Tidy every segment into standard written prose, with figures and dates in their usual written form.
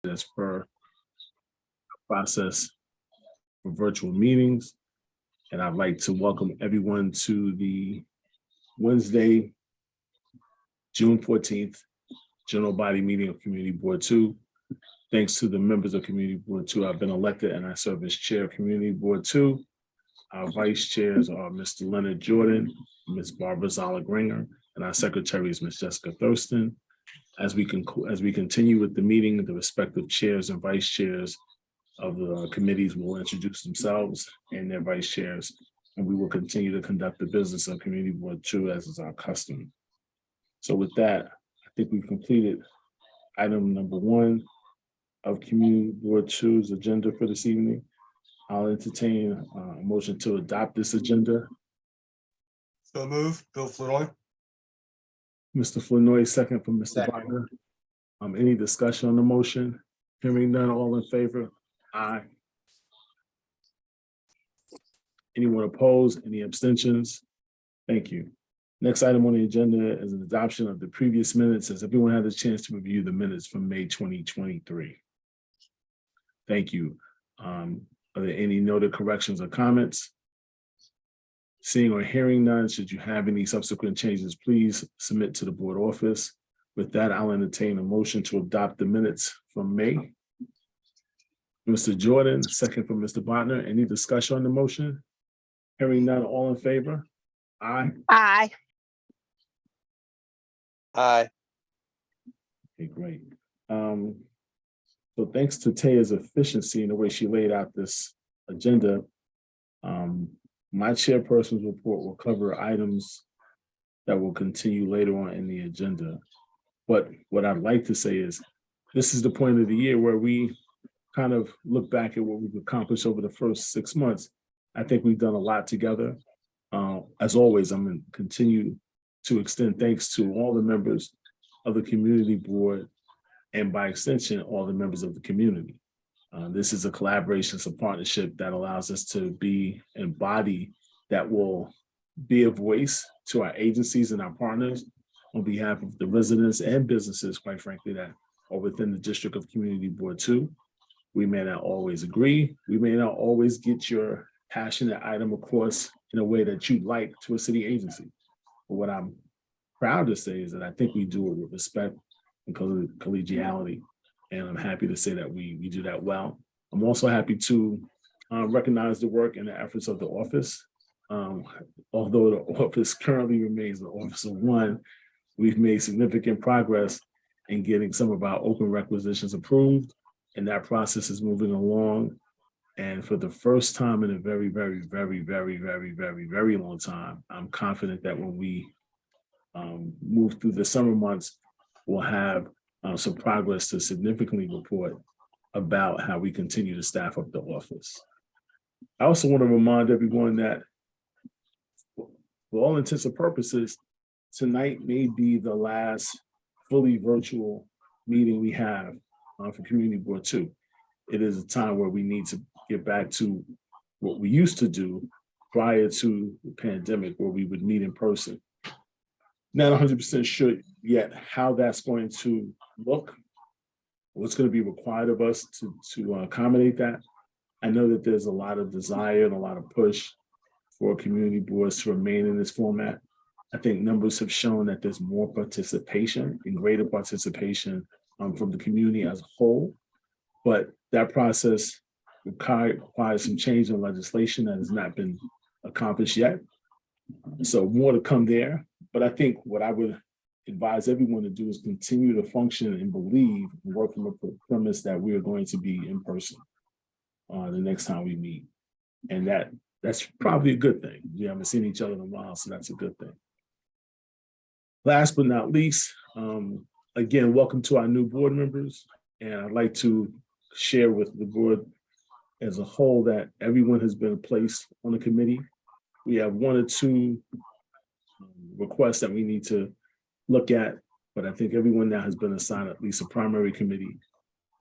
as per process for virtual meetings. And I'd like to welcome everyone to the Wednesday, June 14th, General Body Meeting of Community Board 2. Thanks to the members of Community Board 2, I've been elected and I serve as Chair of Community Board 2. Our Vice Chairs are Mr. Leonard Jordan, Ms. Barbara Zoller-Gringer, and our Secretary is Ms. Jessica Thurston. As we continue with the meeting, the respective chairs and vice chairs of the committees will introduce themselves and their vice chairs, and we will continue to conduct the business of Community Board 2 as is our custom. So with that, I think we've completed item number 1 of Community Board 2's agenda for this evening. I'll entertain a motion to adopt this agenda. So move, Bill Flournoy. Mr. Flournoy, second from Mr. Butler. Any discussion on the motion? Hearing none, all in favor? Aye. Anyone opposed? Any abstentions? Thank you. Next item on the agenda is an adoption of the previous minutes. Has everyone had a chance to review the minutes from May 2023? Thank you. Are there any noted corrections or comments? Seeing or hearing none, should you have any subsequent changes, please submit to the board office. With that, I'll entertain a motion to adopt the minutes from May. Mr. Jordan, second from Mr. Botner. Any discussion on the motion? Hearing none, all in favor? Aye. Aye. Aye. Okay, great. So thanks to Taya's efficiency in the way she laid out this agenda, my chairperson's report will cover items that will continue later on in the agenda. But what I'd like to say is, this is the point of the year where we kind of look back at what we've accomplished over the first 6 months. I think we've done a lot together. As always, I'm going to continue to extend thanks to all the members of the community board, and by extension, all the members of the community. This is a collaboration, it's a partnership that allows us to be a body that will be a voice to our agencies and our partners on behalf of the residents and businesses, quite frankly, that are within the District of Community Board 2. We may not always agree. We may not always get your passionate item across in a way that you'd like to a city agency. But what I'm proud to say is that I think we do it with respect and collegiality. And I'm happy to say that we do that well. I'm also happy to recognize the work and the efforts of the office. Although the office currently remains the office of one, we've made significant progress in getting some of our open requisitions approved. And that process is moving along. And for the first time in a very, very, very, very, very, very, very long time, I'm confident that when we move through the summer months, we'll have some progress to significantly report about how we continue to staff up the office. I also want to remind everyone that for all intents and purposes, tonight may be the last fully virtual meeting we have for Community Board 2. It is a time where we need to get back to what we used to do prior to the pandemic, where we would meet in person. Not 100% sure yet how that's going to look, what's going to be required of us to accommodate that. I know that there's a lot of desire and a lot of push for community boards to remain in this format. I think numbers have shown that there's more participation and greater participation from the community as a whole, but that process requires some change in legislation that has not been accomplished yet. So more to come there. But I think what I would advise everyone to do is continue to function and believe and work from a premise that we are going to be in person the next time we meet. And that's probably a good thing. We haven't seen each other in a while, so that's a good thing. Last but not least, again, welcome to our new board members. And I'd like to share with the board as a whole that everyone has been placed on the committee. We have 1 or 2 requests that we need to look at, but I think everyone now has been assigned at least a primary committee.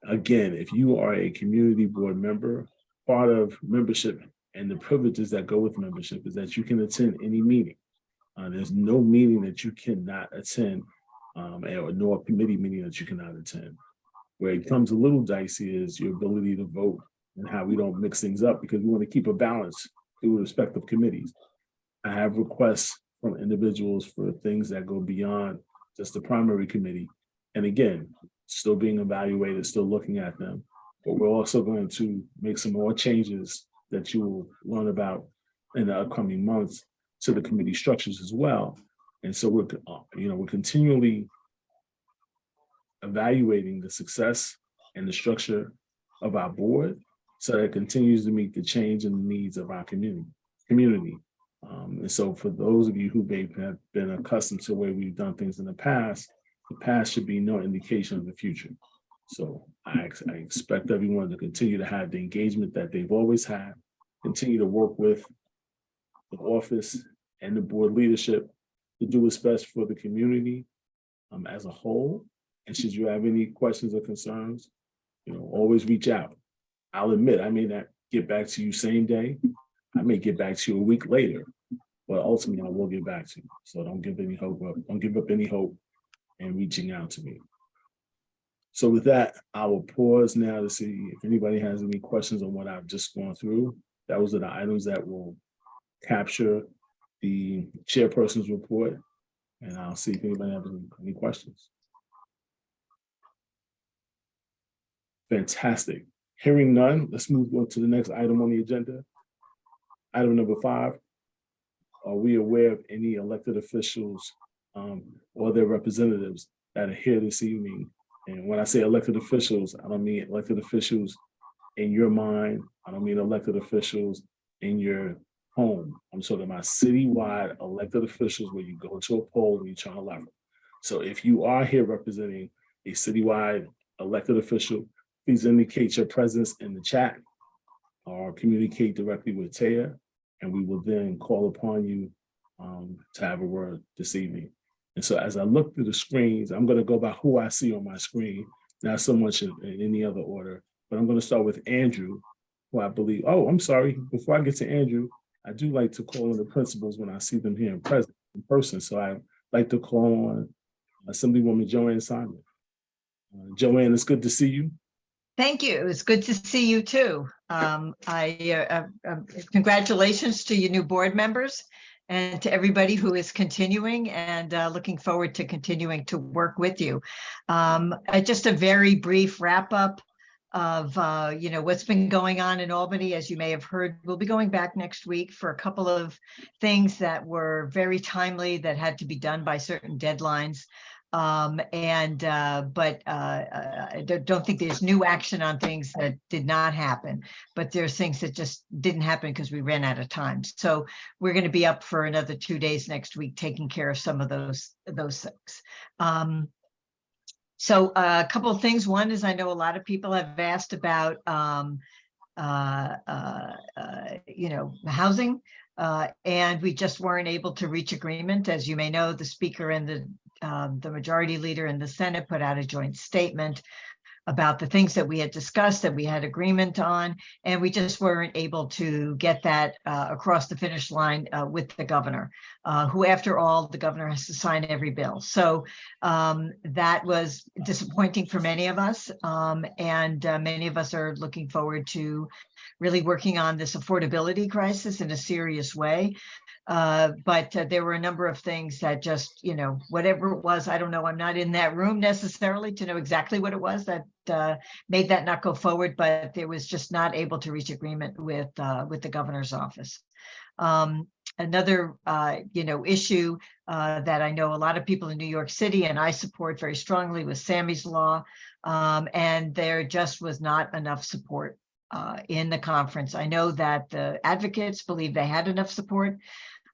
Again, if you are a community board member, part of membership and the privileges that go with membership is that you can attend any meeting. There's no meeting that you cannot attend, or no committee meeting that you cannot attend. Where it becomes a little dicey is your ability to vote and how we don't mix things up, because we want to keep a balance through respective committees. I have requests from individuals for things that go beyond just the primary committee. And again, still being evaluated, still looking at them. But we're also going to make some more changes that you will learn about in the upcoming months to the committee structures as well. And so we're continually evaluating the success and the structure of our board so that it continues to meet the change and the needs of our community. And so for those of you who may have been accustomed to the way we've done things in the past should be no indication of the future. So I expect everyone to continue to have the engagement that they've always had, continue to work with the office and the board leadership to do what's best for the community as a whole. And should you have any questions or concerns, always reach out. I'll admit, I may not get back to you same day. I may get back to you a week later, but ultimately I will get back to you. So don't give any hope up. Don't give up any hope in reaching out to me. So with that, I will pause now to see if anybody has any questions on what I've just gone through. Those are the items that will capture the chairperson's report, and I'll see if anybody has any questions. Fantastic. Hearing none, let's move on to the next item on the agenda. Item number 5, are we aware of any elected officials or their representatives that are here this evening? And when I say elected officials, I don't mean elected officials in your mind. I don't mean elected officials in your home. I'm talking about citywide elected officials where you go to a poll and you turn a lever. So if you are here representing a citywide elected official, please indicate your presence in the chat or communicate directly with Taya, and we will then call upon you to have a word this evening. And so as I look through the screens, I'm going to go by who I see on my screen, not so much in any other order, but I'm going to start with Andrew, who I believe, I'm sorry, before I get to Andrew, I do like to call on the principals when I see them here in person. So I like to call on Assemblywoman Joanne Simon. Joanne, it's good to see you. Thank you. It's good to see you too. Congratulations to your new board members and to everybody who is continuing, and looking forward to continuing to work with you. Just a very brief wrap up of what's been going on in Albany. As you may have heard, we'll be going back next week for a couple of things that were very timely that had to be done by certain deadlines. But I don't think there's new action on things that did not happen, but there's things that just didn't happen because we ran out of time. So we're going to be up for another 2 days next week, taking care of some of those things. So a couple of things. One is, I know a lot of people have asked about, housing, and we just weren't able to reach agreement. As you may know, the speaker and the majority leader in the Senate put out a joint statement about the things that we had discussed, that we had agreement on, and we just weren't able to get that across the finish line with the governor, who, after all, the governor has to sign every bill. So that was disappointing for many of us, and many of us are looking forward to really working on this affordability crisis in a serious way. But there were a number of things that just, whatever it was, I don't know, I'm not in that room necessarily to know exactly what it was that made that not go forward, but there was just not able to reach agreement with the governor's office. Another, issue that I know a lot of people in New York City and I support very strongly was Sammy's Law, and there just was not enough support in the conference. I know that the advocates believe they had enough support.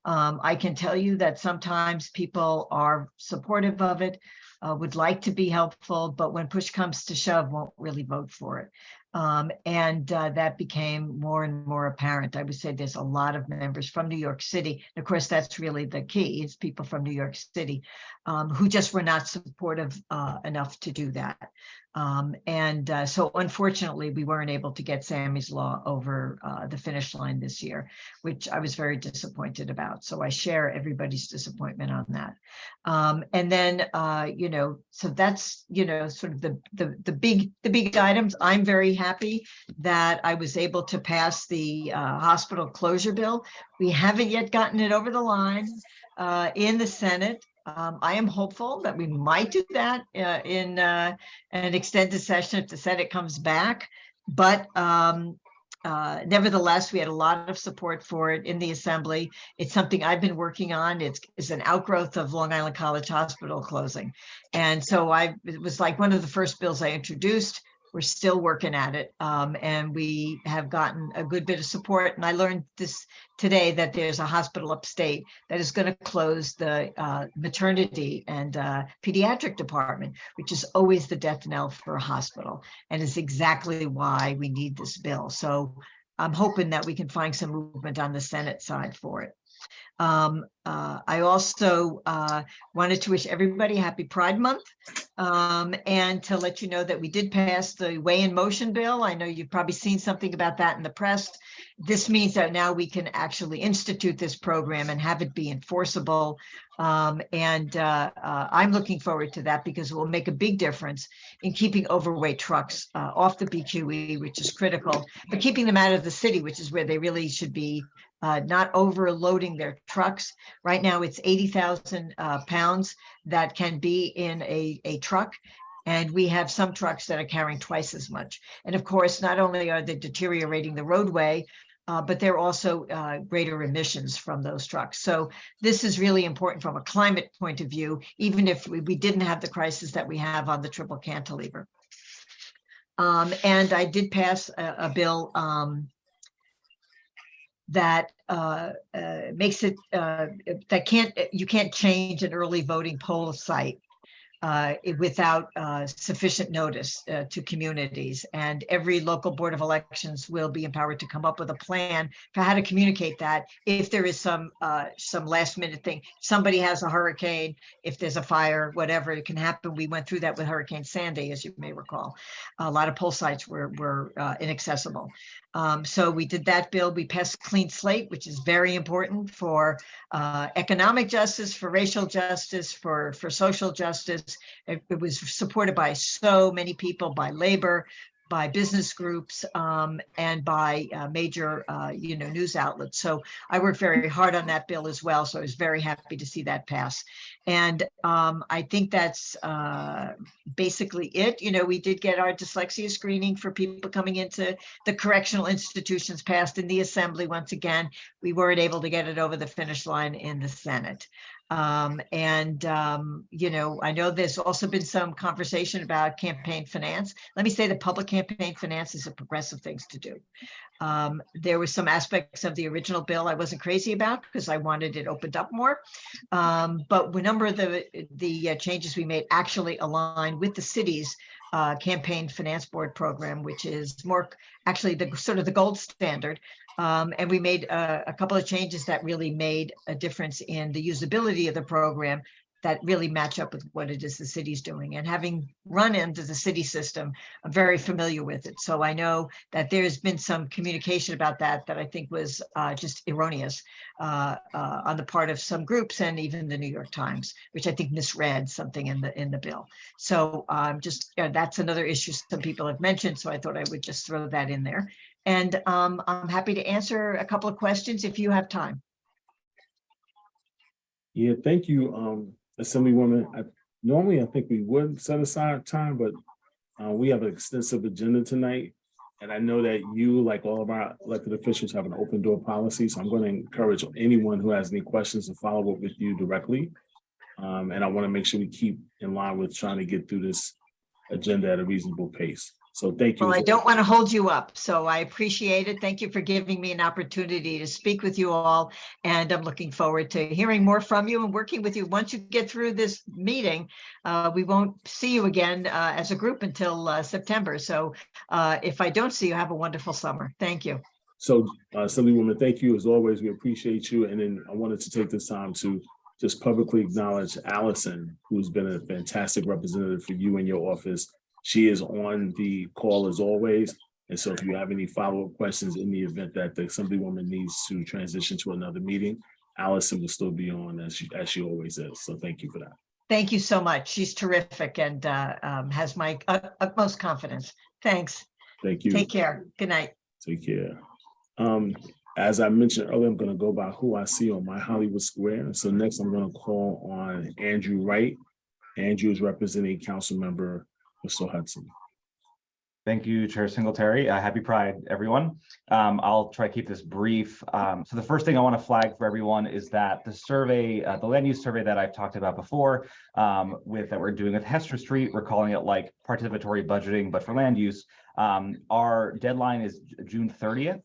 I can tell you that sometimes people are supportive of it, would like to be helpful, but when push comes to shove, won't really vote for it. That became more and more apparent. I would say there's a lot of members from New York City. And of course, that's really the key, is people from New York City who just were not supportive enough to do that. So unfortunately, we weren't able to get Sammy's Law over the finish line this year, which I was very disappointed about. So I share everybody's disappointment on that. And then, so that's, sort of the big items. I'm very happy that I was able to pass the hospital closure bill. We haven't yet gotten it over the line in the Senate. I am hopeful that we might do that in an extended session if the Senate comes back. But nevertheless, we had a lot of support for it in the Assembly. It's something I've been working on. It's an outgrowth of Long Island College Hospital closing. And so it was like one of the first bills I introduced. We're still working at it, and we have gotten a good bit of support. And I learned this today that there's a hospital upstate that is going to close the maternity and pediatric department, which is always the death knell for a hospital, and is exactly why we need this bill. So I'm hoping that we can find some movement on the Senate side for it. I also wanted to wish everybody happy Pride Month, and to let you know that we did pass the weigh in motion bill. I know you've probably seen something about that in the press. This means that now we can actually institute this program and have it be enforceable. I'm looking forward to that because it will make a big difference in keeping overweight trucks off the BQE, which is critical, but keeping them out of the city, which is where they really should be. Not overloading their trucks. Right now, it's 80,000 pounds that can be in a truck. And we have some trucks that are carrying twice as much. And of course, not only are they deteriorating the roadway, but they're also greater emissions from those trucks. So this is really important from a climate point of view, even if we didn't have the crisis that we have on the triple cantilever. And I did pass a bill that makes it you can't change an early voting poll site without sufficient notice to communities, and every local board of elections will be empowered to come up with a plan for how to communicate that if there is some last minute thing. Somebody has a hurricane, if there's a fire, whatever, it can happen. We went through that with Hurricane Sandy, as you may recall. A lot of poll sites were inaccessible. So we did that bill. We passed Clean Slate, which is very important for economic justice, for racial justice, for social justice. It was supported by so many people, by labor, by business groups, and by major news outlets. So I worked very hard on that bill as well. So I was very happy to see that pass. And I think that's basically it. We did get our dyslexia screening for people coming into the correctional institutions passed in the Assembly. Once again, we weren't able to get it over the finish line in the Senate. I know there's also been some conversation about campaign finance. Let me say that public campaign finance is a progressive thing to do. There were some aspects of the original bill I wasn't crazy about because I wanted it opened up more. But a number of the changes we made actually align with the city's campaign finance board program, which is more actually the sort of the gold standard. And we made a couple of changes that really made a difference in the usability of the program that really match up with what it is the city's doing. And having run into the city system, I'm very familiar with it. So I know that there's been some communication about that I think was just erroneous on the part of some groups and even the New York Times, which I think misread something in the bill. So that's another issue some people have mentioned. So I thought I would just throw that in there. And I'm happy to answer a couple of questions if you have time. Yeah, thank you, Assemblywoman. Normally, I think we would set aside time, but we have an extensive agenda tonight. And I know that you, like all of our elected officials, have an open door policy. So I'm going to encourage anyone who has any questions to follow up with you directly. And I want to make sure we keep in line with trying to get through this agenda at a reasonable pace. So thank you. Well, I don't want to hold you up, so I appreciate it. Thank you for giving me an opportunity to speak with you all. And I'm looking forward to hearing more from you and working with you. Once you get through this meeting, we won't see you again as a group until September. So if I don't see you, have a wonderful summer. Thank you. So Assemblywoman, thank you as always. We appreciate you. And then I wanted to take this time to just publicly acknowledge Allison, who's been a fantastic representative for you and your office. She is on the call as always. And so if you have any follow-up questions in the event that the Assemblywoman needs to transition to another meeting, Allison will still be on as she always is. So thank you for that. Thank you so much. She's terrific and has my utmost confidence. Thanks. Thank you. Take care. Good night. Take care. As I mentioned earlier, I'm going to go by who I see on my Hollywood Square. So next I'm going to call on Andrew Wright. Andrew is representing Councilmember Mr. Hudson. Thank you, Chair Singletary. Happy Pride, everyone. I'll try to keep this brief. So the first thing I want to flag for everyone is that the survey, the land use survey that I've talked about before, that we're doing with Hester Street, we're calling it like participatory budgeting, but for land use. Our deadline is June 30th.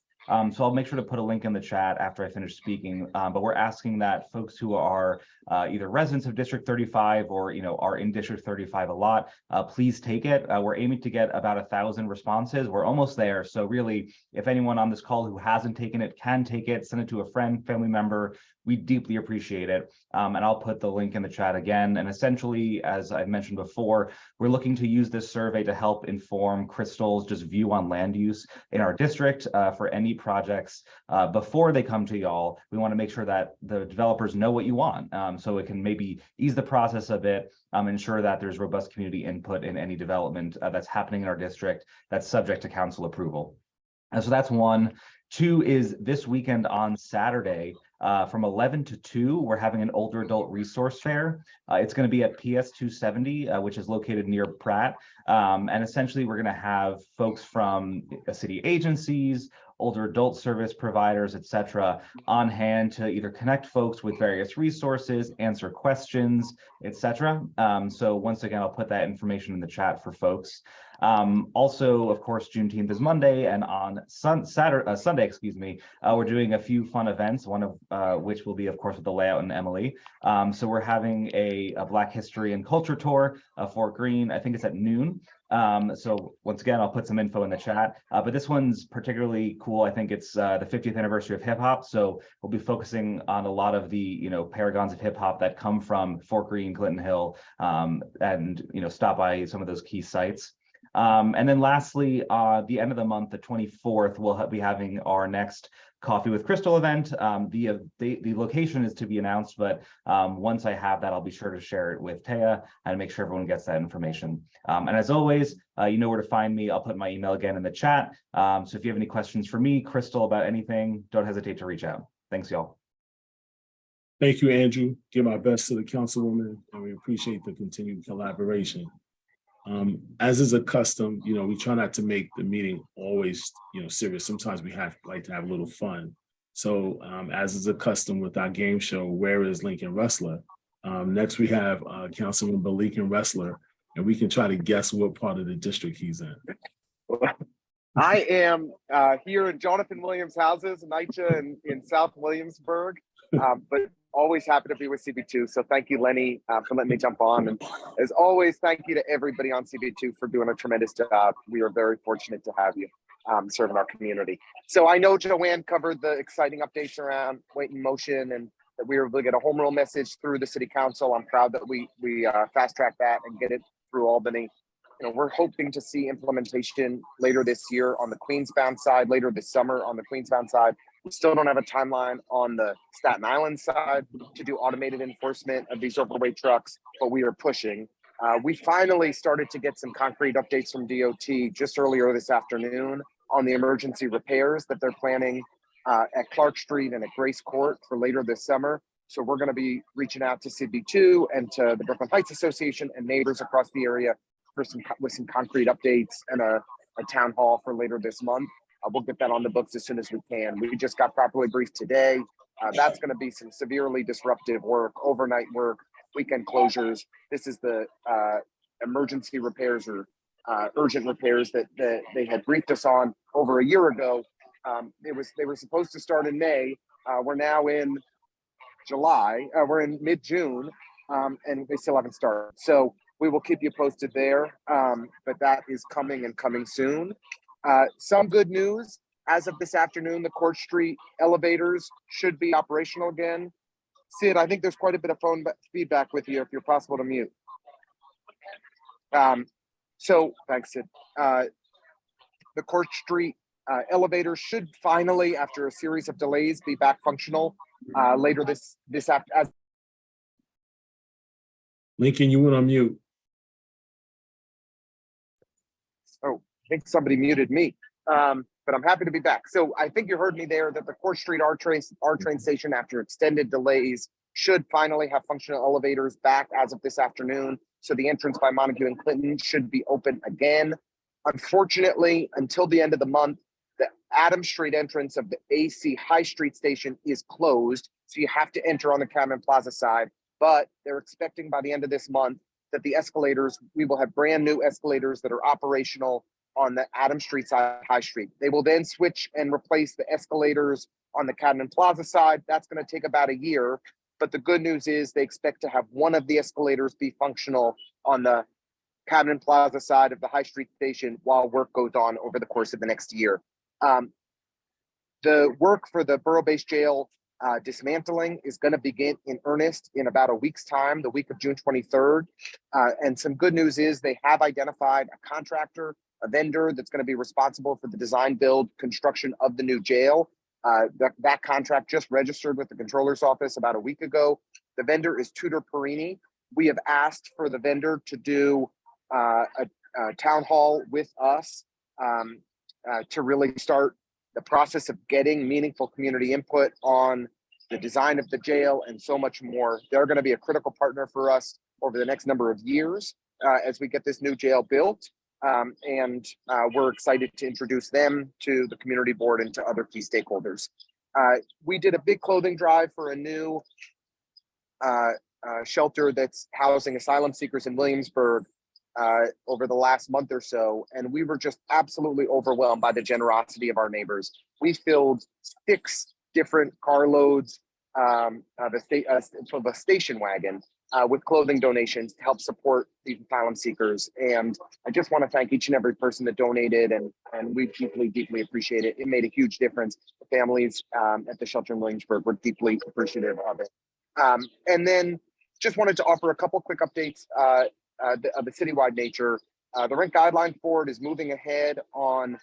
So I'll make sure to put a link in the chat after I finish speaking, but we're asking that folks who are either residents of District 35 or are in District 35 a lot, please take it. We're aiming to get about 1,000 responses. We're almost there. So really, if anyone on this call who hasn't taken it can take it, send it to a friend, family member. We deeply appreciate it. And I'll put the link in the chat again. And essentially, as I've mentioned before, we're looking to use this survey to help inform Crystal's just view on land use in our district for any projects before they come to y'all. We want to make sure that the developers know what you want, so it can maybe ease the process a bit, ensure that there's robust community input in any development that's happening in our district that's subject to council approval. And so that's one. Two is this weekend on Saturday, from 11 to 2, we're having an older adult resource fair. It's going to be at PS 270, which is located near Pratt. And essentially, we're going to have folks from city agencies, older adult service providers, et cetera, on hand to either connect folks with various resources, answer questions, et cetera. So once again, I'll put that information in the chat for folks. Also, of course, Juneteenth is Monday, and on Sunday, excuse me, we're doing a few fun events, one of which will be, of course, with the Layout and Emily. So we're having a Black History and Culture tour of Fort Greene. I think it's at noon. So once again, I'll put some info in the chat, but this one's particularly cool. I think it's the 50th anniversary of hip hop. So we'll be focusing on a lot of the, paragons of hip hop that come from Fort Greene, Clinton Hill, and, stop by some of those key sites. And then lastly, the end of the month, the 24th, we'll be having our next Coffee with Crystal event. The location is to be announced, but once I have that, I'll be sure to share it with Taya and make sure everyone gets that information. And as always, you know where to find me. I'll put my email again in the chat. So if you have any questions for me, Crystal, about anything, don't hesitate to reach out. Thanks, y'all. Thank you, Andrew. Give my best to the Councilwoman, and we appreciate the continued collaboration. As is a custom, we try not to make the meeting always, serious. Sometimes we like to have a little fun. So as is a custom with our game show, Where is Lincoln Restler? Next we have Councilmember Lincoln Restler, and we can try to guess what part of the district he's in. I am here in Jonathan Williams' houses, Nydia in South Williamsburg, but always happy to be with CB2. So thank you, Lenny, for letting me jump on. And as always, thank you to everybody on CB2 for doing a tremendous job. We are very fortunate to have you serving our community. So I know Joanne covered the exciting updates around Weight in Motion and that we were able to get a home rule message through the city council. I'm proud that we fast track that and get it through Albany. We're hoping to see implementation later this year on the Queensbound side, later this summer on the Queensbound side. We still don't have a timeline on the Staten Island side to do automated enforcement of these overweight trucks, but we are pushing. We finally started to get some concrete updates from DOT just earlier this afternoon on the emergency repairs that they're planning at Clark Street and at Grace Court for later this summer. So we're going to be reaching out to CB2 and to the Brooklyn Heights Association and neighbors across the area with some concrete updates and a town hall for later this month. We'll get that on the books as soon as we can. We just got properly briefed today. That's going to be some severely disruptive work, overnight work, weekend closures. This is the emergency repairs or urgent repairs that they had briefed us on over a year ago. They were supposed to start in May. We're now in July. We're in mid-June, and they still haven't started. So we will keep you posted there, but that is coming and coming soon. Some good news, as of this afternoon, the Court Street elevators should be operational again. Sid, I think there's quite a bit of phone feedback with you if you're possible to mute. So thanks, Sid. The Court Street elevator should finally, after a series of delays, be back functional later this after. Lincoln, you went on mute. Oh, I think somebody muted me. But I'm happy to be back. So I think you heard me there that the Court Street R train station, after extended delays, should finally have functional elevators back as of this afternoon. So the entrance by Montague and Clinton should be open again. Unfortunately, until the end of the month, the Adams Street entrance of the AC High Street station is closed. So you have to enter on the Cadman Plaza side. But they're expecting by the end of this month that the escalators, we will have brand new escalators that are operational on the Adams Street side of High Street. They will then switch and replace the escalators on the Cadman Plaza side. That's going to take about a year. But the good news is they expect to have one of the escalators be functional on the Cadman Plaza side of the High Street station while work goes on over the course of the next year. The work for the borough-based jail dismantling is going to begin in earnest in about a week's time, the week of June 23rd. And some good news is they have identified a contractor, a vendor that's going to be responsible for the design, build, construction of the new jail. That contract just registered with the controller's office about a week ago. The vendor is Tudor Perini. We have asked for the vendor to do a town hall with us to really start the process of getting meaningful community input on the design of the jail and so much more. They're going to be a critical partner for us over the next number of years as we get this new jail built. And we're excited to introduce them to the community board and to other key stakeholders. We did a big clothing drive for a new shelter that's housing asylum seekers in Williamsburg over the last month or so, and we were just absolutely overwhelmed by the generosity of our neighbors. We filled 6 different carloads of a station wagon with clothing donations to help support these asylum seekers. And I just want to thank each and every person that donated, and we deeply appreciate it. It made a huge difference. The families at the shelter in Williamsburg were deeply appreciative of it. And then just wanted to offer a couple quick updates of the citywide nature. The Rent Guidelines Board is moving ahead on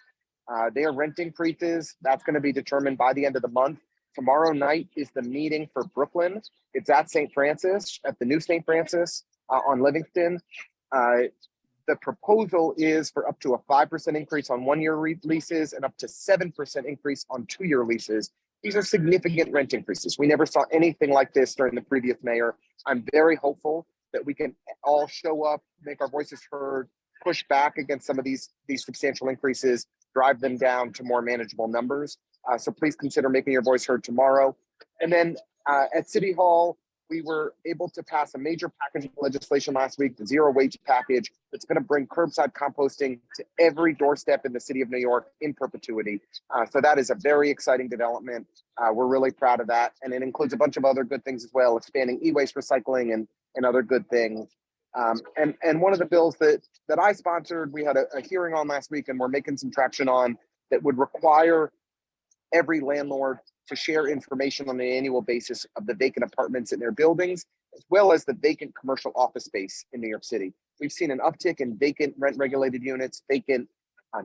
their rent increases. That's going to be determined by the end of the month. Tomorrow night is the meeting for Brooklyn. It's at St. Francis, at the new St. Francis on Livingston. The proposal is for up to a 5% increase on 1-year leases and up to 7% increase on 2-year leases. These are significant rent increases. We never saw anything like this during the previous mayor. I'm very hopeful that we can all show up, make our voices heard, push back against some of these substantial increases, drive them down to more manageable numbers. So please consider making your voice heard tomorrow. And then at City Hall, we were able to pass a major package of legislation last week, the zero wage package, that's going to bring curbside composting to every doorstep in the city of New York in perpetuity. So that is a very exciting development. We're really proud of that. And it includes a bunch of other good things as well, expanding e-waste recycling and other good things. And one of the bills that I sponsored, we had a hearing on last week, and we're making some traction on, that would require every landlord to share information on an annual basis of the vacant apartments in their buildings, as well as the vacant commercial office space in New York City. We've seen an uptick in vacant rent-regulated units, vacant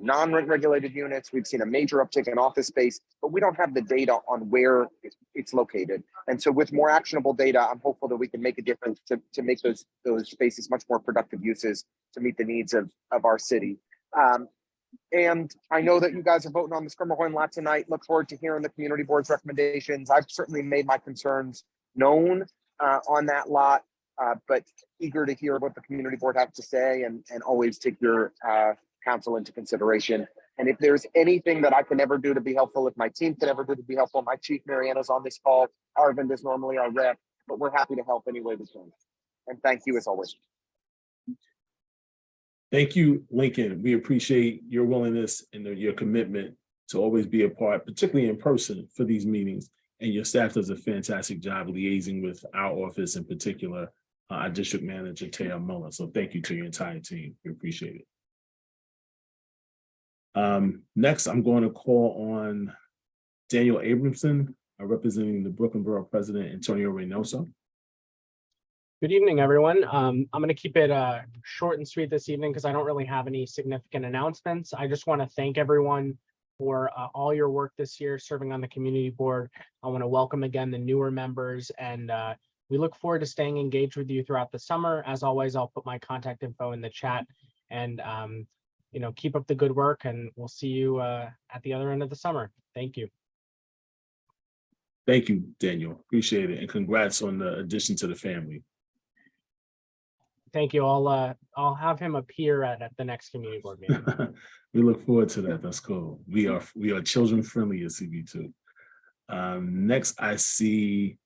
non-rent regulated units. We've seen a major uptick in office space, but we don't have the data on where it's located. And so with more actionable data, I'm hopeful that we can make a difference to make those spaces much more productive uses to meet the needs of our city. And I know that you guys are voting on the Schermerhorn lot tonight. Look forward to hearing the community board's recommendations. I've certainly made my concerns known on that lot, but eager to hear what the community board has to say, and always take your counsel into consideration. And if there's anything that I can ever do to be helpful, if my team can ever do to be helpful, my chief Mariana's on this call. Arvind is normally our rep, but we're happy to help any way we can. And thank you as always. Thank you, Lincoln. We appreciate your willingness and your commitment to always be a part, particularly in person, for these meetings. And your staff does a fantastic job liaising with our office, in particular, our district manager, Taya Mullen. So thank you to your entire team. We appreciate it. Next, I'm going to call on Daniel Abramson, representing the Brooklyn Borough President, Antonio Reynoso. Good evening, everyone. I'm going to keep it short and sweet this evening because I don't really have any significant announcements. I just want to thank everyone for all your work this year serving on the community board. I want to welcome again the newer members, and we look forward to staying engaged with you throughout the summer. As always, I'll put my contact info in the chat, and you know, keep up the good work, and we'll see you at the other end of the summer. Thank you. Thank you, Daniel. Appreciate it. And congrats on the addition to the family. Thank you. I'll have him appear at the next community board meeting. We look forward to that. That's cool. We are children friendly at CB2. Next, I see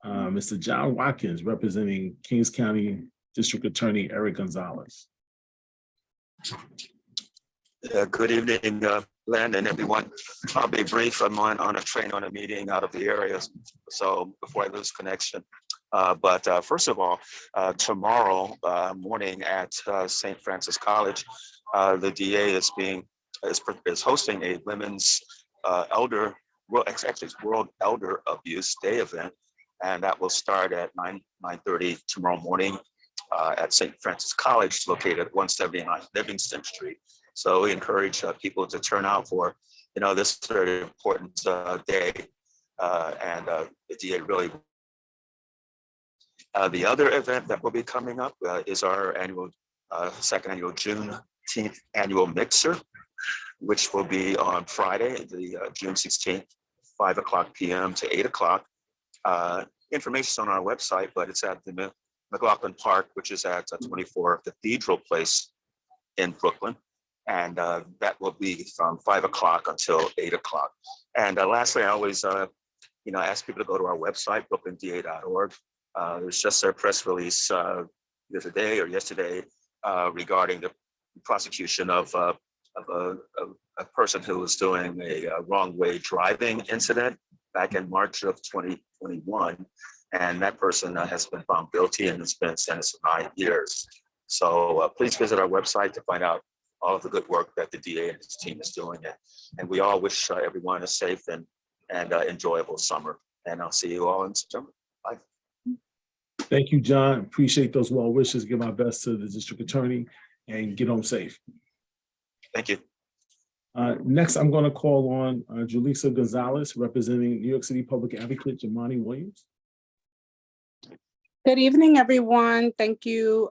Mr. J.Watkins representing Kings County District Attorney Eric Gonzalez. Good evening, Len and everyone. I'll be brief. I'm on a train on a meeting out of the area, so before I lose connection. But first of all, tomorrow morning at St. Francis College, the DA is hosting a women's World Elder Abuse Day event, and that will start at 9:30 tomorrow morning at St. Francis College, located at 179 Livingston Street. So we encourage people to turn out for, you know, this very important day, and the DA really. The other event that will be coming up is our annual, second annual Juneteenth annual mixer, which will be on Friday, the June 16th, 5 o'clock p.m. to 8 o'clock. Information's on our website, but it's at the McLaughlin Park, which is at 24 Cathedral Place in Brooklyn. And that will be from 5 o'clock until 8 o'clock. And lastly, I always ask people to go to our website, brooklynda.org. There's just a press release either today or yesterday regarding the prosecution of a person who was doing a wrong way driving incident back in March of 2021. And that person has been found guilty and has been sentenced to 9 years. So please visit our website to find out all of the good work that the DA and his team is doing. And we all wish everyone a safe and enjoyable summer. And I'll see you all in September. Bye. Thank you, John. Appreciate those well wishes. Give my best to the district attorney and get home safe. Thank you. Next, I'm going to call on Julissa Gonzalez, representing New York City Public Advocate Jumaane Williams. Good evening, everyone. Thank you.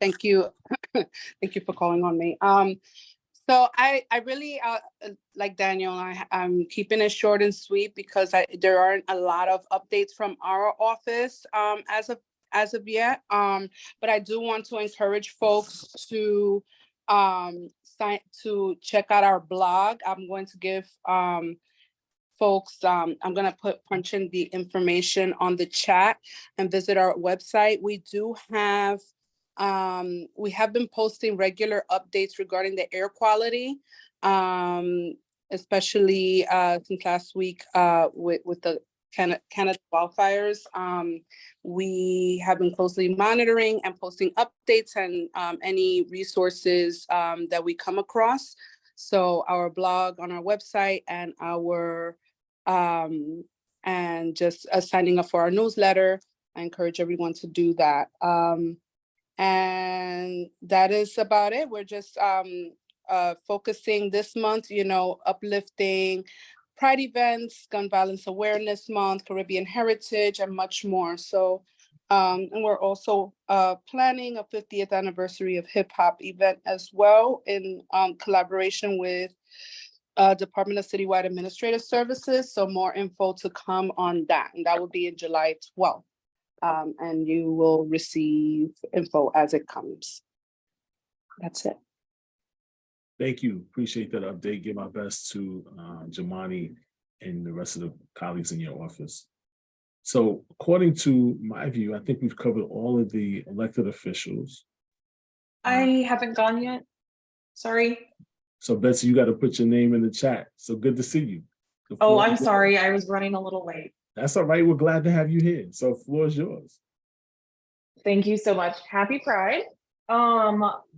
Thank you. Thank you for calling on me. So I really, like Daniel, I'm keeping it short and sweet because there aren't a lot of updates from our office as of yet. But I do want to encourage folks to check out our blog. I'm going to give folks, I'm going to punch in the information on the chat and visit our website. We have been posting regular updates regarding the air quality, especially since last week with the Canada wildfires. We have been closely monitoring and posting updates and any resources that we come across. So our blog on our website and and just signing up for our newsletter. I encourage everyone to do that. And that is about it. We're just focusing this month, uplifting Pride events, Gun Violence Awareness Month, Caribbean Heritage, and much more. So, and we're also planning a 50th anniversary of hip hop event as well in collaboration with Department of Citywide Administrative Services. So more info to come on that. And that will be in July 12th. And you will receive info as it comes. That's it. Thank you. Appreciate that update. Give my best to Jumaane and the rest of the colleagues in your office. So according to my view, I think we've covered all of the elected officials. I haven't gone yet. Sorry. So Betsy, you got to put your name in the chat. So good to see you. Oh, I'm sorry. I was running a little late. That's all right. We're glad to have you here. So floor is yours. Thank you so much. Happy Pride.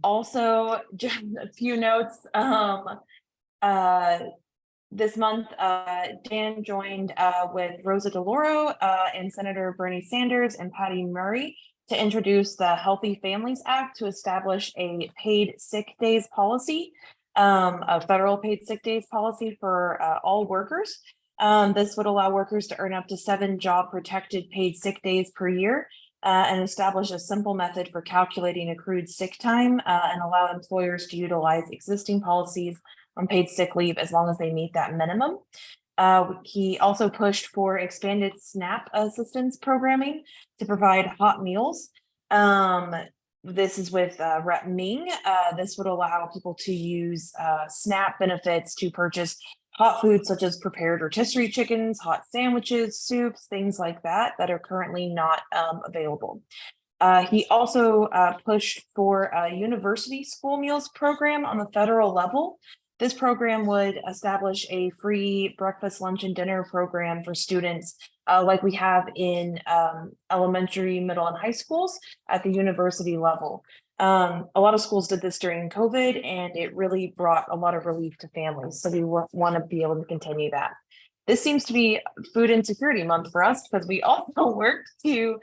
Also, just a few notes. this month, Dan joined with Rosa DeLauro and Senator Bernie Sanders and Patty Murray to introduce the Healthy Families Act to establish a paid sick days policy, a federal paid sick days policy for all workers. This would allow workers to earn up to 7 job protected paid sick days per year and establish a simple method for calculating accrued sick time and allow employers to utilize existing policies on paid sick leave as long as they meet that minimum. He also pushed for expanded SNAP assistance programming to provide hot meals. This is with Rep. Ming. This would allow people to use SNAP benefits to purchase hot foods such as prepared rotisserie chickens, hot sandwiches, soups, things like that are currently not available. He also pushed for a university school meals program on the federal level. This program would establish a free breakfast, lunch, and dinner program for students like we have in elementary, middle, and high schools at the university level. A lot of schools did this during COVID, and it really brought a lot of relief to families. So we want to be able to continue that. This seems to be Food Insecurity Month for us because we also worked to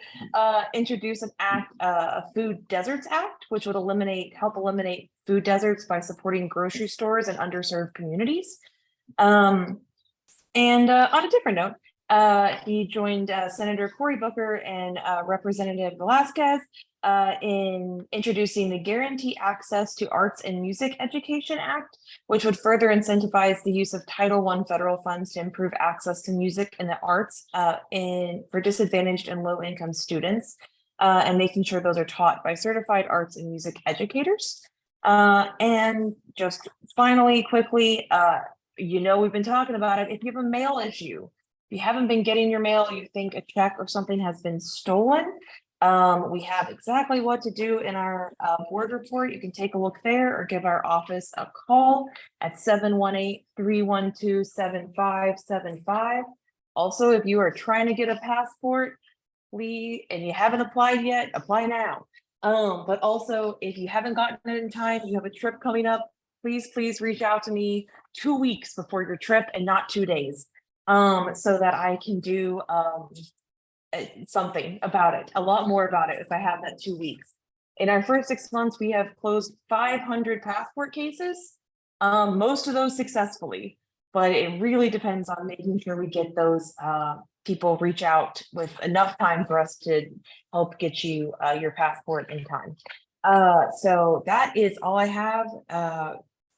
introduce an act, a Food Deserts Act, which would help eliminate food deserts by supporting grocery stores and underserved communities. And on a different note, he joined Senator Cory Booker and Representative Velázquez in introducing the Guarantee Access to Arts and Music Education Act, which would further incentivize the use of Title I federal funds to improve access to music and the arts for disadvantaged and low-income students, and making sure those are taught by certified arts and music educators. And just finally, quickly, we've been talking about it. If you have a mail issue, if you haven't been getting your mail, you think a check or something has been stolen, we have exactly what to do in our board report. You can take a look there or give our office a call at 718-312-7575. Also, if you are trying to get a passport, please, and you haven't applied yet, apply now. But also, if you haven't gotten it in time, you have a trip coming up, please reach out to me 2 weeks before your trip and not 2 days, so that I can do something about it, a lot more about it if I have that 2 weeks. In our first 6 months, we have closed 500 passport cases, most of those successfully, but it really depends on making sure we get those people reach out with enough time for us to help get you your passport in time. So that is all I have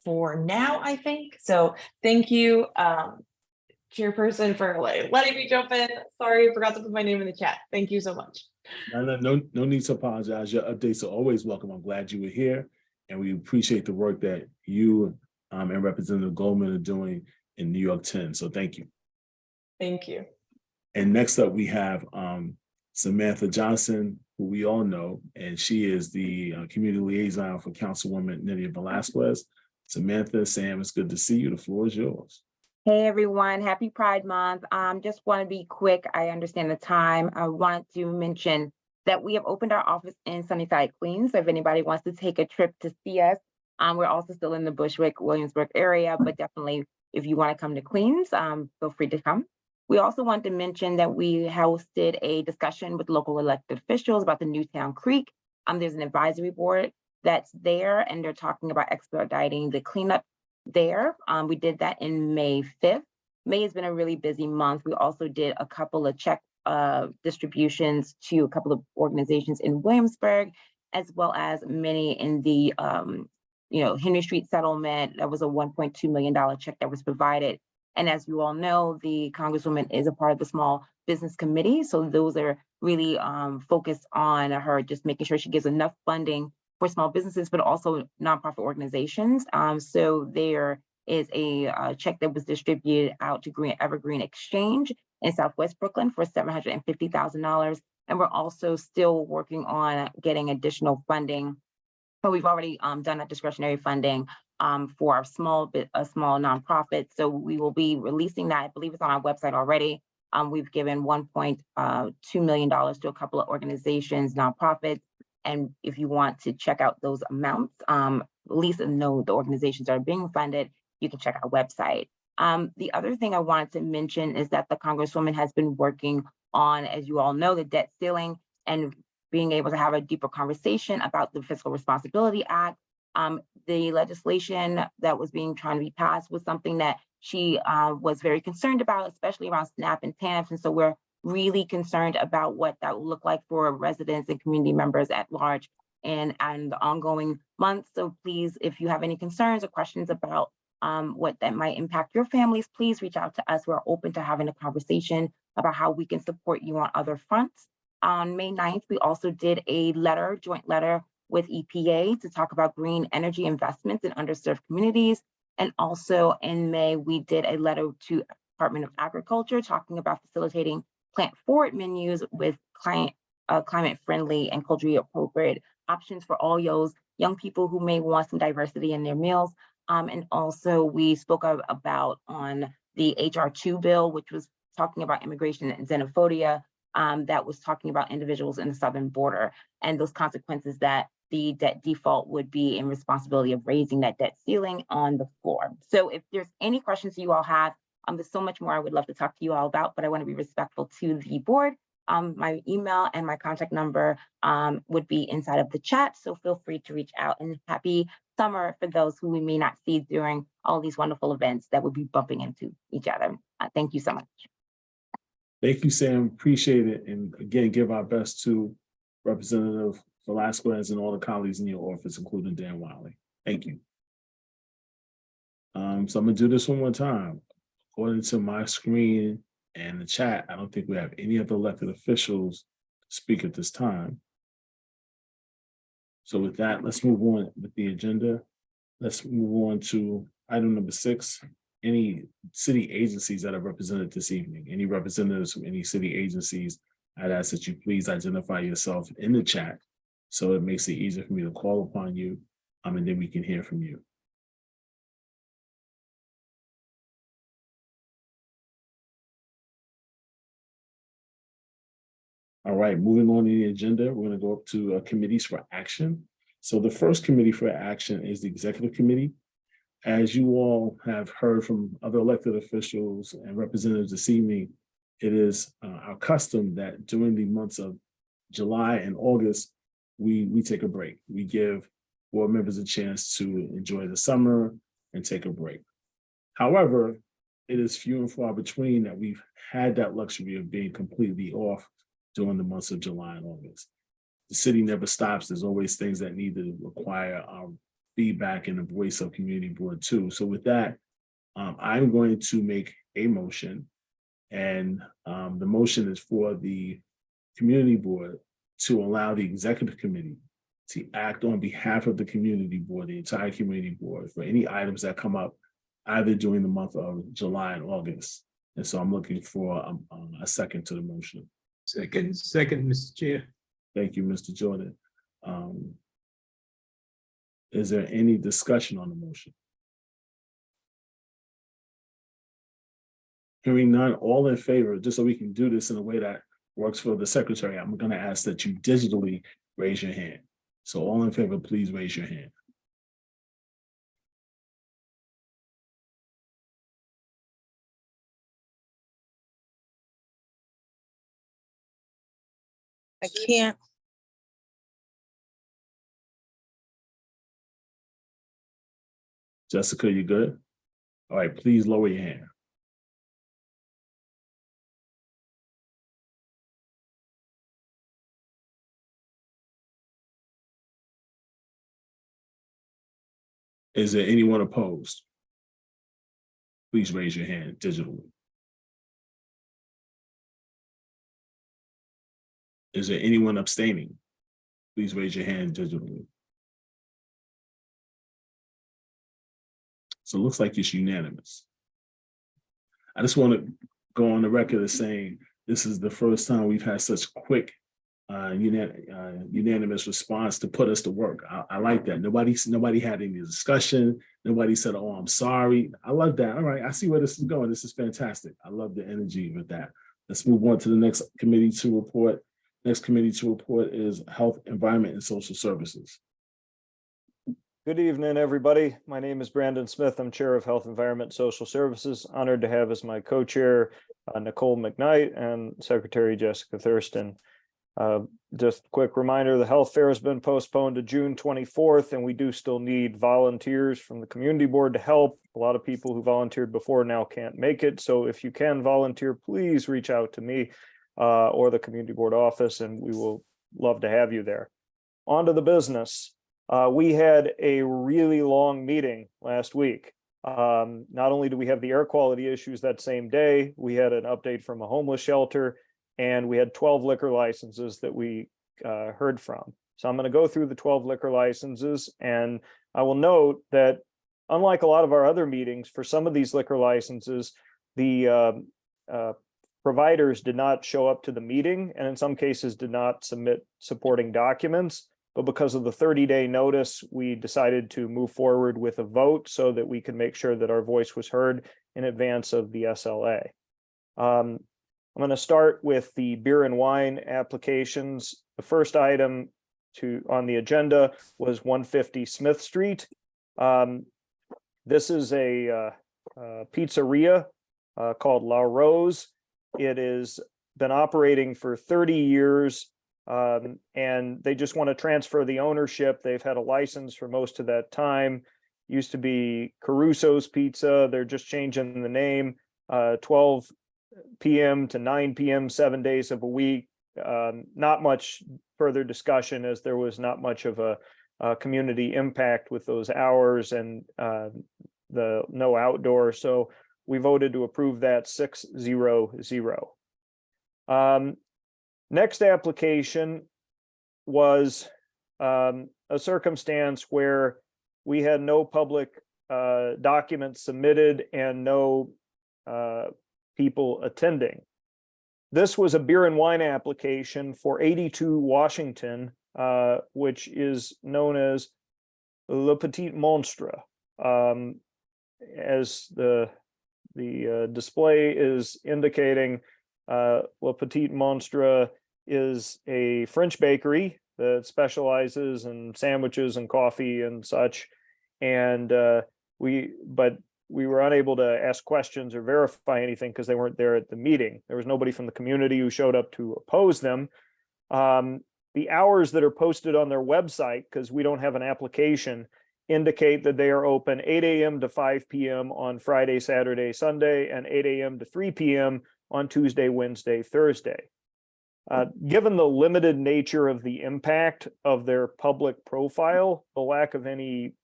for now, I think. So thank you, Chairperson, for letting me jump in. Sorry, I forgot to put my name in the chat. Thank you so much. No need to apologize. Your updates are always welcome. I'm glad you were here, and we appreciate the work that you and Representative Goldman are doing in New York 10. So thank you. Thank you. And next up, we have Samantha Johnson, who we all know, and she is the community liaison for Councilwoman Nydia Velázquez. Samantha, Sam, it's good to see you. The floor is yours. Hey everyone, happy Pride Month. Just want to be quick. I understand the time. I wanted to mention that we have opened our office in Sunnyside, Queens. So if anybody wants to take a trip to see us, we're also still in the Bushwick, Williamsburg area, but definitely if you want to come to Queens, feel free to come. We also want to mention that we hosted a discussion with local elected officials about the Newtown Creek. There's an advisory board that's there, and they're talking about expediting the cleanup there. We did that in May 5th. May has been a really busy month. We also did a couple of check distributions to a couple of organizations in Williamsburg, as well as many in the Henry Street settlement. That was a $1.2 million check that was provided. And as you all know, the Congresswoman is a part of the Small Business Committee. So those are really focused on her just making sure she gives enough funding for small businesses, but also nonprofit organizations. So there is a check that was distributed out to Evergreen Exchange in Southwest Brooklyn for $750,000. And we're also still working on getting additional funding, but we've already done that discretionary funding for our small nonprofit. So we will be releasing that. I believe it's on our website already. We've given $1.2 million to a couple of organizations, nonprofits. And if you want to check out those amounts, at least know the organizations that are being funded, you can check our website. The other thing I wanted to mention is that the Congresswoman has been working on, as you all know, the debt ceiling and being able to have a deeper conversation about the Fiscal Responsibility Act. The legislation that was trying to be passed was something that she was very concerned about, especially around SNAP and TANF. And so we're really concerned about what that will look like for residents and community members at large and the ongoing months. So please, if you have any concerns or questions about what that might impact your families, please reach out to us. We're open to having a conversation about how we can support you on other fronts. On May 9th, we also did a joint letter with EPA to talk about green energy investments in underserved communities. And also in May, we did a letter to Department of Agriculture talking about facilitating plant-forward menus with climate-friendly and culturally appropriate options for all those young people who may want some diversity in their meals. And also we spoke about on the HR 2 bill, which was talking about immigration and xenophobia, that was talking about individuals in the southern border and those consequences that the debt default would be in responsibility of raising that debt ceiling on the floor. So if there's any questions you all have, there's so much more I would love to talk to you all about, but I want to be respectful to the board. My email and my contact number would be inside of the chat, so feel free to reach out, and happy summer for those who we may not see during all these wonderful events that would be bumping into each other. Thank you so much. Thank you, Sam. Appreciate it. And again, give our best to Representative Velázquez and all the colleagues in your office, including Dan Wiley. Thank you. So I'm gonna do this one more time. According to my screen and the chat, I don't think we have any other elected officials to speak at this time. So with that, let's move on with the agenda. Let's move on to item number 6. Any city agencies that are represented this evening, any representatives from any city agencies, I'd ask that you please identify yourself in the chat so it makes it easier for me to call upon you, and then we can hear from you. All right, moving on to the agenda, we're going to go up to committees for action. So the first committee for action is the executive committee. As you all have heard from other elected officials and representatives this evening, it is our custom that during the months of July and August, we take a break. We give board members a chance to enjoy the summer and take a break. However, it is few and far between that we've had that luxury of being completely off during the months of July and August. The city never stops. There's always things that need to require our feedback and the voice of community board too. So with that, I'm going to make a motion, and the motion is for the community board to allow the executive committee to act on behalf of the community board, the entire community board, for any items that come up either during the month of July and August. And so I'm looking for a second to the motion. Second, Mr. Chair. Thank you, Mr. Jordan. Is there any discussion on the motion? Hearing none, all in favor, just so we can do this in a way that works for the secretary, I'm going to ask that you digitally raise your hand. So all in favor, please raise your hand. I can't. Jessica, you good? All right, please lower your hand. Is there anyone opposed? Please raise your hand digitally. Is there anyone abstaining? Please raise your hand digitally. So it looks like it's unanimous. I just want to go on the record as saying this is the first time we've had such quick unanimous response to put us to work. I like that. Nobody had any discussion. Nobody said, "Oh, I'm sorry." I love that. All right, I see where this is going. This is fantastic. I love the energy with that. Let's move on to the next committee to report. Next committee to report is Health, Environment, and Social Services. Good evening, everybody. My name is Brandon Smith. I'm Chair of Health, Environment, and Social Services. Honored to have as my co-chair Nicole McKnight and Secretary Jessica Thurston. Just a quick reminder, the health fair has been postponed to June 24th, and we do still need volunteers from the community board to help. A lot of people who volunteered before now can't make it. So if you can volunteer, please reach out to me or the community board office, and we will love to have you there. On to the business. We had a really long meeting last week. Not only do we have the air quality issues that same day, we had an update from a homeless shelter, and we had 12 liquor licenses that we heard from. So I'm going to go through the 12 liquor licenses, and I will note that unlike a lot of our other meetings, for some of these liquor licenses, the providers did not show up to the meeting, and in some cases did not submit supporting documents. But because of the 30-day notice, we decided to move forward with a vote so that we could make sure that our voice was heard in advance of the SLA. I'm going to start with the beer and wine applications. The first item on the agenda was 150 Smith Street. This is a pizzeria called La Rose. It has been operating for 30 years. And they just want to transfer the ownership. They've had a license for most of that time. Used to be Caruso's Pizza. They're just changing the name. 12 p.m. to 9 p.m. 7 days of a week. Not much further discussion, as there was not much of a community impact with those hours and the no outdoor. So we voted to approve that 6-0-0. Next application was a circumstance where we had no public documents submitted and no people attending. This was a beer and wine application for 82 Washington, which is known as Le Petit Monstre. As the display is indicating, Le Petit Monstre is a French bakery that specializes in sandwiches and coffee and such. And we were unable to ask questions or verify anything because they weren't there at the meeting. There was nobody from the community who showed up to oppose them. The hours that are posted on their website, because we don't have an application, indicate that they are open 8 a.m. to 5 p.m. on Friday, Saturday, Sunday, and 8 a.m. to 3 p.m. on Tuesday, Wednesday, Thursday. Given the limited nature of the impact of their public profile, the lack of any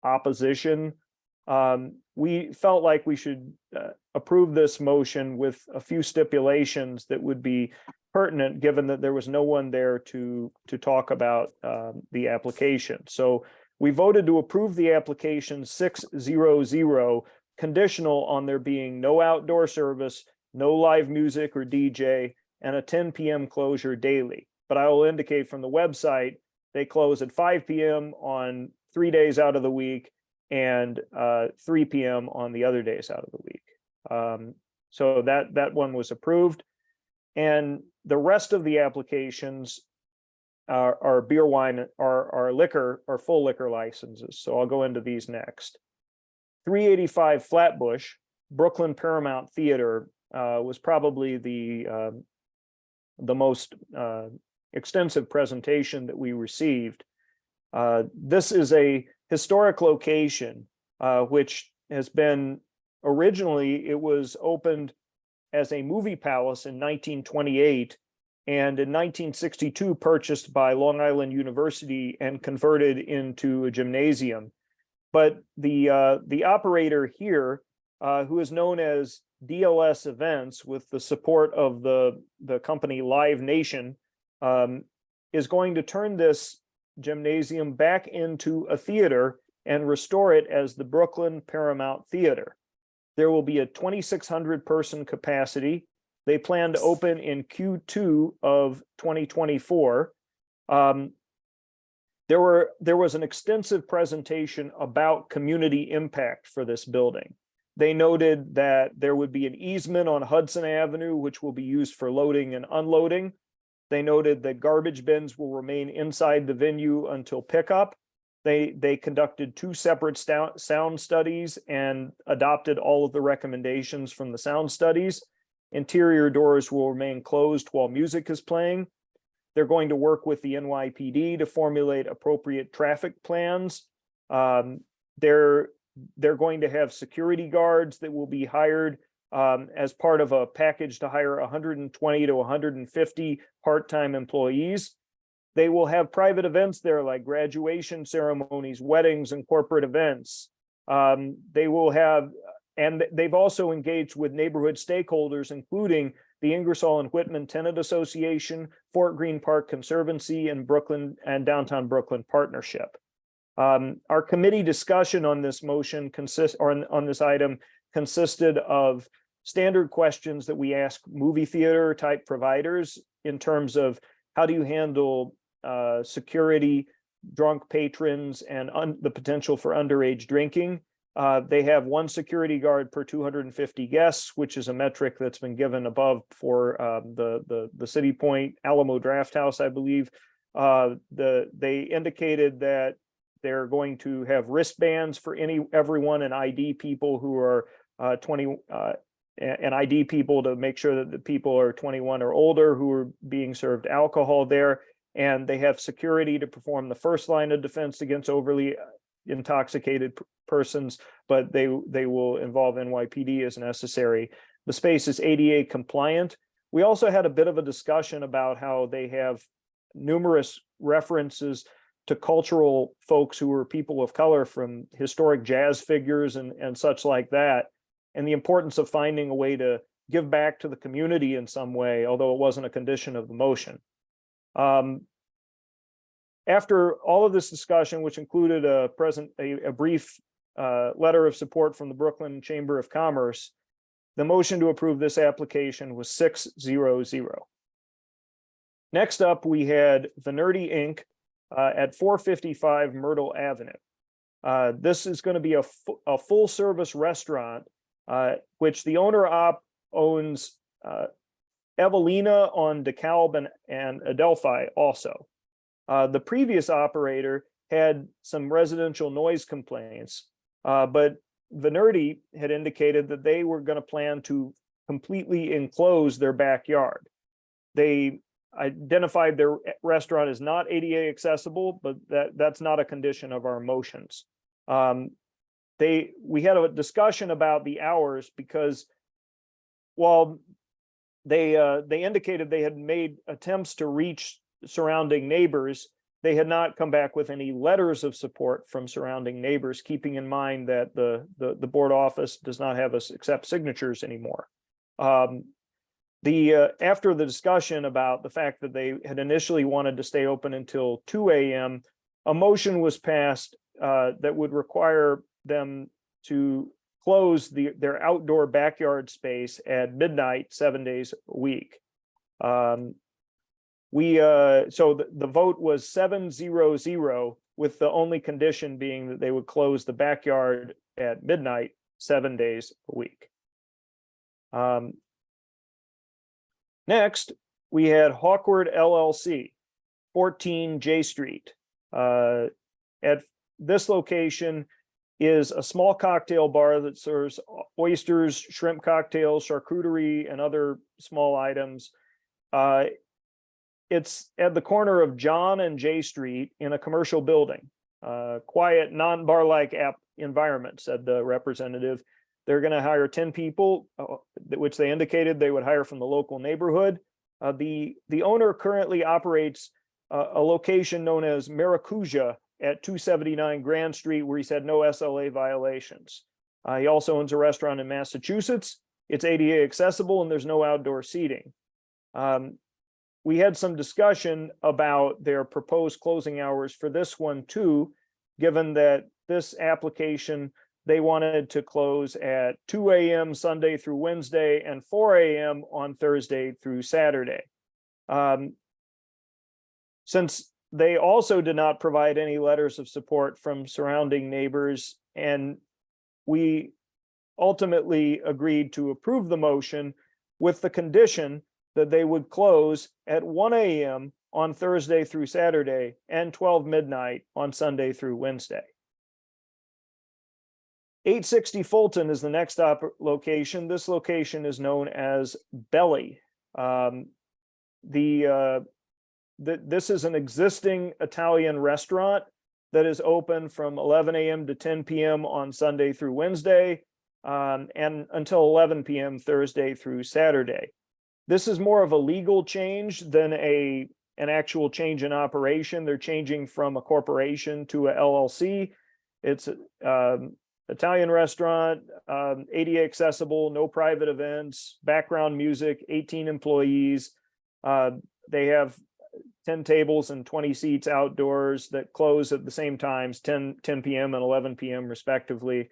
opposition, we felt like we should approve this motion with a few stipulations that would be pertinent, given that there was no one there to talk about the application. So we voted to approve the application 6-0-0, conditional on there being no outdoor service, no live music or DJ, and a 10 p.m. closure daily. But I will indicate from the website, they close at 5 p.m. on 3 days out of the week and 3 p.m. on the other days out of the week. So that one was approved. And the rest of the applications are beer, wine, are liquor, are full liquor licenses. So I'll go into these next. 385 Flatbush, Brooklyn Paramount Theater was probably the most extensive presentation that we received. This is a historic location, which has been originally, it was opened as a movie palace in 1928, and in 1962 purchased by Long Island University and converted into a gymnasium. But the operator here, who is known as DLS Events, with the support of the company Live Nation, is going to turn this gymnasium back into a theater and restore it as the Brooklyn Paramount Theater. There will be a 2,600 person capacity. They plan to open in Q2 of 2024. There was an extensive presentation about community impact for this building. They noted that there would be an easement on Hudson Avenue, which will be used for loading and unloading. They noted that garbage bins will remain inside the venue until pickup. They conducted 2 separate sound studies and adopted all of the recommendations from the sound studies. Interior doors will remain closed while music is playing. They're going to work with the NYPD to formulate appropriate traffic plans. They're going to have security guards that will be hired as part of a package to hire 120 to 150 part-time employees. They will have private events there like graduation ceremonies, weddings, and corporate events. They will have, and they've also engaged with neighborhood stakeholders, including the Ingersoll and Whitman Tenant Association, Fort Greene Park Conservancy, and Brooklyn and Downtown Brooklyn Partnership. Our committee discussion on this motion on this item consisted of standard questions that we ask movie theater type providers in terms of how do you handle security, drunk patrons, and the potential for underage drinking. They have 1 security guard per 250 guests, which is a metric that's been given above for the City Point Alamo Draft House, I believe. They indicated that they're going to have wristbands for everyone and ID people who are 20 and ID people to make sure that the people are 21 or older who are being served alcohol there. And they have security to perform the first line of defense against overly intoxicated persons, but they will involve NYPD as necessary. The space is ADA compliant. We also had a bit of a discussion about how they have numerous references to cultural folks who are people of color, from historic jazz figures and such like that, and the importance of finding a way to give back to the community in some way, although it wasn't a condition of the motion. After all of this discussion, which included a brief letter of support from the Brooklyn Chamber of Commerce, the motion to approve this application was 6-0-0. Next up, we had Gounardes Inc. At 455 Myrtle Avenue. This is going to be a full service restaurant, which the owner owns Evelina on DeKalb and Adelphi also. The previous operator had some residential noise complaints, but Gounardes had indicated that they were going to plan to completely enclose their backyard. They identified their restaurant as not ADA accessible, but that's not a condition of our motions. We had a discussion about the hours because while they indicated they had made attempts to reach surrounding neighbors, they had not come back with any letters of support from surrounding neighbors, keeping in mind that the board office does not have us accept signatures anymore. After the discussion about the fact that they had initially wanted to stay open until 2 a.m., a motion was passed that would require them to close their outdoor backyard space at midnight, 7 days a week. So the vote was 7-0-0, with the only condition being that they would close the backyard at midnight, 7 days a week. Next, we had Hawkward LLC, 14 J Street. At this location is a small cocktail bar that serves oysters, shrimp cocktails, charcuterie, and other small items. It's at the corner of John and J Street in a commercial building. Quiet, non-bar-like environment, said the representative. They're going to hire 10 people, which they indicated they would hire from the local neighborhood. The owner currently operates a location known as Maracuja at 279 Grand Street, where he's had no SLA violations. He also owns a restaurant in Massachusetts. It's ADA accessible and there's no outdoor seating. We had some discussion about their proposed closing hours for this one too, given that this application, they wanted to close at 2 a.m. Sunday through Wednesday and 4 a.m. on Thursday through Saturday. Since they also did not provide any letters of support from surrounding neighbors, and we ultimately agreed to approve the motion with the condition that they would close at 1 a.m. on Thursday through Saturday, and 12 midnight on Sunday through Wednesday. 860 Fulton is the next location. This location is known as Belly. This is an existing Italian restaurant that is open from 11 a.m. to 10 p.m. on Sunday through Wednesday, and until 11 p.m. Thursday through Saturday. This is more of a legal change than an actual change in operation. They're changing from a corporation to a LLC. It's Italian restaurant, ADA accessible, no private events, background music, 18 employees. They have 10 tables and 20 seats outdoors that close at the same times, 10 p.m. and 11 p.m. respectively.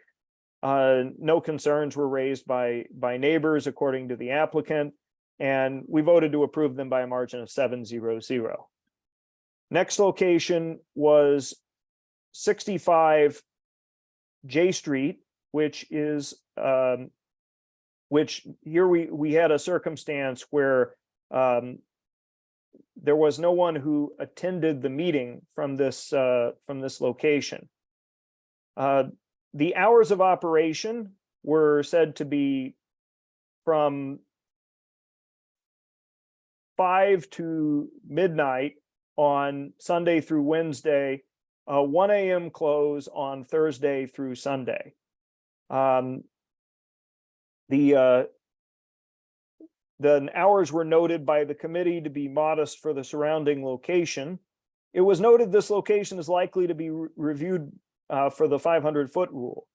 No concerns were raised by neighbors, according to the applicant, and we voted to approve them by a margin of 7-0-0. Next location was 65 J Street, which is which here we had a circumstance where there was no one who attended the meeting from this location. The hours of operation were said to be from 5 to midnight on Sunday through Wednesday, 1 a.m. close on Thursday through Sunday. The hours were noted by the committee to be modest for the surrounding location. It was noted this location is likely to be reviewed for the 500-foot rule.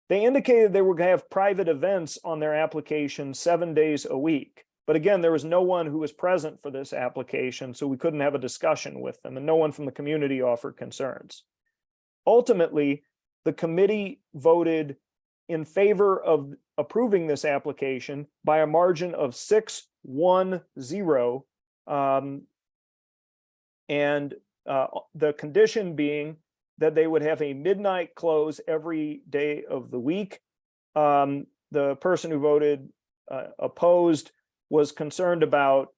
They indicated they were going to have private events on their application 7 days a week. But again, there was no one who was present for this application, so we couldn't have a discussion with them, and no one from the community offered concerns. Ultimately, the committee voted in favor of approving this application by a margin of 6-1-0. The condition being that they would have a midnight close every day of the week. The person who voted opposed was concerned about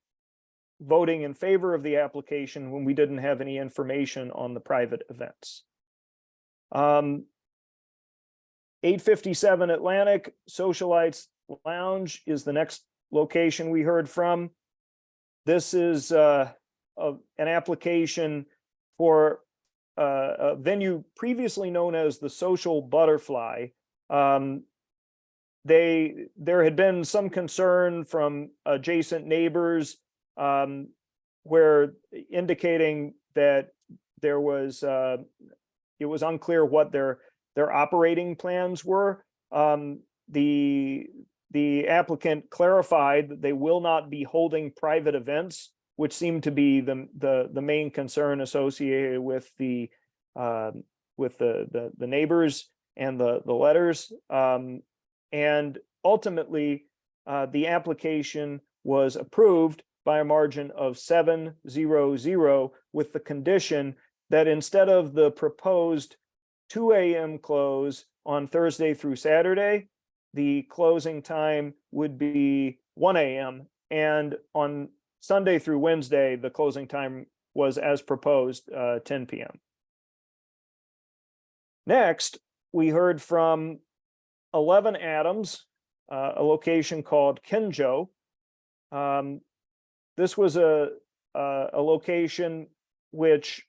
voting in favor of the application when we didn't have any information on the private events. 857 Atlantic Socialites Lounge is the next location we heard from. This is an application for a venue previously known as the Social Butterfly. There had been some concern from adjacent neighbors where indicating that there was it was unclear what their operating plans were. The applicant clarified that they will not be holding private events, which seemed to be the main concern associated with the neighbors and the letters. And ultimately, the application was approved by a margin of 7-0-0, with the condition that instead of the proposed 2 a.m. close on Thursday through Saturday, the closing time would be 1 a.m. And on Sunday through Wednesday, the closing time was as proposed, 10 p.m. Next, we heard from 11 Adams, a location called Kenjo. This was a location which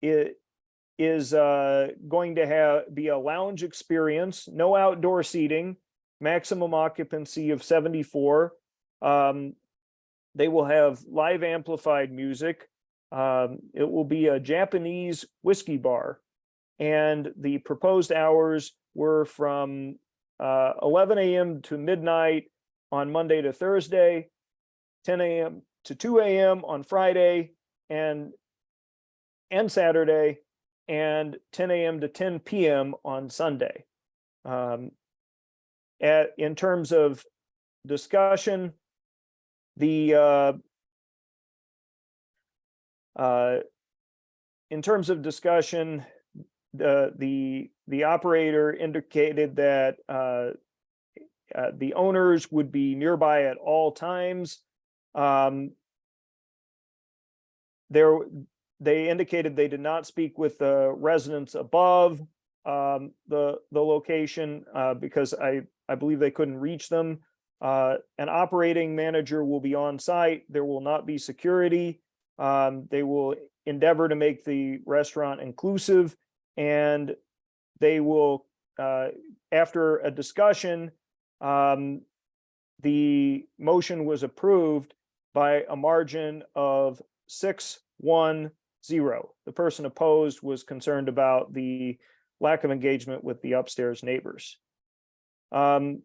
is going to be a lounge experience, no outdoor seating, maximum occupancy of 74. They will have live amplified music. It will be a Japanese whiskey bar, and the proposed hours were from 11 a.m. to midnight on Monday to Thursday, 10 a.m. to 2 a.m. on Friday and Saturday, and 10 a.m. to 10 p.m. on Sunday. In terms of discussion, the operator indicated that the owners would be nearby at all times. they indicated they did not speak with the residents above the location because I believe they couldn't reach them. An operating manager will be on site. There will not be security. They will endeavor to make the restaurant inclusive, and they will, after a discussion, the motion was approved by a margin of 6-1-0. The person opposed was concerned about the lack of engagement with the upstairs neighbors. The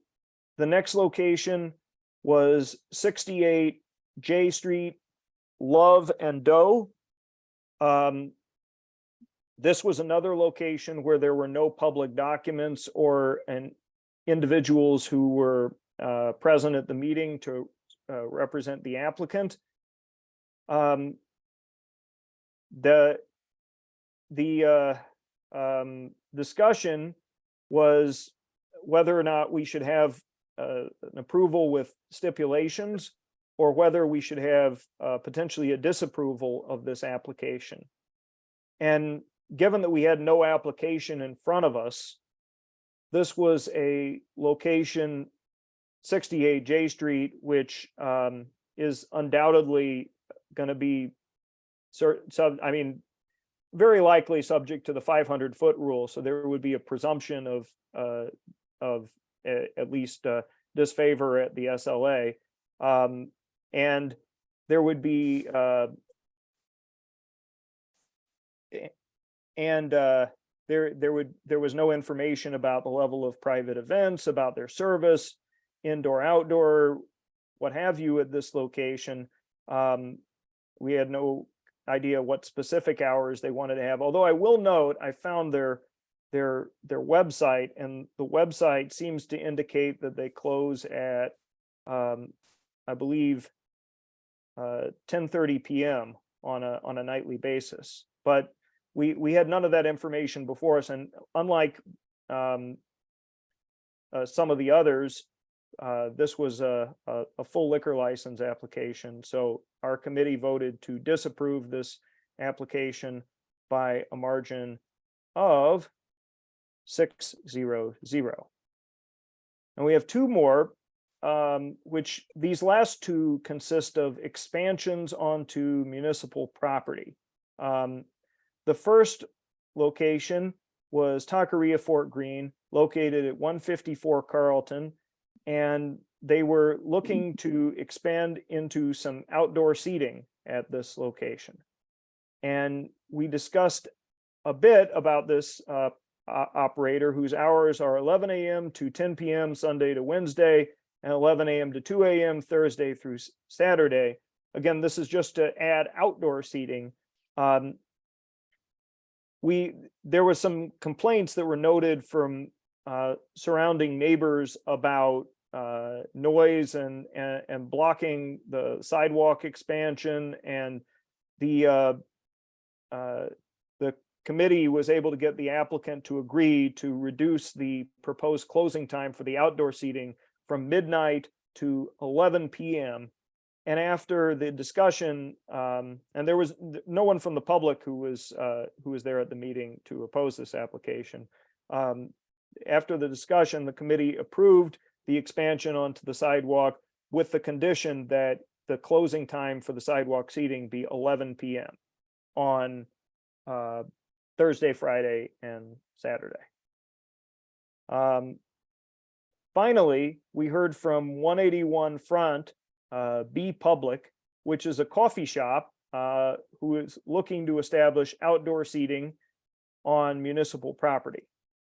next location was 68 J Street, Love and Doe. This was another location where there were no public documents or individuals who were present at the meeting to represent the applicant. The discussion was whether or not we should have an approval with stipulations, or whether we should have potentially a disapproval of this application. And given that we had no application in front of us, this was a location, 68 J Street, which is undoubtedly going to be, very likely subject to the 500-foot rule. So there would be a presumption of at least disfavor at the SLA. And there would be, there was no information about the level of private events, about their service, indoor, outdoor, what have you at this location. We had no idea what specific hours they wanted to have. Although I will note, I found their website, and the website seems to indicate that they close at, I believe, 10:30 p.m. on a nightly basis. But we had none of that information before us, and unlike some of the others, this was a full liquor license application. So our committee voted to disapprove this application by a margin of 6-0-0. And we have two more, which these last two consist of expansions onto municipal property. The first location was Taqueria Fort Greene, located at 154 Carlton, and they were looking to expand into some outdoor seating at this location. And we discussed a bit about this operator, whose hours are 11 a.m. to 10 p.m. Sunday to Wednesday, and 11 a.m. to 2 a.m. Thursday through Saturday. Again, this is just to add outdoor seating. There was some complaints that were noted from surrounding neighbors about noise and blocking the sidewalk expansion, and the committee was able to get the applicant to agree to reduce the proposed closing time for the outdoor seating from midnight to 11 p.m. And after the discussion, and there was no one from the public who was there at the meeting to oppose this application. After the discussion, the committee approved the expansion onto the sidewalk with the condition that the closing time for the sidewalk seating be 11 p.m. on Thursday, Friday, and Saturday. Finally, we heard from 181 Front, B Public, which is a coffee shop who is looking to establish outdoor seating on municipal property.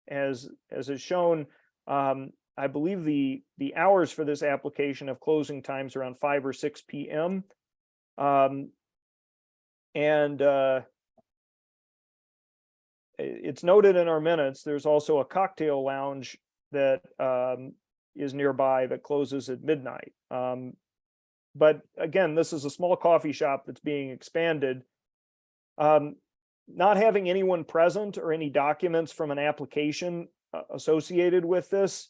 As is shown, I believe the hours for this application of closing times around 5 or 6 p.m. It's noted in our minutes, there's also a cocktail lounge that is nearby that closes at midnight. But again, this is a small coffee shop that's being expanded. Not having anyone present or any documents from an application associated with this,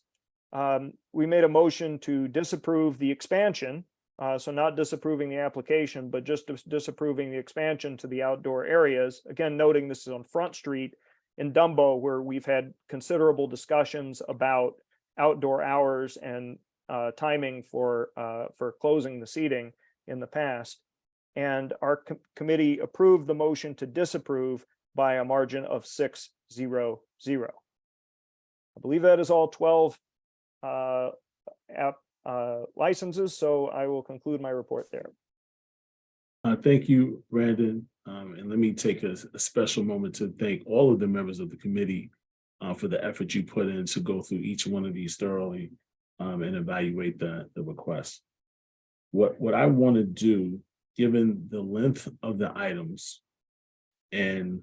we made a motion to disapprove the expansion So not disapproving the application, but just disapproving the expansion to the outdoor areas. Again, noting this is on Front Street in Dumbo, where we've had considerable discussions about outdoor hours and timing for closing the seating in the past. And our committee approved the motion to disapprove by a margin of 6-0-0. I believe that is all 12 licenses, so I will conclude my report there. Thank you, Brandon. And let me take a special moment to thank all of the members of the committee for the effort you put in to go through each one of these thoroughly and evaluate the requests. What I want to do, given the length of the items and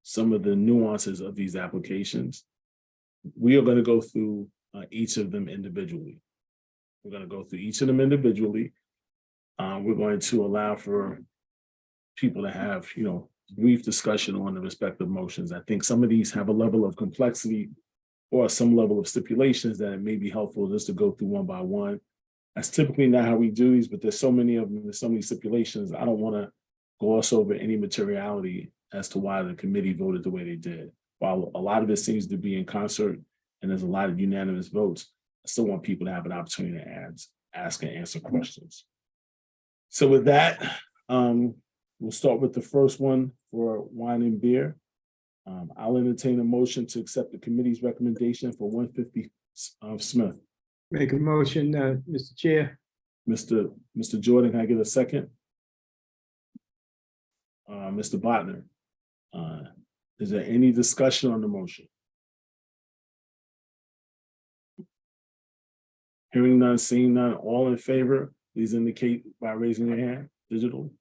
some of the nuances of these applications, we are going to go through each of them individually. We're going to go through each of them individually. We're going to allow for people to have, brief discussion on the respective motions. I think some of these have a level of complexity or some level of stipulations that it may be helpful just to go through one by one. That's typically not how we do these, but there's so many of them, there's so many stipulations. I don't want to gloss over any materiality as to why the committee voted the way they did. While a lot of it seems to be in concert and there's a lot of unanimous votes, I still want people to have an opportunity to ask and answer questions. So with that, we'll start with the first one for wine and beer. I'll entertain a motion to accept the committee's recommendation for 150 Smith. Make a motion, Mr. Chair. Mr. Jordan, can I get a second? Mr. Botner, is there any discussion on the motion? Hearing none, seeing none, all in favor, please indicate by raising your hand, digital.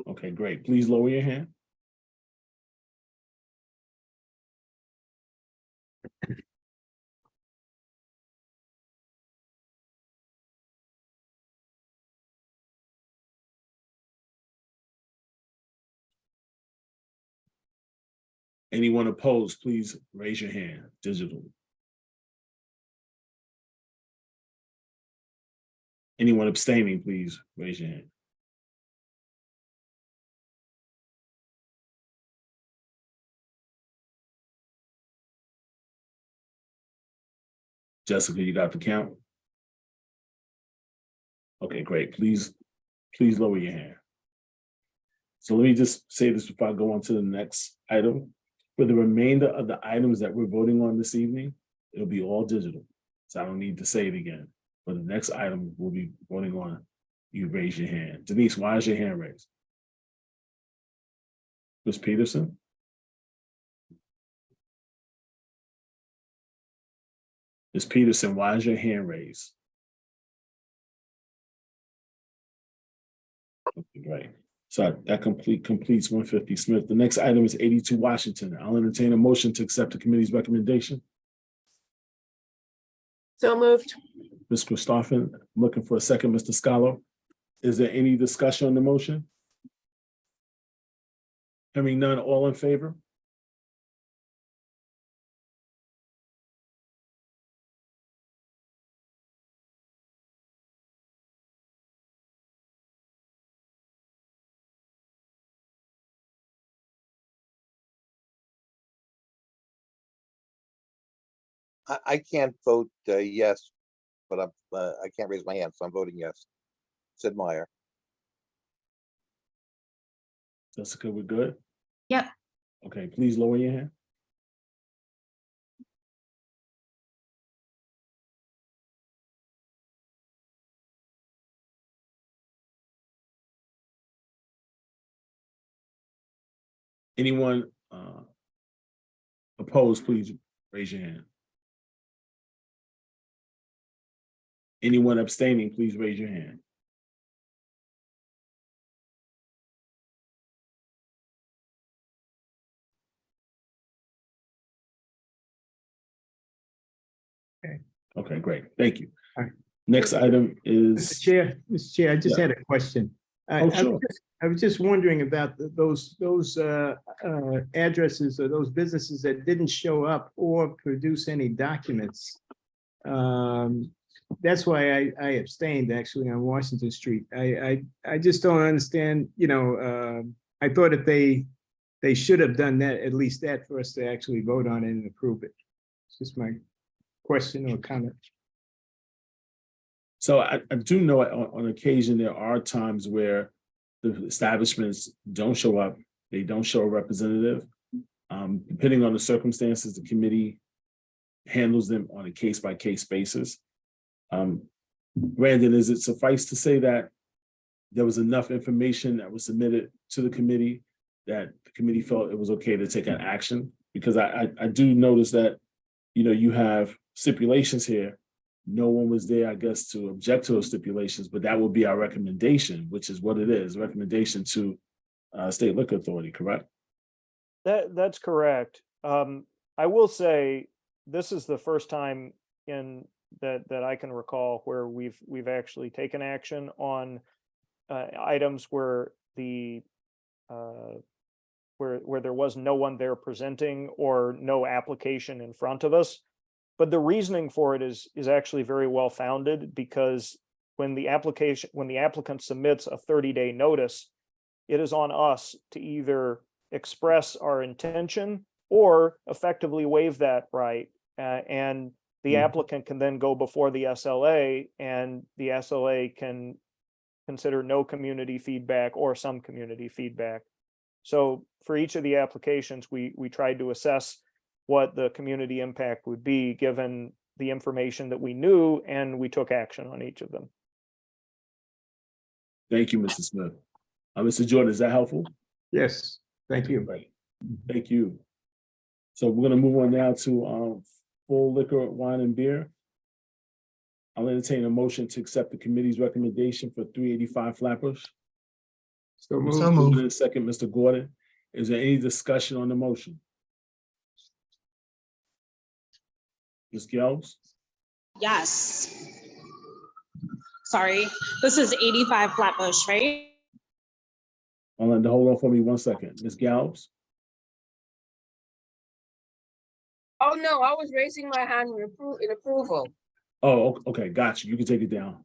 Okay, great. Please lower your hand. Anyone opposed, please raise your hand, digital. Anyone abstaining, please raise your hand. Jessica, you got the count? Okay, great. Please lower your hand. So let me just say this before I go on to the next item. For the remainder of the items that we're voting on this evening, it'll be all digital. So I don't need to say it again. For the next item we'll be voting on, you raise your hand. Denise, why is your hand raised? Ms. Peterson? Ms. Peterson, why is your hand raised? Okay, great. So that completes 150 Smith. The next item is 82 Washington. I'll entertain a motion to accept the committee's recommendation. So moved. Ms. Christoffen, I'm looking for a second, Mr. Scalo. Is there any discussion on the motion? Hearing none, all in favor? I can't vote yes, but I can't raise my hand, so I'm voting yes. Sid Meier. Jessica, we're good? Yep. Okay, please lower your hand. Anyone opposed, please raise your hand. Anyone abstaining, please raise your hand. Okay, great. Thank you. Next item Mr. is, Mr. Chair, I just Yeah. had a question. Oh, sure. I was just wondering about those addresses or those businesses that didn't show up or produce any documents. That's why I abstained actually on Washington Street. I just don't understand, I thought that they should have done that, at least that, for us to actually vote on it and approve it. It's just my question or comment. so I do know on occasion, there are times where the establishments don't show up, they don't show a representative. Depending on the circumstances, the committee handles them on a case-by-case basis. Brandon, is it suffice to say that there was enough information that was submitted to the committee that the committee felt it was okay to take an action? Because I do notice that, you have stipulations here. No one was there, I guess, to object to those stipulations, but that would be our recommendation, which is what it is, recommendation to State Liquor Authority, correct? That's correct. I will say this is the first time in that I can recall where we've actually taken action on items where where there was no one there presenting or no application in front of us. But the reasoning for it is actually very well founded, because when the applicant submits a 30-day notice, it is on us to either express our intention or effectively waive that right. And the applicant can then go before the SLA, and the SLA can consider no community feedback or some community feedback. So for each of the applications, we tried to assess what the community impact would be given the information that we knew, and we took action on each of them. Thank you, Mr. Smith. Mr. Jordan, is that helpful? Yes, thank you. Right. Thank you. So we're gonna move on now to full liquor, wine and beer. I'll entertain a motion to accept the committee's recommendation for 385 Flatbush. So moved. Moved in second, Mr. Gordon. Is there any discussion on the motion? Ms. Gels? Yes. Sorry, this is 85 Flatbush, right? Hold on for me 1 second. Ms. Gals? Oh, no, I was raising my hand in approval. Oh, okay, got you. You can take it down.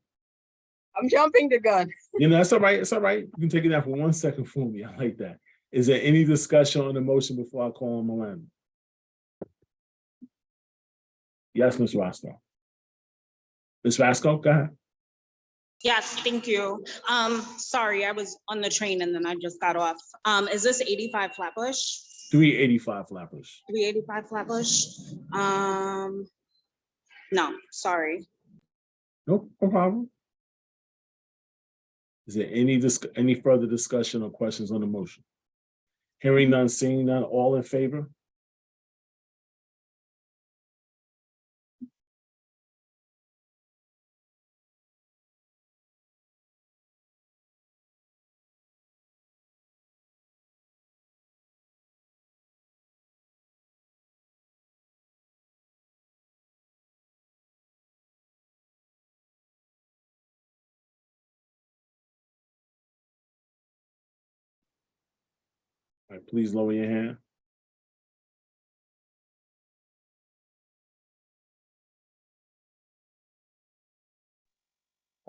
I'm jumping the gun. That's all right. It's all right. You can take it down for 1 second for me. I like that. Is there any discussion on the motion before I call on Milano? Yes, Ms. Roscoe. Ms. Roscoe, go ahead. Yes, thank you. Sorry, I was on the train and then I just got off. Is this 85 Flatbush? 385 Flatbush. 385 Flatbush? No, sorry. Nope, no problem. Is there any further discussion or questions on the motion? Hearing none, seeing none, all in favor? All right, please lower your hand.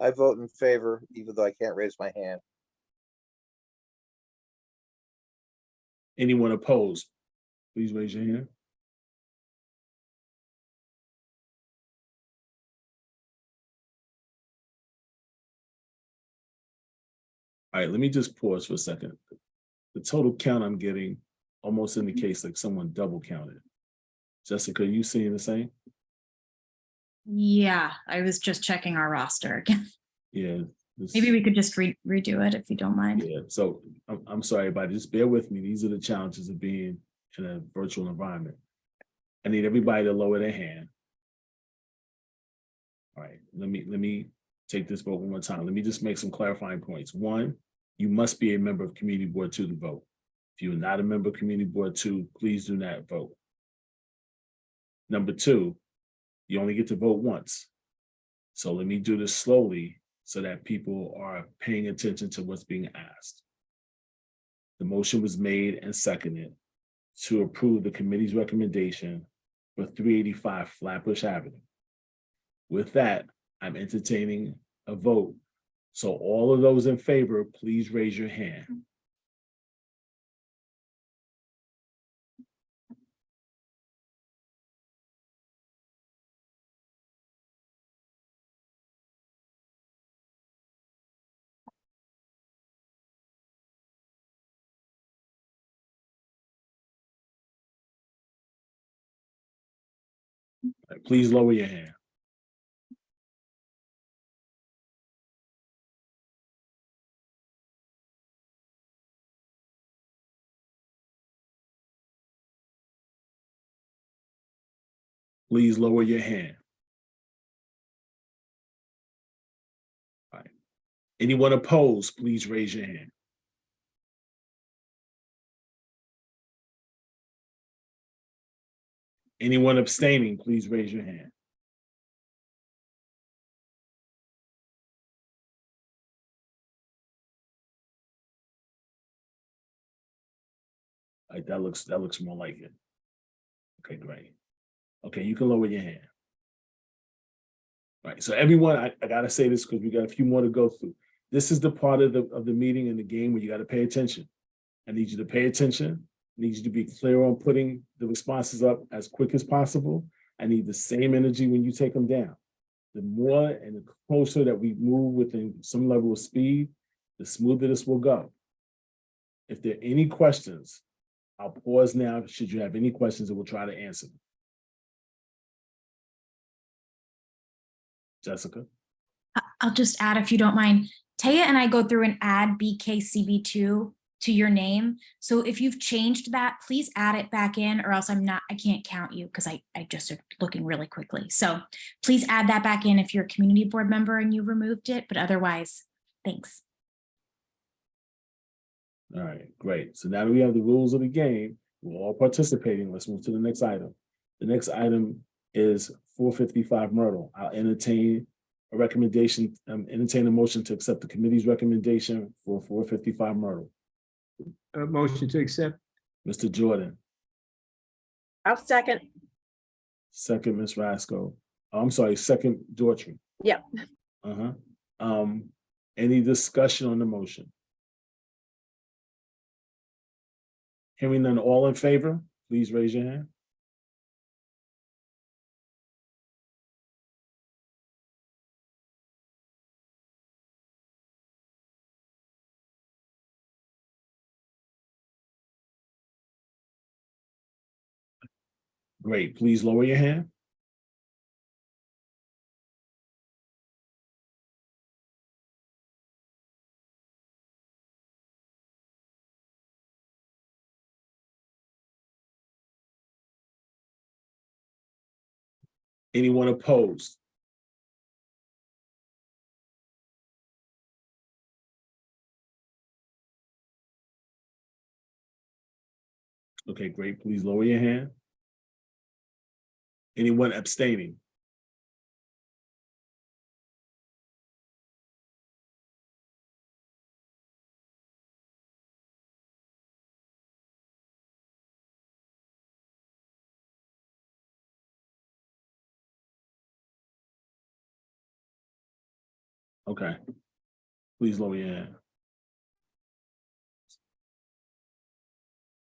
I vote in favor, even though I can't raise my hand. Anyone opposed? Please raise your hand. All right, let me just pause for a second. The total count I'm getting almost indicates like someone double counted. Jessica, you seeing the same? Yeah, I was just checking our roster again. Yeah. Maybe we could just redo it if you don't mind. Yeah, so I'm sorry, everybody, just bear with me. These are the challenges of being in a virtual environment. I need everybody to lower their hand. All right, let me take this vote one more time. Let me just make some clarifying points. One, you must be a member of Community Board 2 to vote. If you are not a member of Community Board 2, please do not vote. Number two, you only get to vote once. So let me do this slowly so that people are paying attention to what's being asked. The motion was made and seconded to approve the committee's recommendation for 385 Flatbush Avenue. With that, I'm entertaining a vote. So all of those in favor, please raise your hand. Please lower your hand. Please lower your hand. All right. Anyone opposed, please raise your hand. Anyone abstaining, please raise your hand. All right, that looks more like it. Okay, great. Okay, you can lower your hand. All right, so everyone, I gotta say this because we got a few more to go through. This is the part of the meeting and the game where you gotta pay attention. I need you to pay attention. I need you to be clear on putting the responses up as quick as possible. I need the same energy when you take them down. The more and the closer that we move within some level of speed, the smoother this will go. If there are any questions, I'll pause now. Should you have any questions, and we'll try to answer them. Jessica? I'll just add, if you don't mind, Taya and I go through and add BKCB2 to your name. So if you've changed that, please add it back in, or else I can't count you because I just are looking really quickly. So please add that back in if you're a community board member and you removed it, but otherwise, thanks. All right, great. So now that we have the rules of the game, we're all participating. Let's move to the next item. The next item is 455 Myrtle. I'll entertain a recommendation, entertain a motion to accept the committee's recommendation for 455 Myrtle. A motion to accept. Mr. Jordan, I'll second. second, Ms. Rasco. Oh, I'm sorry, second, Daughtry. Yep. Any discussion on the motion? Hearing none, all in favor, please raise your hand. Great, please lower your hand. Anyone opposed? Okay, great, please lower your hand. Anyone abstaining? Okay, please lower your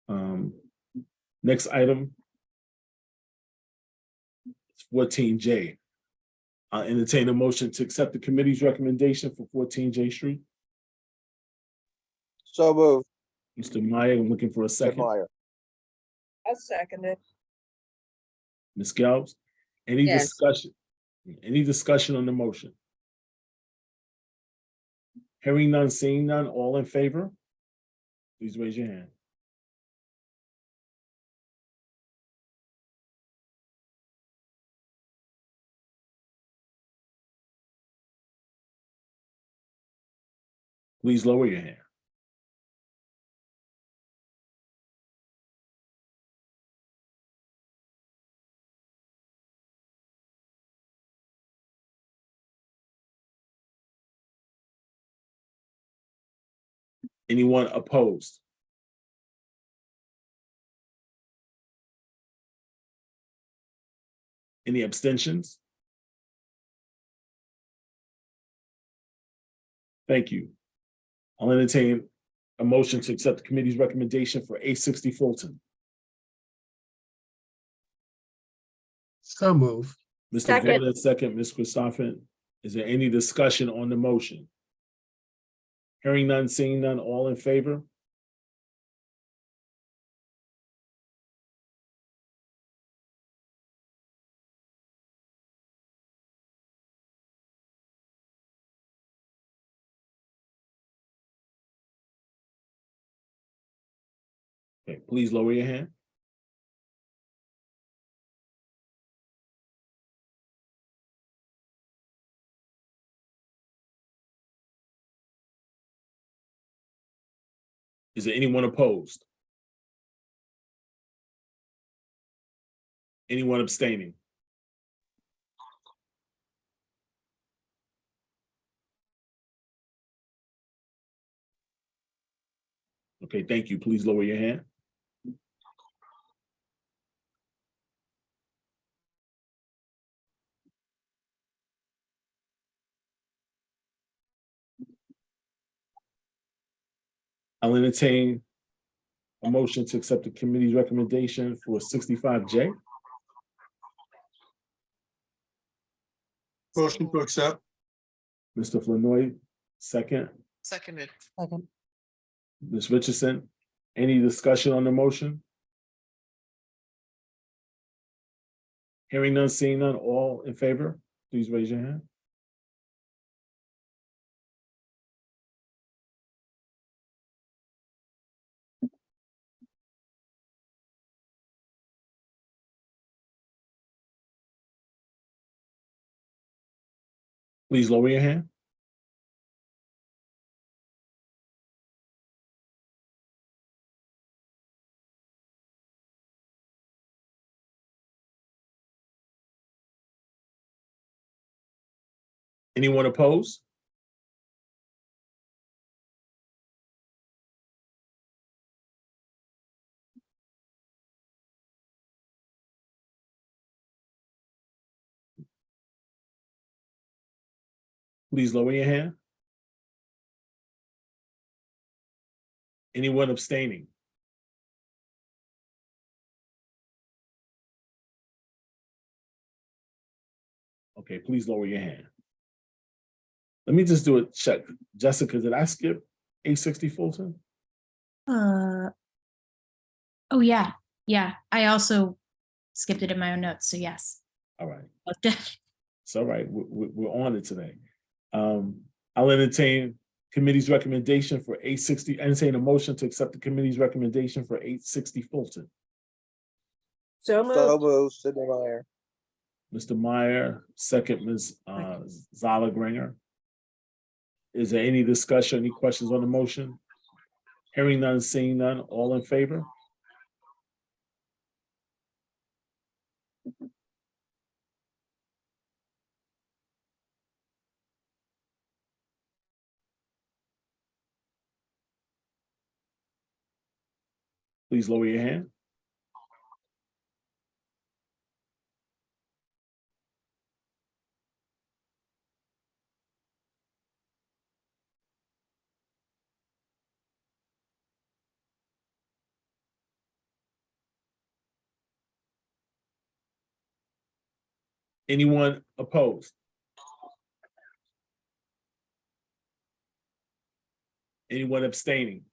hand. Next item is 14J. I'll entertain a motion to accept the committee's recommendation for 14J Street. So moved. Mr. Meyer, I'm looking for a second. Meyer. I'll second it. Ms. Gelbs, any Yes. discussion? Any discussion on the motion? Hearing none, seeing none, all in favor? Please raise your hand. Please lower your hand. Anyone opposed? Any abstentions? Thank you. I'll entertain a motion to accept the committee's recommendation for 860 Fulton. So move. Mr. Second. Vaughn, second, Ms. Christoffen. Is there any discussion on the motion? Hearing none, seeing none, all in favor? Okay, please lower your hand. Is there anyone opposed? Anyone abstaining? Okay, thank you. Please lower your hand. I'll entertain a motion to accept the committee's recommendation for 65J. Motion to accept. Mr. Flanoy, second. Seconded. Ms. Richardson, any discussion on the motion? Hearing none, seeing none, all in favor, please raise your hand. Please lower your hand. Anyone opposed? Please lower your hand. Anyone abstaining? Okay, please lower your hand. Let me just do a check. Jessica, did I skip 860 Fulton? Oh, yeah. Yeah. I also skipped it in my own notes. So yes. All right, Okay. it's all right. We're on it today. I'll entertain committee's recommendation for 860, entertain a motion to accept the committee's recommendation for 860 Fulton. So So moved. moved, Sidney Meyer. Mr. Meyer, second, Ms. Zollinger. Is there any discussion, any questions on the motion? Hearing none, seeing none, all in favor? Please lower your hand. Anyone opposed? Anyone abstaining?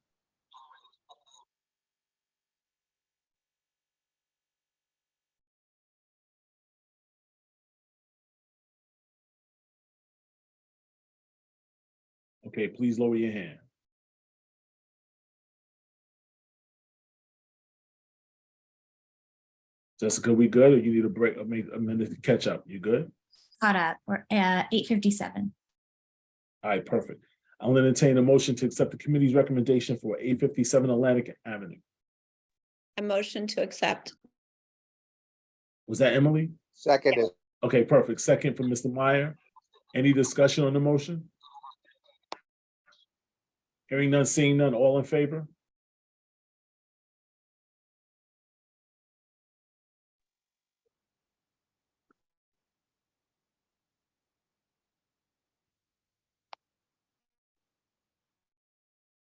Okay, please lower your hand. Jessica, we good, or you need a break, or make a minute to catch up? You good? Caught up. We're at 8:57. All right, perfect. I'll entertain a motion to accept the committee's recommendation for 857 Atlantic Avenue. A motion to accept. Was that Emily? Seconded. Okay, perfect. Second from Mr. Meyer. Any discussion on the motion? Hearing none, seeing none, all in favor?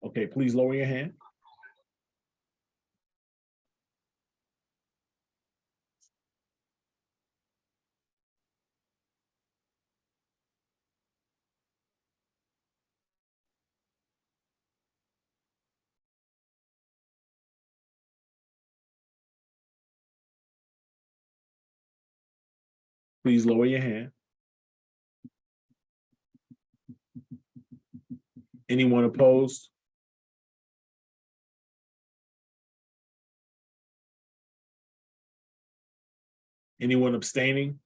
Okay, please lower your hand. Please lower your hand. Anyone opposed? Anyone abstaining?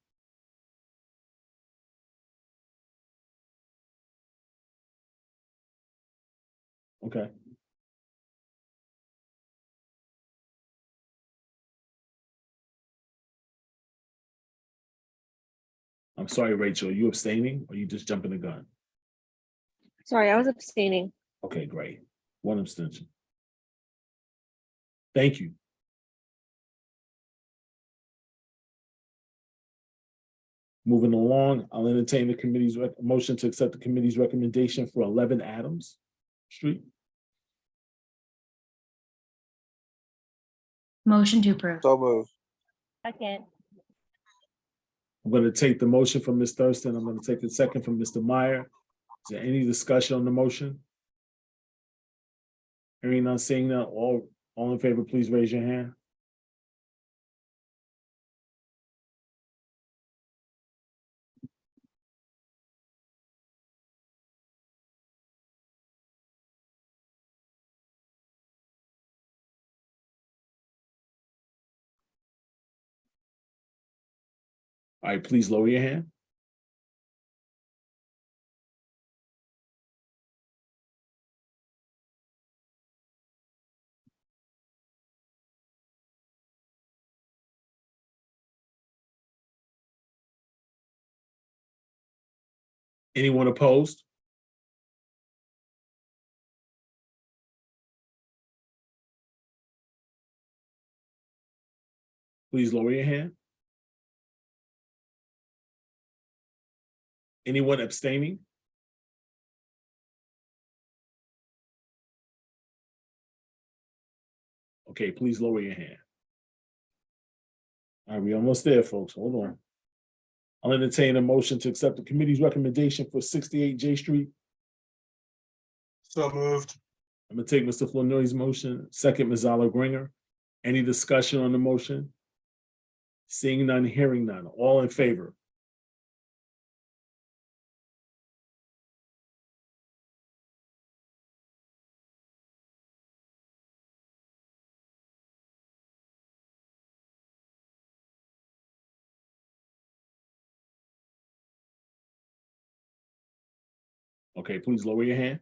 Okay. I'm sorry, Rachel, are you abstaining or you just jumping the gun? Sorry, I was abstaining. Okay, great. One abstention. Thank you. Moving along, I'll entertain the committee's motion to accept the committee's recommendation for 11 Adams Street. Motion to approve. So moved. Second. I'm going to take the motion from Ms. Thurston. I'm going to take the second from Mr. Meyer. Is there any discussion on the motion? Hearing none, seeing none, all in favor, please raise your hand. All right, please lower your hand. Anyone opposed? Please lower your hand. Anyone abstaining? Okay, please lower your hand. All right, we're almost there, folks. Hold on. I'll entertain a motion to accept the committee's recommendation for 68 J Street. So moved. I'm gonna take Mr. Flournoy's motion, second Ms. Gringer. Any discussion on the motion? Seeing none, hearing none, all in favor? Okay, please lower your hand.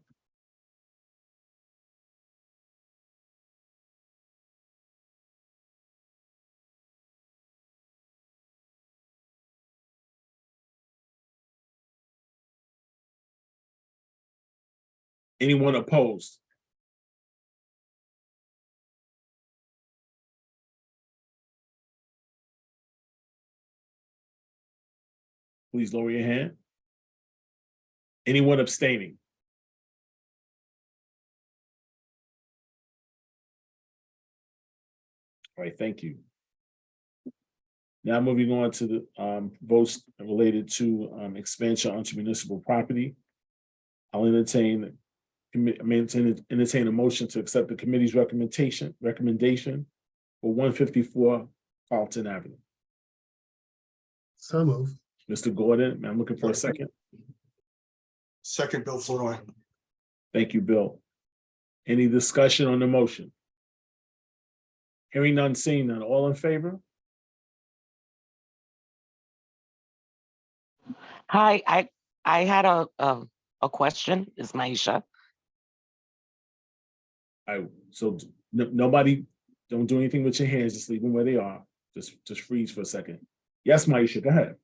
Anyone opposed? Please lower your hand. Anyone abstaining? All right, thank you. Now moving on to the votes related to expansion onto municipal property. I'll entertain a motion to accept the committee's recommendation for 154 Carlton Avenue. So moved. Mr. Gordon, I'm looking for a second. Second, Bill Flournoy. Thank you, Bill. Any discussion on the motion? Hearing none, seeing none, all in favor? Hi, I had a question. Is Maisha? So nobody, don't do anything with your hands, just leave them where they are. Just freeze for a second. Yes, Maisha, go ahead.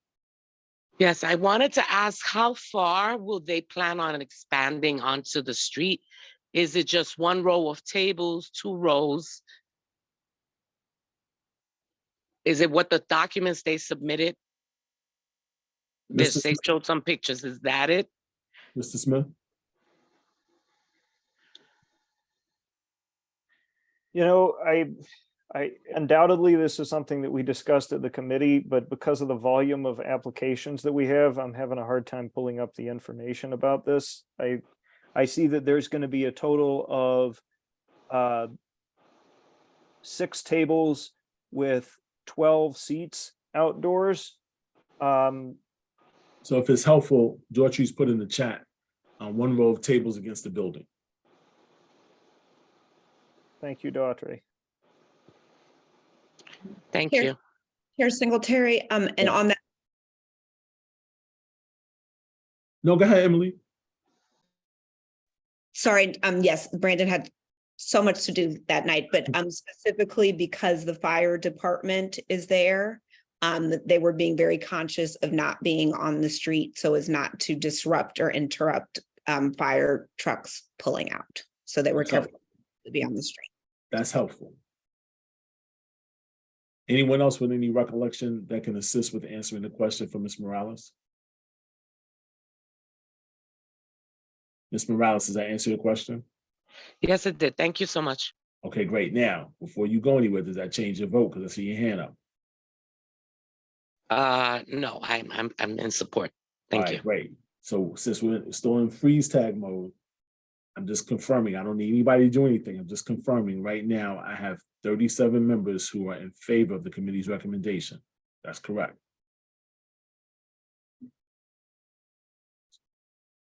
Yes, I wanted to ask how far will they plan on expanding onto the street? Is it just one row of tables, 2 rows? Is it what the documents they submitted? They showed some pictures. Is that it? Mr. Smith? You know, I undoubtedly, this is something that we discussed at the committee, but because of the volume of applications that we have, I'm having a hard time pulling up the information about this. I see that there's going to be a total of 6 tables with 12 seats outdoors. So if it's helpful, Daughtry's put in the chat on 1 row of tables against the building. Thank you, Daughtry. Thank Here. you. Here's Singletary, and Yes. on that, No, go ahead, Emily. sorry, yes, Brandon had so much to do that night, but specifically because the fire department is there, they were being very conscious of not being on the street so as not to disrupt or interrupt fire trucks pulling out. So they were careful to be on the street. That's helpful. Anyone else with any recollection that can assist with answering the question for Ms. Morales? Ms. Morales, does that answer your question? Yes, it did. Thank you so much. Okay, great. Now, before you go anywhere, does that change your vote? Because I see your hand up. No, I'm in support. Thank All you. right, great. So since we're still in freeze tag mode, I'm just confirming. I don't need anybody to do anything. I'm just confirming right now. I have 37 members who are in favor of the committee's recommendation. That's correct.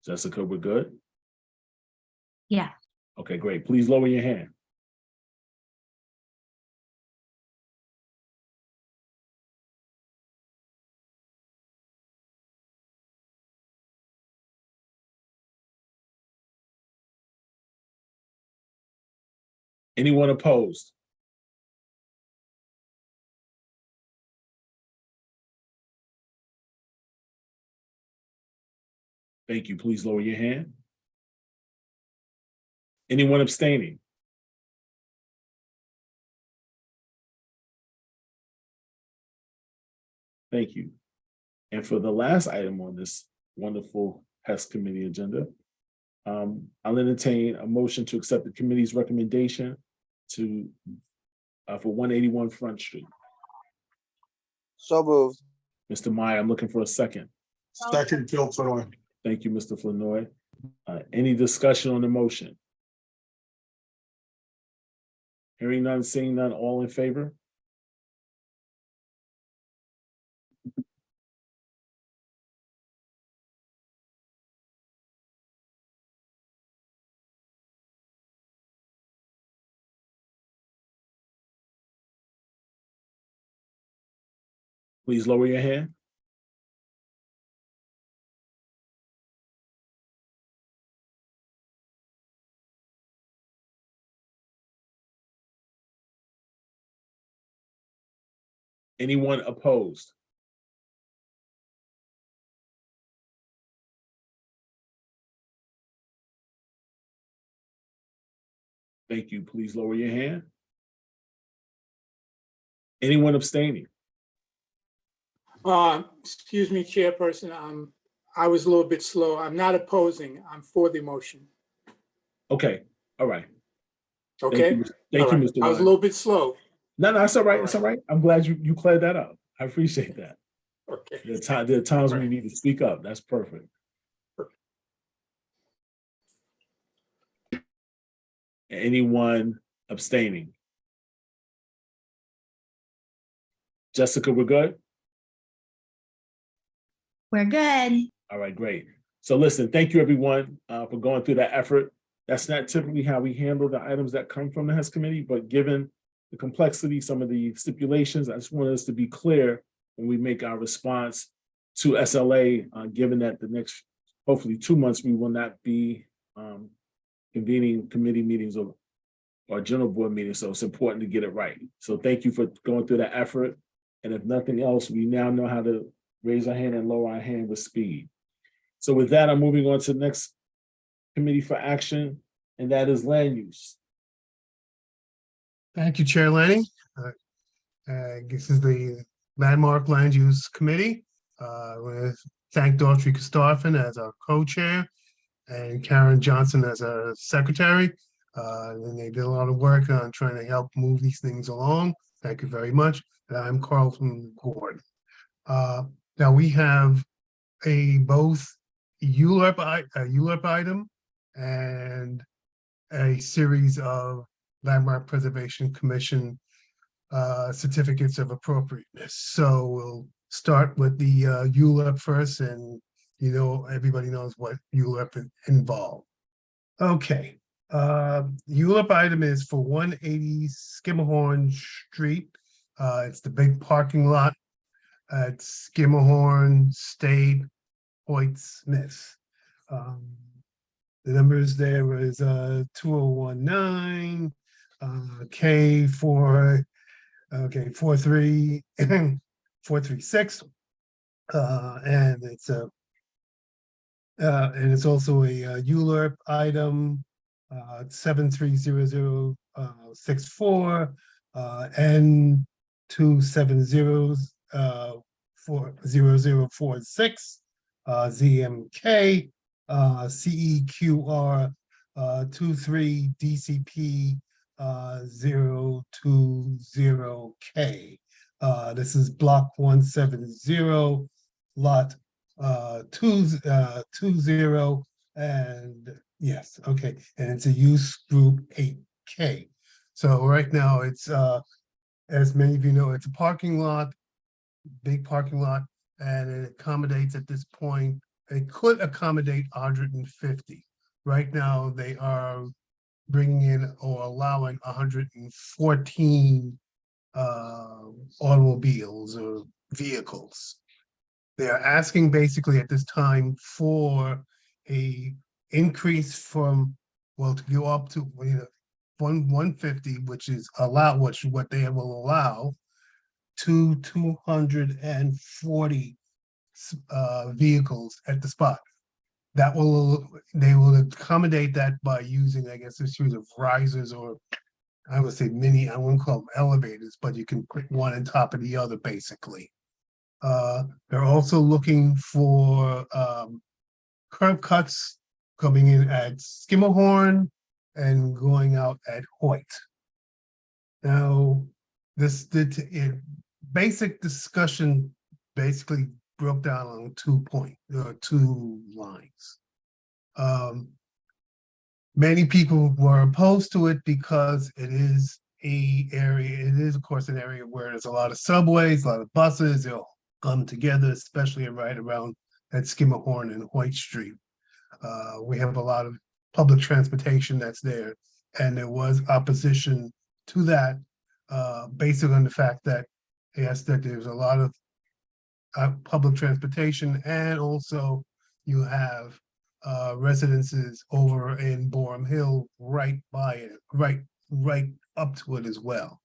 Jessica, we're good? Yeah. Okay, great. Please lower your hand. Anyone opposed? Thank you. Please lower your hand. Anyone abstaining? Thank you. And for the last item on this wonderful HES committee agenda, I'll entertain a motion to accept the committee's recommendation to for 181 Front Street. So moved. Mr. Meyer, I'm looking for a second. Second, Bill Flournoy. Thank you, Mr. Flournoy. Any discussion on the motion? Hearing none, seeing none, all in favor? Please lower your hand. Anyone opposed? Thank you. Please lower your hand. Anyone abstaining? Excuse me, Chairperson, I was a little bit slow. I'm not opposing. I'm for the motion. Okay, all right. Okay? Thank you, Mr. I was a little bit slow. No, that's all right. It's all right. I'm glad you cleared that up. I appreciate that. Okay. There are times when you need to speak up. That's perfect. Anyone abstaining? Jessica, we're good? We're good. All right, great. So listen, thank you everyone for going through that effort. That's not typically how we handle the items that come from the HES committee, but given the complexity, some of the stipulations, I just wanted us to be clear when we make our response to SLA, given that the next, hopefully 2 months, we will not be convening committee meetings or general board meetings. So it's important to get it right. So thank you for going through that effort. And if nothing else, we now know how to raise our hand and lower our hand with speed. So with that, I'm moving on to the next committee for action, and that is land use. Thank you, Chair Lenny. This is the Landmark Land Use Committee. I want to thank Daughtry Kostarfin as our co-chair and Karen Johnson as our secretary. And they did a lot of work on trying to help move these things along. Thank you very much. And I'm Carl from the board. Now we have both ULURP item and a series of Landmark Preservation Commission certificates of appropriateness. So we'll start with the ULURP first, and everybody knows what ULURP involved. Okay, ULURP item is for 180 Skimmerhorn Street. It's the big parking lot at Skimmerhorn, State, Hoyt, Smith. The numbers there is 2019 K4 436, and it's also a ULURP item 730064 N270 40046 ZMK CEQR 23 DCP 020K. This is block 170, lot 20, and yes, okay, and it's a use group 8K. So right now it's as many of you know, it's a parking lot, big parking lot, and it accommodates at this point, it could accommodate 150. Right now they are bringing in or allowing 114 automobiles or vehicles. They are asking basically at this time for a increase from, well, to go up to 150, which is what they will allow, to 240 vehicles at the spot. They will accommodate that by using, I guess, a series of risers, or I would say I wouldn't call them elevators, but you can put one on top of the other, basically. They're also looking for curb cuts coming in at Skimmerhorn and going out at Hoyt. Now, basic discussion basically broke down on 2 lines. Many people were opposed to it because it is of course an area where there's a lot of subways, a lot of buses, they'll come together, especially right around at Skimmerhorn and Hoyt Street. We have a lot of public transportation that's there, and there was opposition to that based on the fact that, yes, that there's a lot of public transportation, and also you have residences over in Borum Hill right by it, right up to it as well.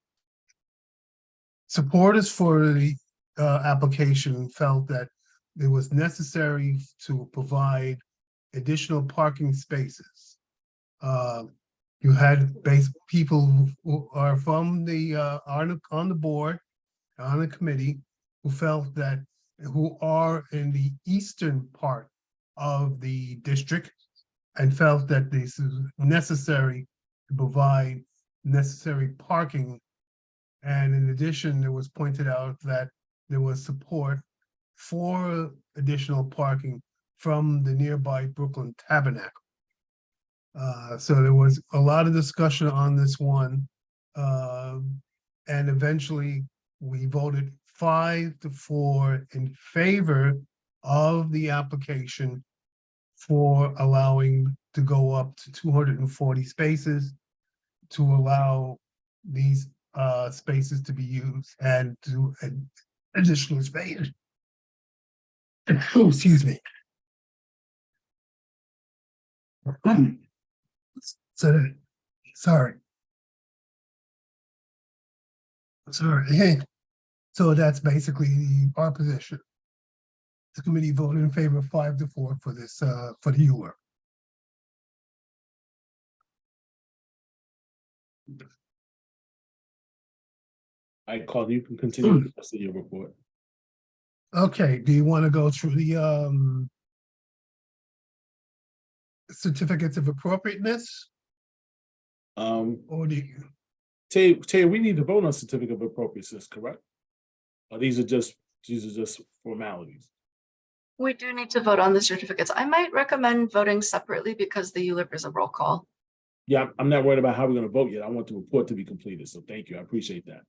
Supporters for the application felt that it was necessary to provide additional parking spaces. You had people who are from the on the board, on the committee, who are in the eastern part of the district, and felt that this is necessary to provide necessary parking. And in addition, it was pointed out that there was support for additional parking from the nearby Brooklyn Tabernacle. So there was a lot of discussion on this one. And eventually we voted 5-4 in favor of the application for allowing to go up to 240 spaces to allow these spaces to be used and to additional space. Oh, excuse me. So, sorry. So that's basically our position. The committee voted in favor of 5-4 for this, for the ULURP. Carl, you can continue with the rest of your report. Okay, do you want to go through the certificates of appropriateness? Or do you? Tay, we need to vote on certificate of appropriateness, correct? Or these are just formalities? We do need to vote on the certificates. I might recommend voting separately because the ULURP is a roll call. Yeah, I'm not worried about how we're going to vote yet. I want the report to be completed. So thank you. I appreciate that.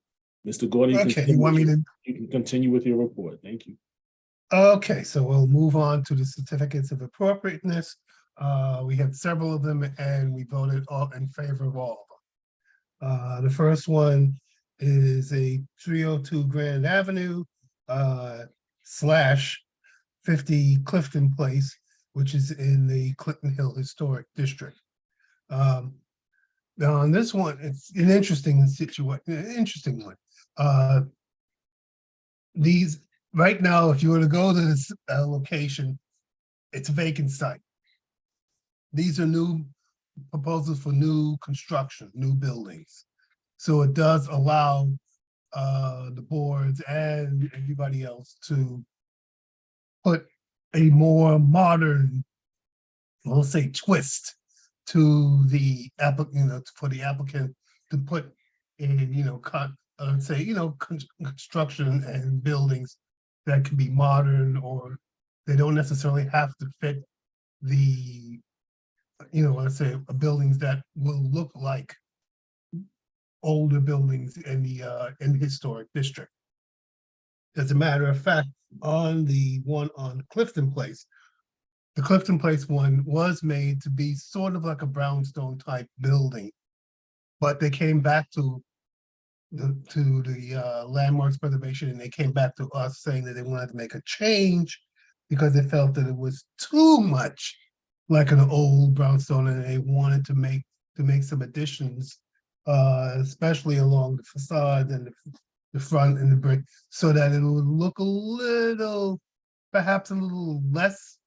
Mr. Gordon, You want me to? You can continue with your report. Thank you. Okay, so we'll move on to the certificates of appropriateness. We had several of them and we voted all in favor of all of them. The first one is a 302 Grand Avenue / 50 Clifton Place, which is in the Clinton Hill Historic District. Now on this one, it's an interesting one. These right now, if you were to go to this location, it's a vacant site. These are new proposals for new construction, new buildings. So it does allow the boards and everybody else to put a more modern, we'll say, twist to the applicant, for the applicant to put in, construction and buildings that can be modern, or they don't necessarily have to fit the, let's say, buildings that will look like older buildings in the historic district. As a matter of fact, on the one on Clifton Place, the Clifton Place one was made to be sort of like a brownstone type building, but they came back to the landmarks preservation, and they came back to us saying that they wanted to make a change because they felt that it was too much like an old brownstone, and they wanted to make some additions, especially along the facade and the front and the brick, so that it would look a little, perhaps a little less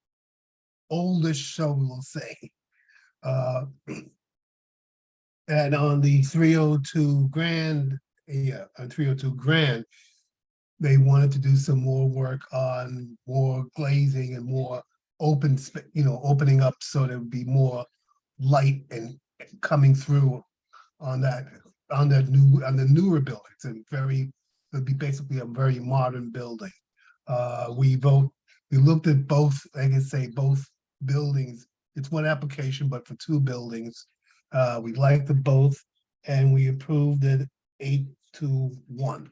oldish, so we'll say. And on the 302 Grand, on 302 Grand, they wanted to do some more work on more glazing and more open, opening up so there would be more light and coming through on the newer buildings, and it'd be basically a very modern building. We looked at both, I can say both buildings. It's one application, but for two buildings. We liked them both and we approved it 8-1.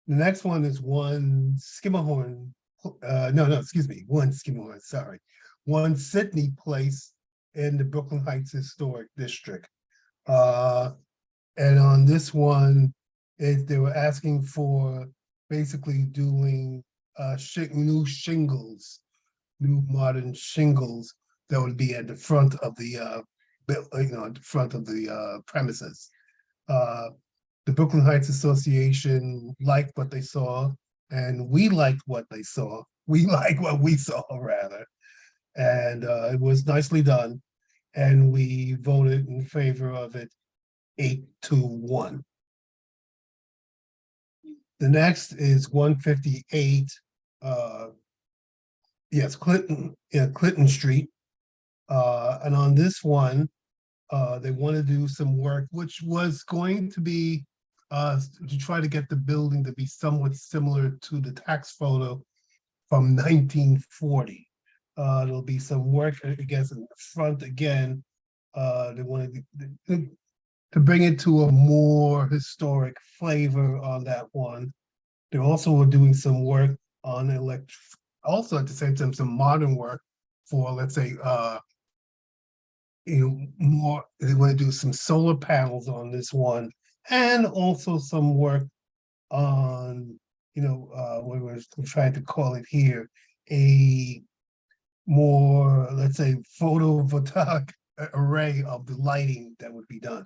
The next one is one Skimmerhorn, one Skimmerhorn, sorry. One Sydney Place in the Brooklyn Heights Historic District. And on this one, they were asking for basically doing new shingles, new modern shingles that would be at the front of the premises. The Brooklyn Heights Association liked what they saw, and we liked what they saw. We like what we saw, rather. And it was nicely done. And we voted in favor of it 8-1. The next is 158, Clinton Street. And on this one, they want to do some work, which was going to be to try to get the building to be somewhat similar to the tax photo from 1940. There'll be some work, I guess, in the front again. They wanted to bring it to a more historic flavor on that one. They also were doing some work on also at the same time, some modern work for, let's say, more, they want to do some solar panels on this one, and also some work on, what we're trying to call it here, a more, let's say, photovoltaic array of the lighting that would be done.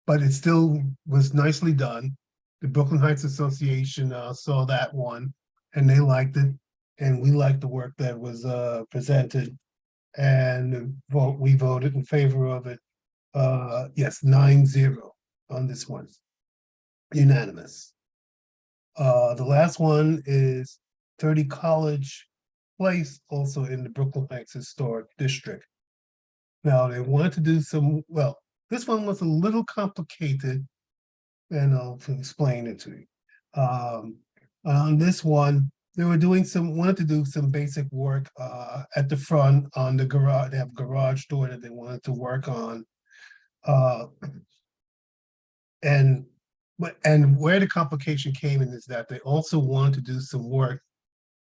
But it still was nicely done. The Brooklyn Heights Association saw that one and they liked it. And we liked the work that was presented. And we voted in favor of it. Yes, 9-0 on this one. Unanimous. The last one is 30 College Place, also in the Brooklyn Heights Historic District. Now, they wanted to do some, well, this one was a little complicated, and I'll explain it to you. On this one, they were wanted to do some basic work at the front on the garage. They have a garage door that they wanted to work on. And where the complication came in is that they also wanted to do some work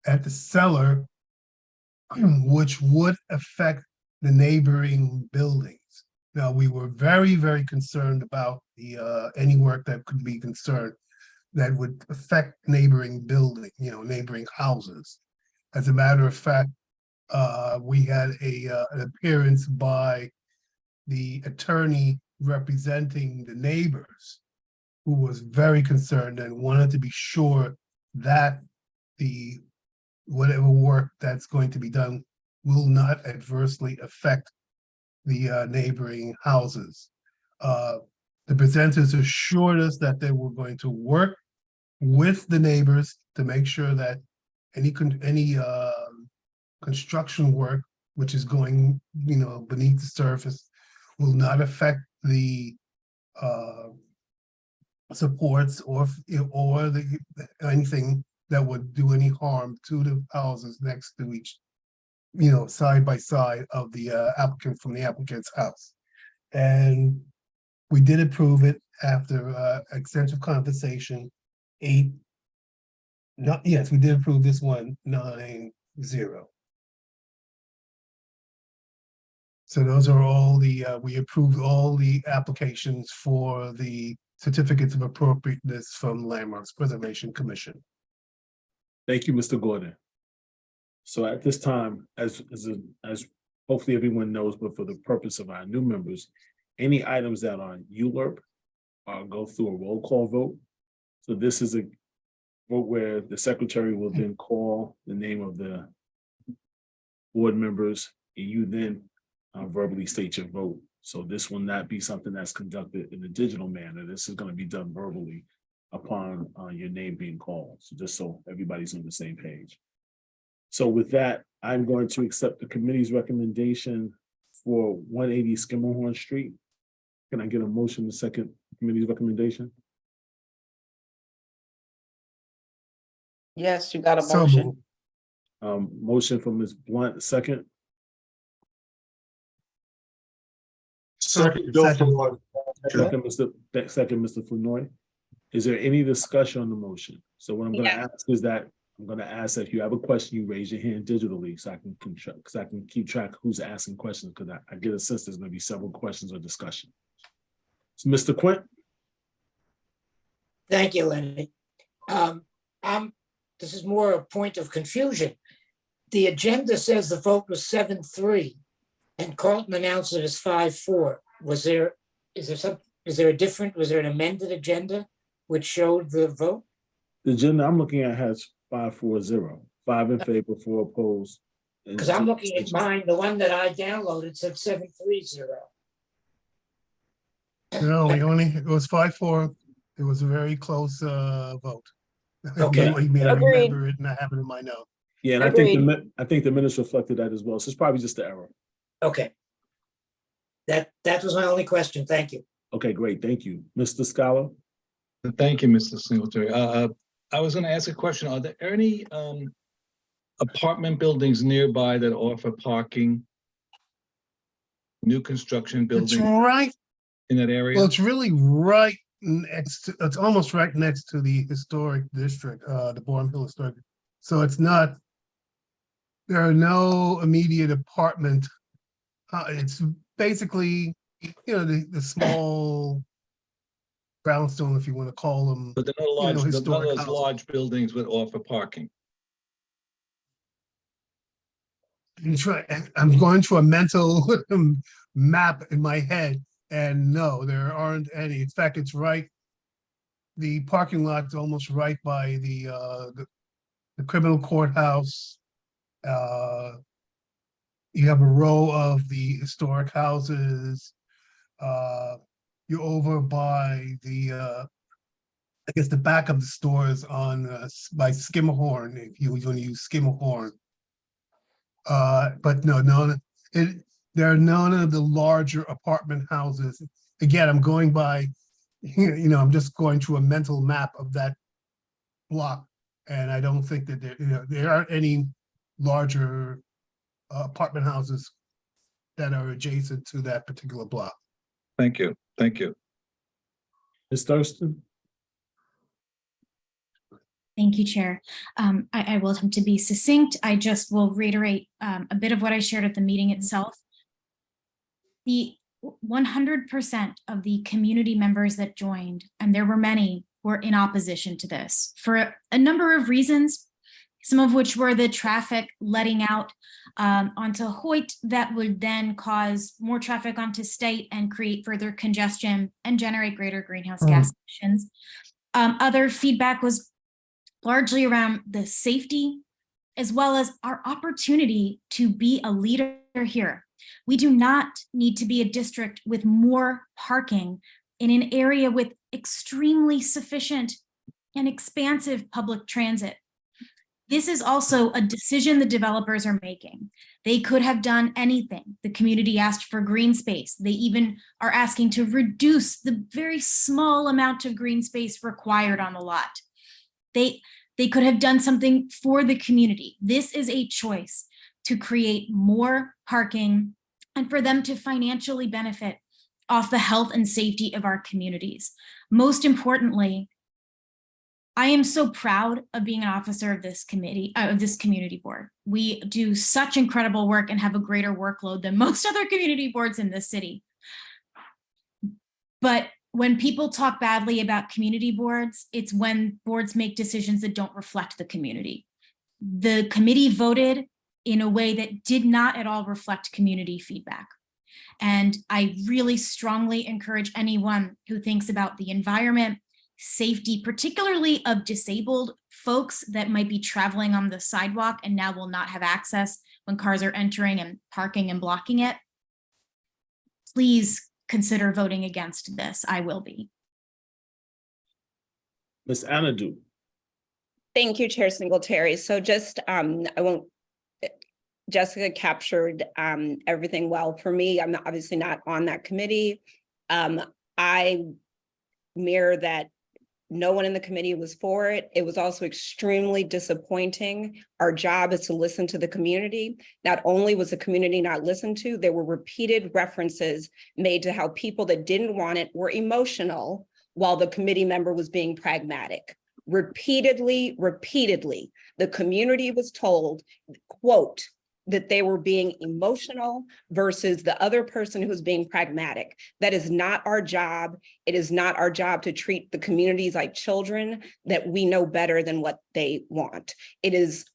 at the cellar, which would affect the neighboring buildings. Now, we were very, very concerned about any work that could be concerned that would affect neighboring building, neighboring houses. As a matter of fact, we had an appearance by the attorney representing the neighbors, who was very concerned and wanted to be sure that whatever work that's going to be done will not adversely affect the neighboring houses. The presenters assured us that they were going to work with the neighbors to make sure that any construction work which is going, beneath the surface will not affect the supports or anything that would do any harm to the houses next to each, side by side of the applicant from the applicant's house. And we did approve it after extensive conversation. We did approve this one 9-0. So those are all we approved all the applications for the certificates of appropriateness from Landmarks Preservation Commission. Thank you, Mr. Gordon. So at this time, as hopefully everyone knows, but for the purpose of our new members, any items that are ULURP go through a roll call vote. So this is a vote where the secretary will then call the name of the board members, and you then verbally state your vote. So this will not be something that's conducted in a digital manner. This is going to be done verbally upon your name being called. So just so everybody's on the same page. So with that, I'm going to accept the committee's recommendation for 180 Skimmerhorn Street. Can I get a motion to second committee's recommendation? Yes, you got a So motion. Motion from Ms. Blunt, second. Second. Second, Mr. Flournoy. Is there any discussion on the motion? So what I'm going to ask is that I'm going to ask that if you have a question, you raise your hand digitally so I can keep track who's asking questions, because I get a sense there's going to be several questions or discussion. So Mr. Quint. Thank you, Lenny. This is more a point of confusion. The agenda says the vote was 7-3 and Carlton announced it as 5-4. Was there an amended agenda which showed the vote? The agenda I'm looking at has 5-4-0, 5 in favor, 4 opposed. Because I'm looking at mine, the one that I downloaded said 7-3-0. No, it was 5-4. It was a very close vote. Okay. I remember it and I have it in my note. Yeah, and I think the minutes reflected that as well. So it's probably just the error. Okay. That was my only question. Thank you. Okay, great. Thank you. Mr. Scala. Thank you, Mr. Singletary. I was going to ask a question. Are there any apartment buildings nearby that offer parking? New construction buildings? It's right in that area? Well, it's really right next to, it's almost right next to the historic district, the Borum Hill Historic. So it's not, there are no immediate apartment. It's basically, the small brownstone, if you want to call them. But they're not large, none of those houses. large buildings would offer parking. I'm going through a mental map in my head, and no, there aren't any. In fact, it's right. The parking lot's almost right by the criminal courthouse. You have a row of the historic houses. You're over by the, I guess the back of the stores on, by Skimmerhorn, if you want to use Skimmerhorn. But no, there are none of the larger apartment houses. Again, I'm going by, I'm just going to a mental map of that block. And I don't think that there aren't any larger apartment houses that are adjacent to that particular block. Thank you. Thank you. Ms. Thurston? Thank you, Chair. I will attempt to be succinct. I just will reiterate a bit of what I shared at the meeting itself. The 100% of the community members that joined, and there were many, were in opposition to this for a number of reasons, some of which were the traffic letting out onto Hoyt that would then cause more traffic onto State and create further congestion and generate greater greenhouse gas emissions. Other feedback was largely around the safety, as well as our opportunity to be a leader here. We do not need to be a district with more parking in an area with extremely sufficient and expansive public transit. This is also a decision the developers are making. They could have done anything. The community asked for green space. They even are asking to reduce the very small amount of green space required on the lot. They could have done something for the community. This is a choice to create more parking and for them to financially benefit off the health and safety of our communities. Most importantly, I am so proud of being an officer of this committee, of this community board. We do such incredible work and have a greater workload than most other community boards in this city. But when people talk badly about community boards, it's when boards make decisions that don't reflect the community. The committee voted in a way that did not at all reflect community feedback. And I really strongly encourage anyone who thinks about the environment, safety, particularly of disabled folks that might be traveling on the sidewalk and now will not have access when cars are entering and parking and blocking it. Please consider voting against this. I will be. Ms. Anadu? Thank you, Chair Singletary. So just, Jessica captured everything well for me. I'm obviously not on that committee. I mirror that no one in the committee was for it. It was also extremely disappointing. Our job is to listen to the community. Not only was the community not listened to, there were repeated references made to how people that didn't want it were emotional while the committee member was being pragmatic. Repeatedly, the community was told, quote, that they were being emotional versus the other person who was being pragmatic. That is not our job. It is not our job to treat the communities like children that we know better than what they want. It is,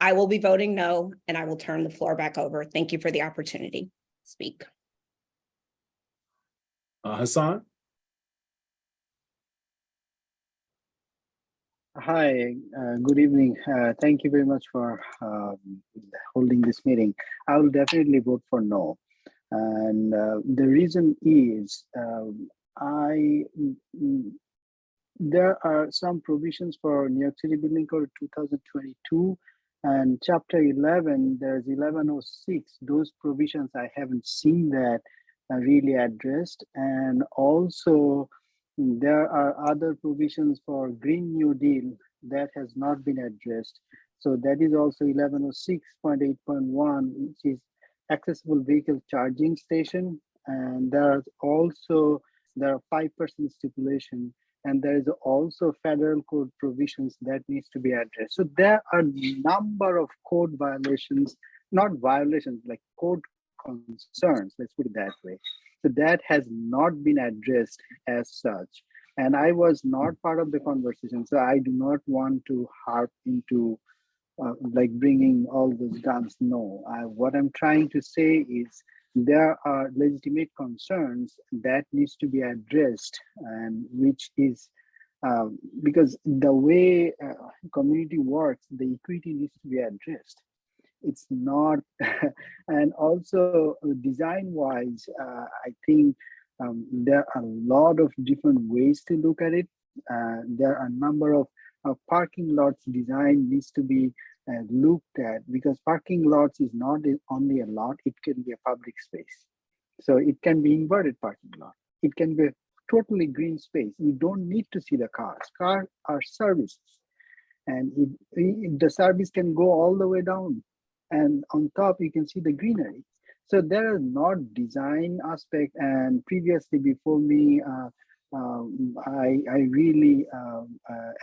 I will be voting no, and I will turn the floor back over. Thank you for the opportunity to speak. Hassan? Hi, good evening. Thank you very much for holding this meeting. I will definitely vote for no. And the reason is there are some provisions for New York City Building Code 2022 and Chapter 11, there's 1106. Those provisions, I haven't seen that really addressed. And also, there are other provisions for Green New Deal that has not been addressed. So that is also 1106.8.1, which is accessible vehicle charging station. And there are 5% stipulation. And there is also federal code provisions that needs to be addressed. So there are a number of code violations, not violations, like code concerns, let's put it that way. So that has not been addressed as such. And I was not part of the conversation, so I do not want to harp into like bringing all those guns. No, what I'm trying to say is there are legitimate concerns that needs to be addressed, and which is because the way community works, the equity needs to be addressed. It's not, and also design wise, I think there are a lot of different ways to look at it. There are a number of parking lots design needs to be looked at, because parking lots is not only a lot, it can be a public space. So it can be inverted parking lot. It can be a totally green space. You don't need to see the cars. Cars are services. And the service can go all the way down. And on top, you can see the greenery. So there are not design aspect. And previously before me, I really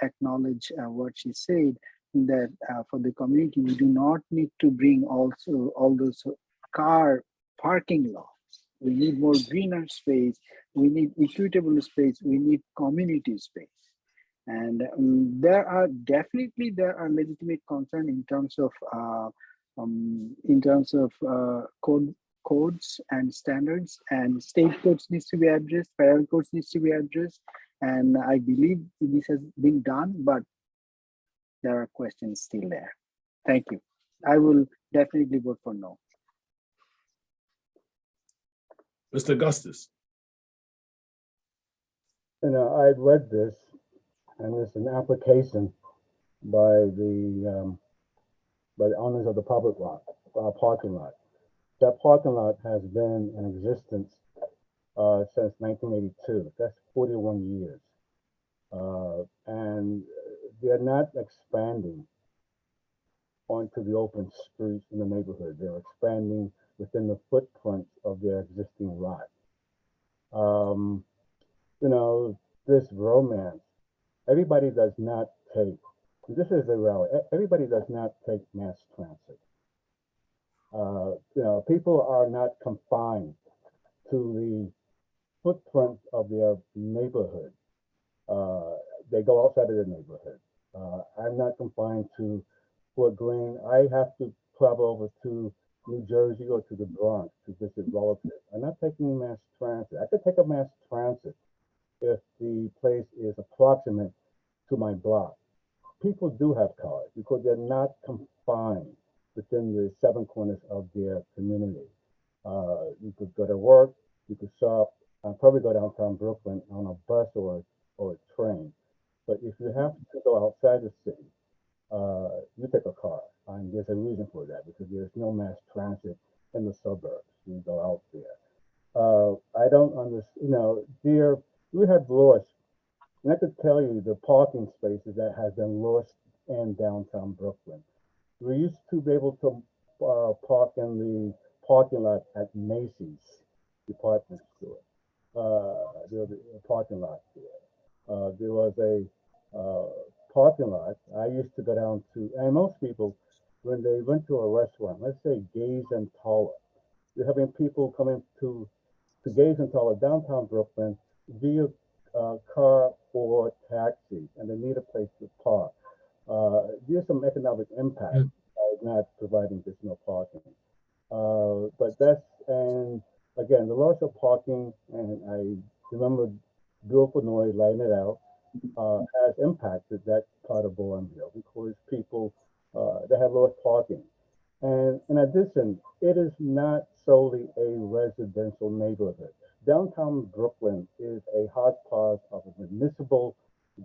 acknowledge what she said, that for the community, we do not need to bring also all those car parking lots. We need more greener space. We need equitable space. We need community space. And there are legitimate concerns in terms of codes and standards, and state codes needs to be addressed, federal codes needs to be addressed, and I believe this has been done, but there are questions still there. Thank you. I will definitely vote for no. Mr. Augustus. You know, I read this, and it's an application by the owners of the public lot, parking lot. That parking lot has been in existence since 1982. That's 41 years. And they're not expanding onto the open streets in the neighborhood. They're expanding within the footprint of their existing lot. You know, this romance, everybody does not take, this is the reality, everybody does not take mass transit. You know, people are not confined to the footprint of their neighborhood. They go outside of their neighborhood. I'm not confined to Fort Greene. I have to travel over to New Jersey or to the Bronx to visit relatives. I'm not taking mass transit. I could take a mass transit if the place is approximate to my block. People do have cars because they're not confined within the seven corners of their community. You could go to work, you could shop, probably go downtown Brooklyn on a bus or a train. But if you have to go outside the city, you take a car. And there's a reason for that, because there's no mass transit in the suburbs. You go out there. I don't understand, you know, we have lost, and I could tell you the parking spaces that has been lost in downtown Brooklyn. We used to be able to park in the parking lot at Macy's department store. There was a parking lot there. There was a parking lot I used to go down to, and most people, when they went to a restaurant, let's say Gaze and Taller, you're having people coming to Gaze and Taller downtown Brooklyn via car or taxi, and they need a place to park. There's some economic impact by not providing additional parking. But that's, and again, the loss of parking, and I remember Bill Fenoy laying it out, has impacted that part of Bowenville because people, they have lost parking. And in addition, it is not solely a residential neighborhood. Downtown Brooklyn is a hodgepodge of a municipal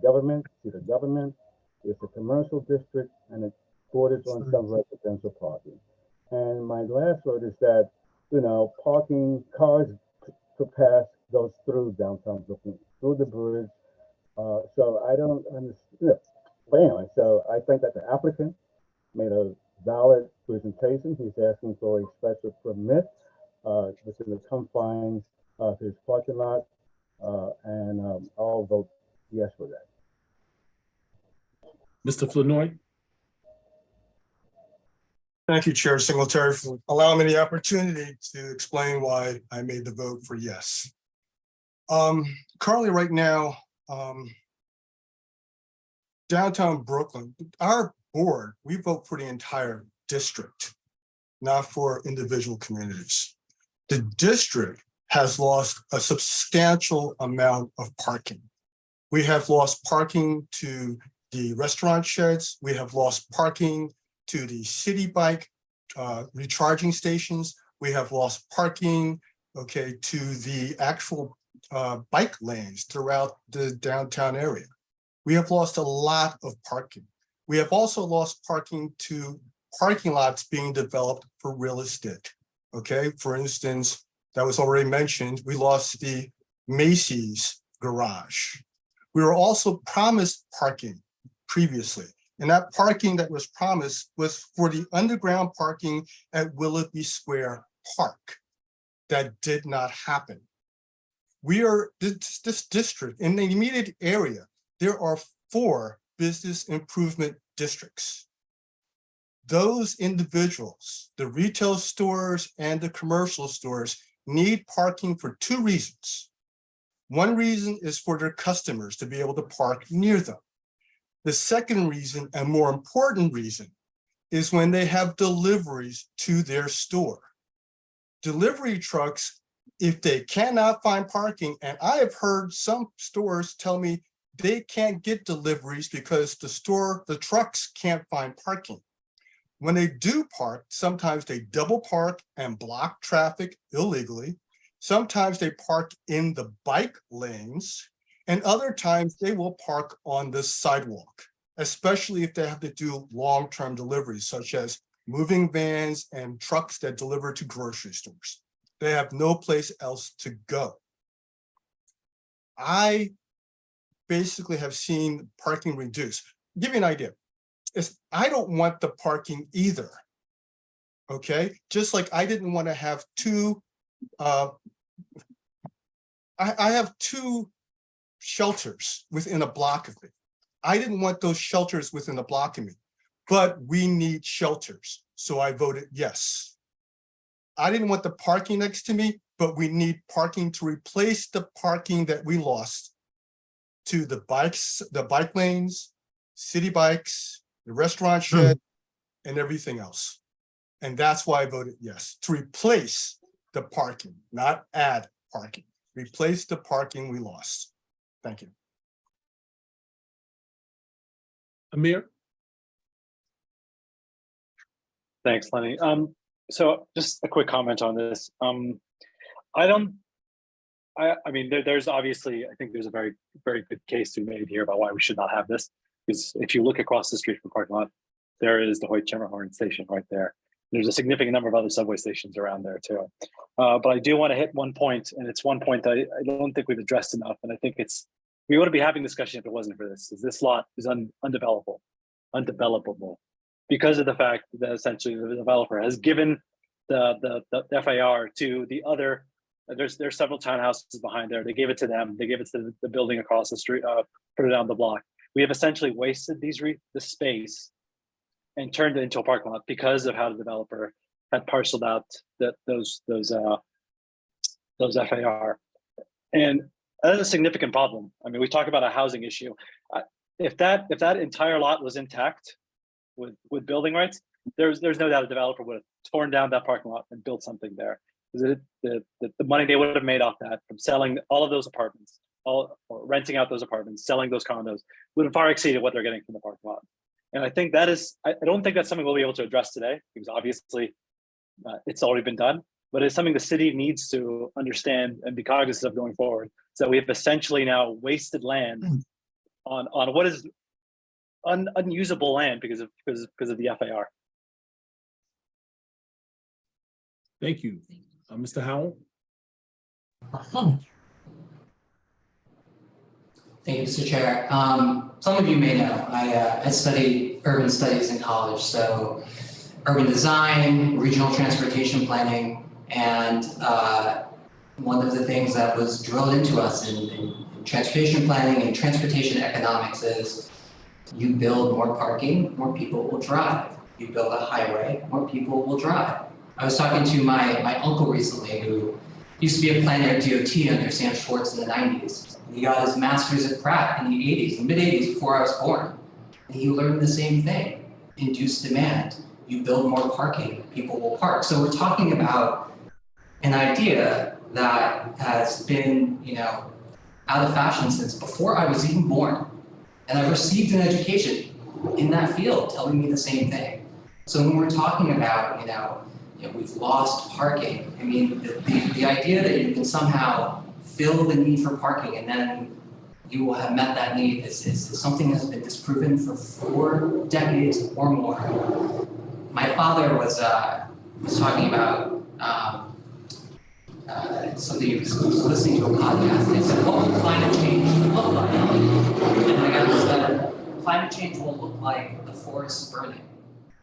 government, city government. It's a commercial district, and it borders on some residential parking. And my last word is that, you know, parking, cars to pass goes through downtown Brooklyn, through the bridge. So I don't understand. But anyway, so I think that the applicant made a valid presentation. He's asking for a special permit within the confines of his parking lot, and I'll vote yes for that. Mr. Flournoy. Thank you, Chair Singletary, for allowing me the opportunity to explain why I made the vote for yes. Currently, right now, downtown Brooklyn, our board, we vote for the entire district, not for individual communities. The district has lost a substantial amount of parking. We have lost parking to the restaurant sheds. We have lost parking to the city bike. recharging stations. We have lost parking, okay, to the actual bike lanes throughout the downtown area. We have lost a lot of parking. We have also lost parking to parking lots being developed for real estate. Okay, for instance, that was already mentioned, we lost the Macy's garage. We were also promised parking previously, and that parking that was promised was for the underground parking at Willoughby Square Park. That did not happen. We are, this district, in the immediate area, there are 4 business improvement districts. Those individuals, the retail stores and the commercial stores, need parking for 2 reasons. One reason is for their customers to be able to park near them. The second reason, and more important reason, is when they have deliveries to their store. Delivery trucks, if they cannot find parking, and I have heard some stores tell me they can't get deliveries because the trucks can't find parking. When they do park, sometimes they double park and block traffic illegally. Sometimes they park in the bike lanes, and other times they will park on the sidewalk, especially if they have to do long-term deliveries, such as moving vans and trucks that deliver to grocery stores. They have no place else to go. I basically have seen parking reduced. I'll give you an idea. I don't want the parking either. Okay, just like I didn't want to have 2. I have 2 shelters within a block of me. I didn't want those shelters within a block of me, but we need shelters, so I voted yes. I didn't want the parking next to me, but we need parking to replace the parking that we lost to the bikes, the bike lanes, city bikes, the restaurant shed, and everything else. And that's why I voted yes, to replace the parking, not add parking. Replace the parking we lost. Thank you. Amir? Thanks, Lenny. So just a quick comment on this. I mean, there's obviously, I think there's a very, very good case to be made here about why we should not have this. Because if you look across the street from the parking lot, there is the Hoyt-Schermerhorn station right there. There's a significant number of other subway stations around there too. But I do want to hit one point, and it's one point that I don't think we've addressed enough. And I think we wouldn't be having discussion if it wasn't for this. Is this lot is undevelopable because of the fact that essentially the developer has given the FAR to the other. There's several townhouses behind there. They gave it to them. They gave it to the building across the street, put it down the block. We have essentially wasted the space and turned it into a parking lot because of how the developer had parceled out those FAR. And that is a significant problem. I mean, we talk about a housing issue. If that entire lot was intact with building rights, there's no doubt a developer would have torn down that parking lot and built something there. The money they would have made off that from selling all of those apartments, or renting out those apartments, selling those condos, would have far exceeded what they're getting from the parking lot. And I think that is, I don't think that's something we'll be able to address today, because obviously it's already been done, but it's something the city needs to understand and be cognizant of going forward. So we have essentially now wasted land on what is unusable land because of the FAR. Thank you. Mr. Howell? Thank you, Mr. Chair. Some of you may know, I studied urban studies in college, so urban design, regional transportation planning, and one of the things that was drilled into us in transportation planning and transportation economics is you build more parking, more people will drive. You build a highway, more people will drive. I was talking to my uncle recently, who used to be a planner at DOT under Sam Schwartz in the 90s. He got his master's at Pratt in the 80s, the mid-80s, before I was born. And he learned the same thing, induced demand. You build more parking, people will park. So we're talking about an idea that has been, out of fashion since before I was even born. And I received an education in that field telling me the same thing. So when we're talking about, we've lost parking, I mean, the idea that you can somehow fill the need for parking and then you will have met that need is something that's been disproven for 4 decades or more. My father was talking about something he was listening to a podcast, and they said, what will climate change look like? And I got said, climate change will look like the forests burning.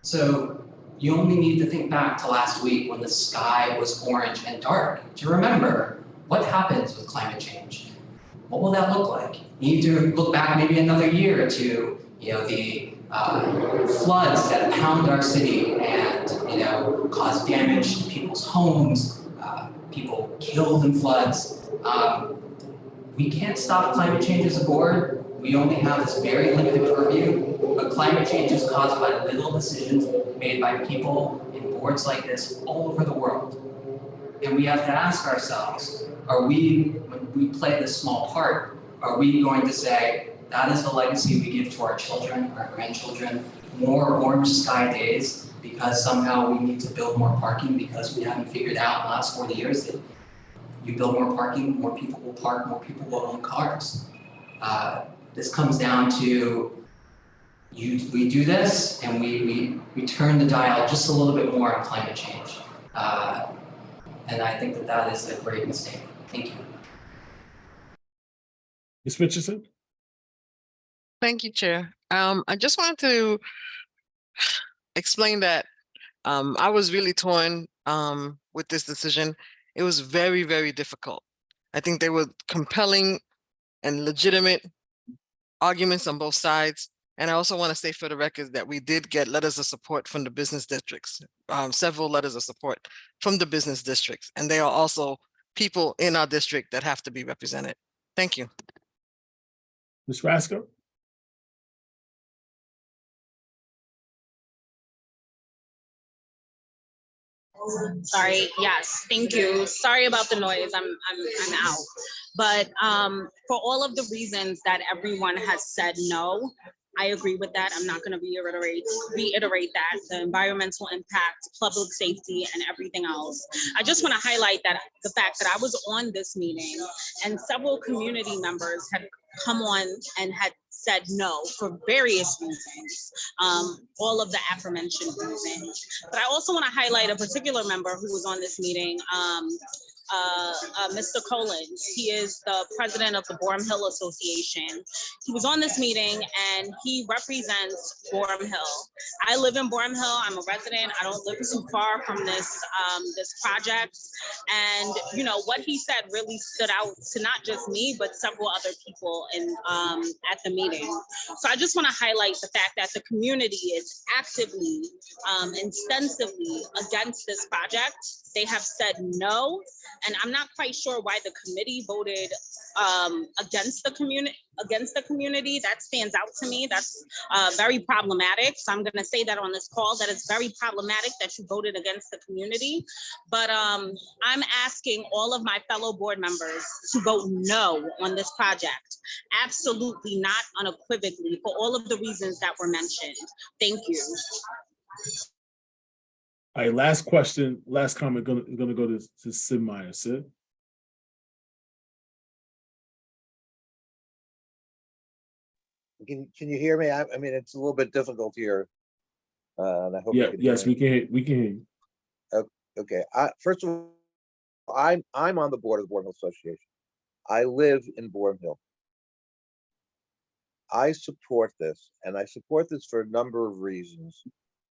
So you only need to think back to last week when the sky was orange and dark to remember what happens with climate change. What will that look like? You need to look back maybe another year to the floods that pound our city and cause damage to people's homes, people killed in floods. We can't stop climate change as a board. We only have this very limited purview, but climate change is caused by little decisions made by people in boards like this all over the world. And we have to ask ourselves, when we play this small part, are we going to say, that is the legacy we give to our children, our grandchildren, more orange sky days because somehow we need to build more parking because we haven't figured out in the last 40 years that you build more parking, more people will park, more people will own cars. This comes down to we do this and we turn the dial just a little bit more on climate change. And I think that is a great mistake. Thank you. Ms. Richardson? Thank you, Chair. I just wanted to explain that I was really torn with this decision. It was very, very difficult. I think there were compelling and legitimate arguments on both sides. And I also want to say for the record that we did get letters of support from the business districts, several letters of support from the business districts. And they are also people in our district that have to be represented. Thank you. Ms. Rasker? Sorry, yes, thank you. Sorry about the noise, I'm out. But for all of the reasons that everyone has said no, I agree with that. I'm not gonna reiterate that, the environmental impact, public safety, and everything else. I just wanna highlight that the fact that I was on this meeting and several community members had come on and had said no for various reasons, all of the aforementioned reasons. But I also want to highlight a particular member who was on this meeting, Mr. Collins. He is the president of the Borum Hill Association. He was on this meeting and he represents Borum Hill. I live in Borum Hill. I'm a resident. I don't live too far from this this project. And what he said really stood out to not just me, but several other people in at the meeting. So I just want to highlight the fact that the community is actively, extensively against this project. They have said no, and I'm not quite sure why the committee voted against the community. That stands out to me. That's very problematic. So I'm going to say that on this call, that it's very problematic that you voted against the community. But I'm asking all of my fellow board members to vote no on this project. Absolutely not, unequivocally, for all of the reasons that were mentioned. Thank you. All right, last question, last comment, gonna go to Sid Meyer. Sid? Can you hear me? I mean, it's a little bit difficult here. And I hope you can Yes, hear we can hear you. Okay. First of all, I'm on the board of the Borum Hill Association. I live in Borum Hill. I support this, and I support this for a number of reasons.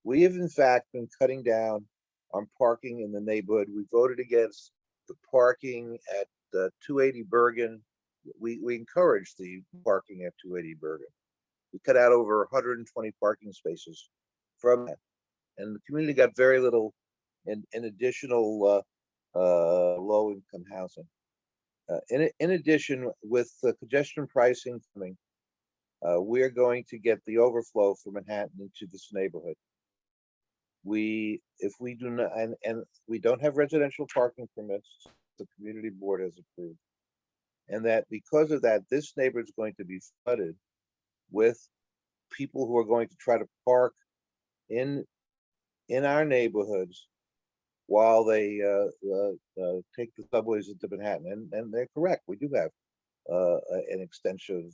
We have, in fact, been cutting down on parking in the neighborhood. We voted against the parking at 280 Bergen. We encouraged the parking at 280 Bergen. We cut out over 120 parking spaces from that. And the community got very little in additional low-income housing. In addition, with the congestion pricing coming, we're going to get the overflow from Manhattan into this neighborhood. If we do not, and we don't have residential parking permits, the community board has approved. And that because of that, this neighborhood is going to be flooded with people who are going to try to park in in our neighborhoods while they take the subways into Manhattan. And they're correct. We do have an extensive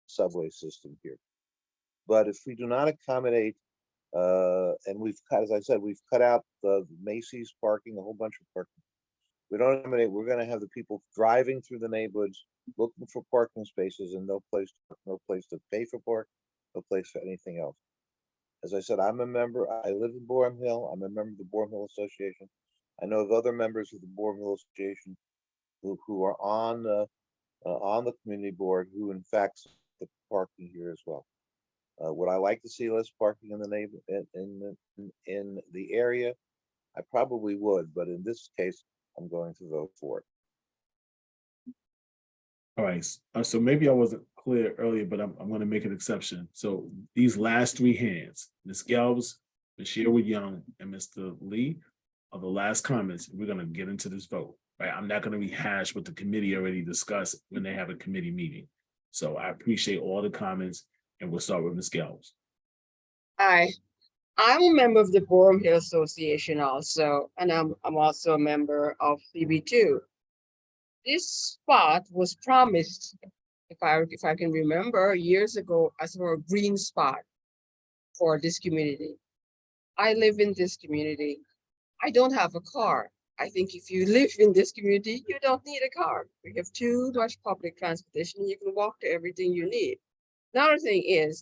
subway system here. But if we do not accommodate, and we've cut, as I said, we've cut out the Macy's parking, a whole bunch of parking. We don't accommodate, we're going to have the people driving through the neighborhoods looking for parking spaces and no place to pay for park, no place for anything else. As I said, I'm a member. I live in Borum Hill. I'm a member of the Borum Hill Association. I know of other members of the Borum Hill Association who are on the community board who, in fact, the parking here as well. Would I like to see less parking in the in the area? I probably would, but in this case, I'm going to vote for it. All right, so maybe I wasn't clear earlier, but I'm going to make an exception. So these last three hands, Ms. Gelbs, Ms. Sherwood Young, and Mr. Lee, are the last comments. We're going to get into this vote, right? I'm not going to rehash what the committee already discussed when they have a committee meeting. So I appreciate all the comments, and we'll start with Ms. Gelbs. Hi, I'm a member of the Borum Hill Association also, and I'm also a member of CB2. This spot was promised, if I can remember, years ago as a green spot for this community. I live in this community. I don't have a car. I think if you live in this community, you don't need a car. We have too much public transportation. You can walk to everything you need. Another thing is,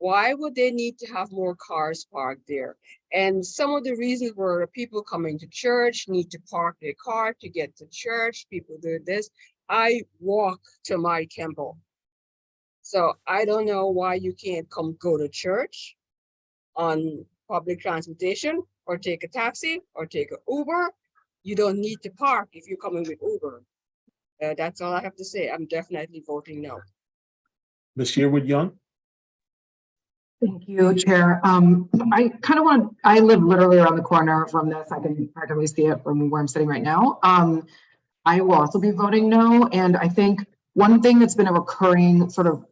why would they need to have more cars parked there? And some of the reasons were people coming to church need to park their car to get to church. People do this. I walk to my temple. So I don't know why you can't go to church on public transportation or take a taxi or take an Uber. You don't need to park if you're coming with Uber. That's all I have to say. I'm definitely voting no. Ms. Sherwood Young? Thank you, Chair. I live literally around the corner from this. I can practically see it from where I'm sitting right now. I will also be voting no. And I think one thing that's been a recurring sort of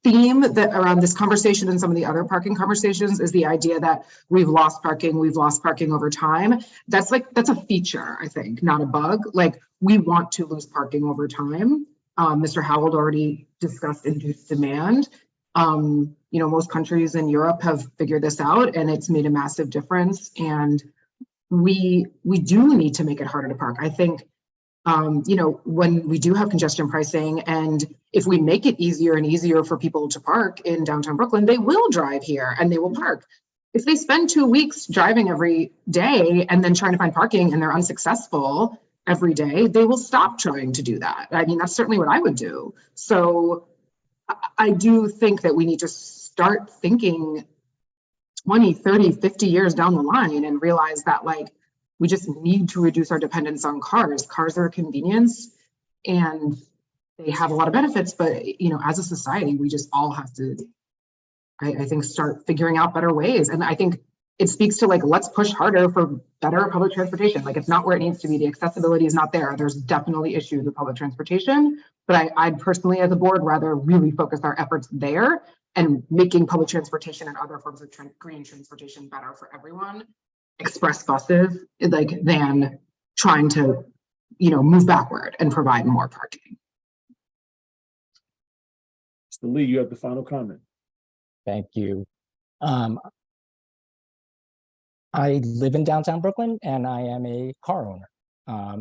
theme that around this conversation and some of the other parking conversations is the idea that we've lost parking over time. That's a feature, I think, not a bug. Like, we want to lose parking over time. Mr. Howard already discussed induced demand. Most countries in Europe have figured this out and it's made a massive difference. And we do need to make it harder to park. I think, when we do have congestion pricing and if we make it easier and easier for people to park in downtown Brooklyn, they will drive here and they will park. If they spend 2 weeks driving every day and then trying to find parking and they're unsuccessful every day, they will stop trying to do that. I mean, that's certainly what I would do. So I do think that we need to start thinking 20, 30, 50 years down the line and realize that we just need to reduce our dependence on cars. Cars are a convenience and they have a lot of benefits, but as a society, we just all have to, I think, start figuring out better ways. And I think it speaks to let's push harder for better public transportation. It's not where it needs to be. The accessibility is not there. There's definitely issues with public transportation, but I'd personally, as a board, rather really focus our efforts there and making public transportation and other forms of green transportation better for everyone. Express buses, than trying to, move backward and provide more parking. Mr. Lee, you have the final comment. Thank you. I live in downtown Brooklyn and I am a car owner,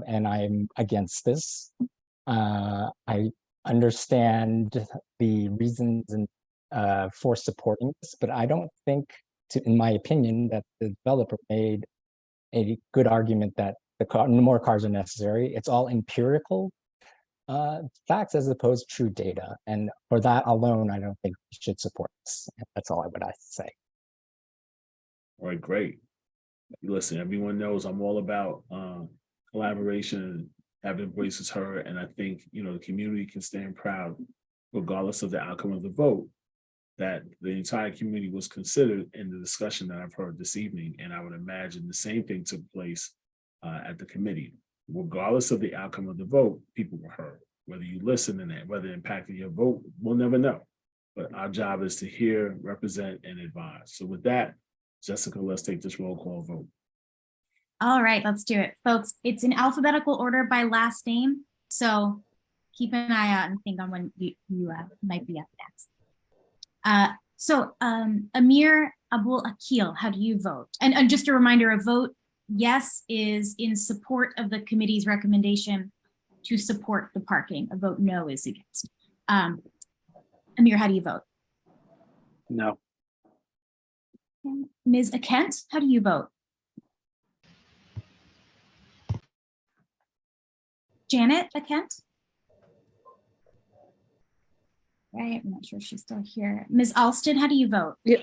and I'm against this. I understand the reasons for supporting this, but I don't think, in my opinion, that the developer made a good argument that more cars are necessary. It's all empirical facts as opposed to true data. And for that alone, I don't think we should support this. That's all I would say. All right, great. Listen, everyone knows I'm all about collaboration, having voices heard, and I think the community can stand proud, regardless of the outcome of the vote, that the entire community was considered in the discussion that I've heard this evening. And I would imagine the same thing took place at the committee. Regardless of the outcome of the vote, people were heard. Whether you listen in that, whether it impacted your vote, we'll never know. But our job is to hear, represent, and advise. So with that, Jessica, let's take this roll call vote. All right, let's do it, folks. It's in alphabetical order by last name, so keep an eye out and think on when you might be up next. Amir Abul Akil, how do you vote? And just a reminder, a vote yes is in support of the committee's recommendation to support the parking. A vote no is against. Amir, how do you vote? No. Ms. Akent, how do you vote? Janet Akent? Right, I'm not sure if she's still here. Ms. Alston, how do you vote? Yeah.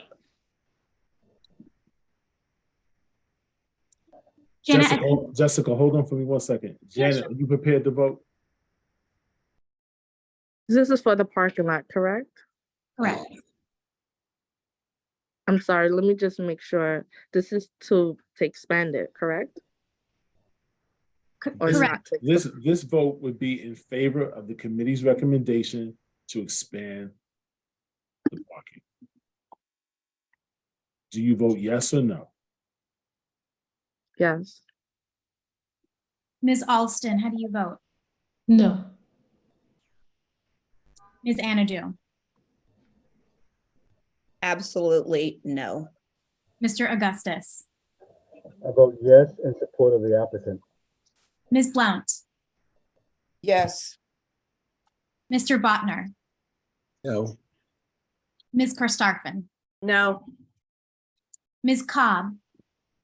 Janet, Jessica, hold on for me 1 second. Janet, are you prepared to vote? This is for the parking lot, correct? Correct. I'm sorry, let me just make sure. This is to expand it, correct? Or correct. not? This vote would be in favor of the committee's recommendation to expand the parking. Do you vote yes or no? Yes. Ms. Alston, how do you vote? No. Ms. Anadu? Absolutely no. Mr. Augustus? I vote yes in support of the applicant. Ms. Blount? Yes. Mr. Botner? No. Ms. Karstafen? No. Ms. Cobb?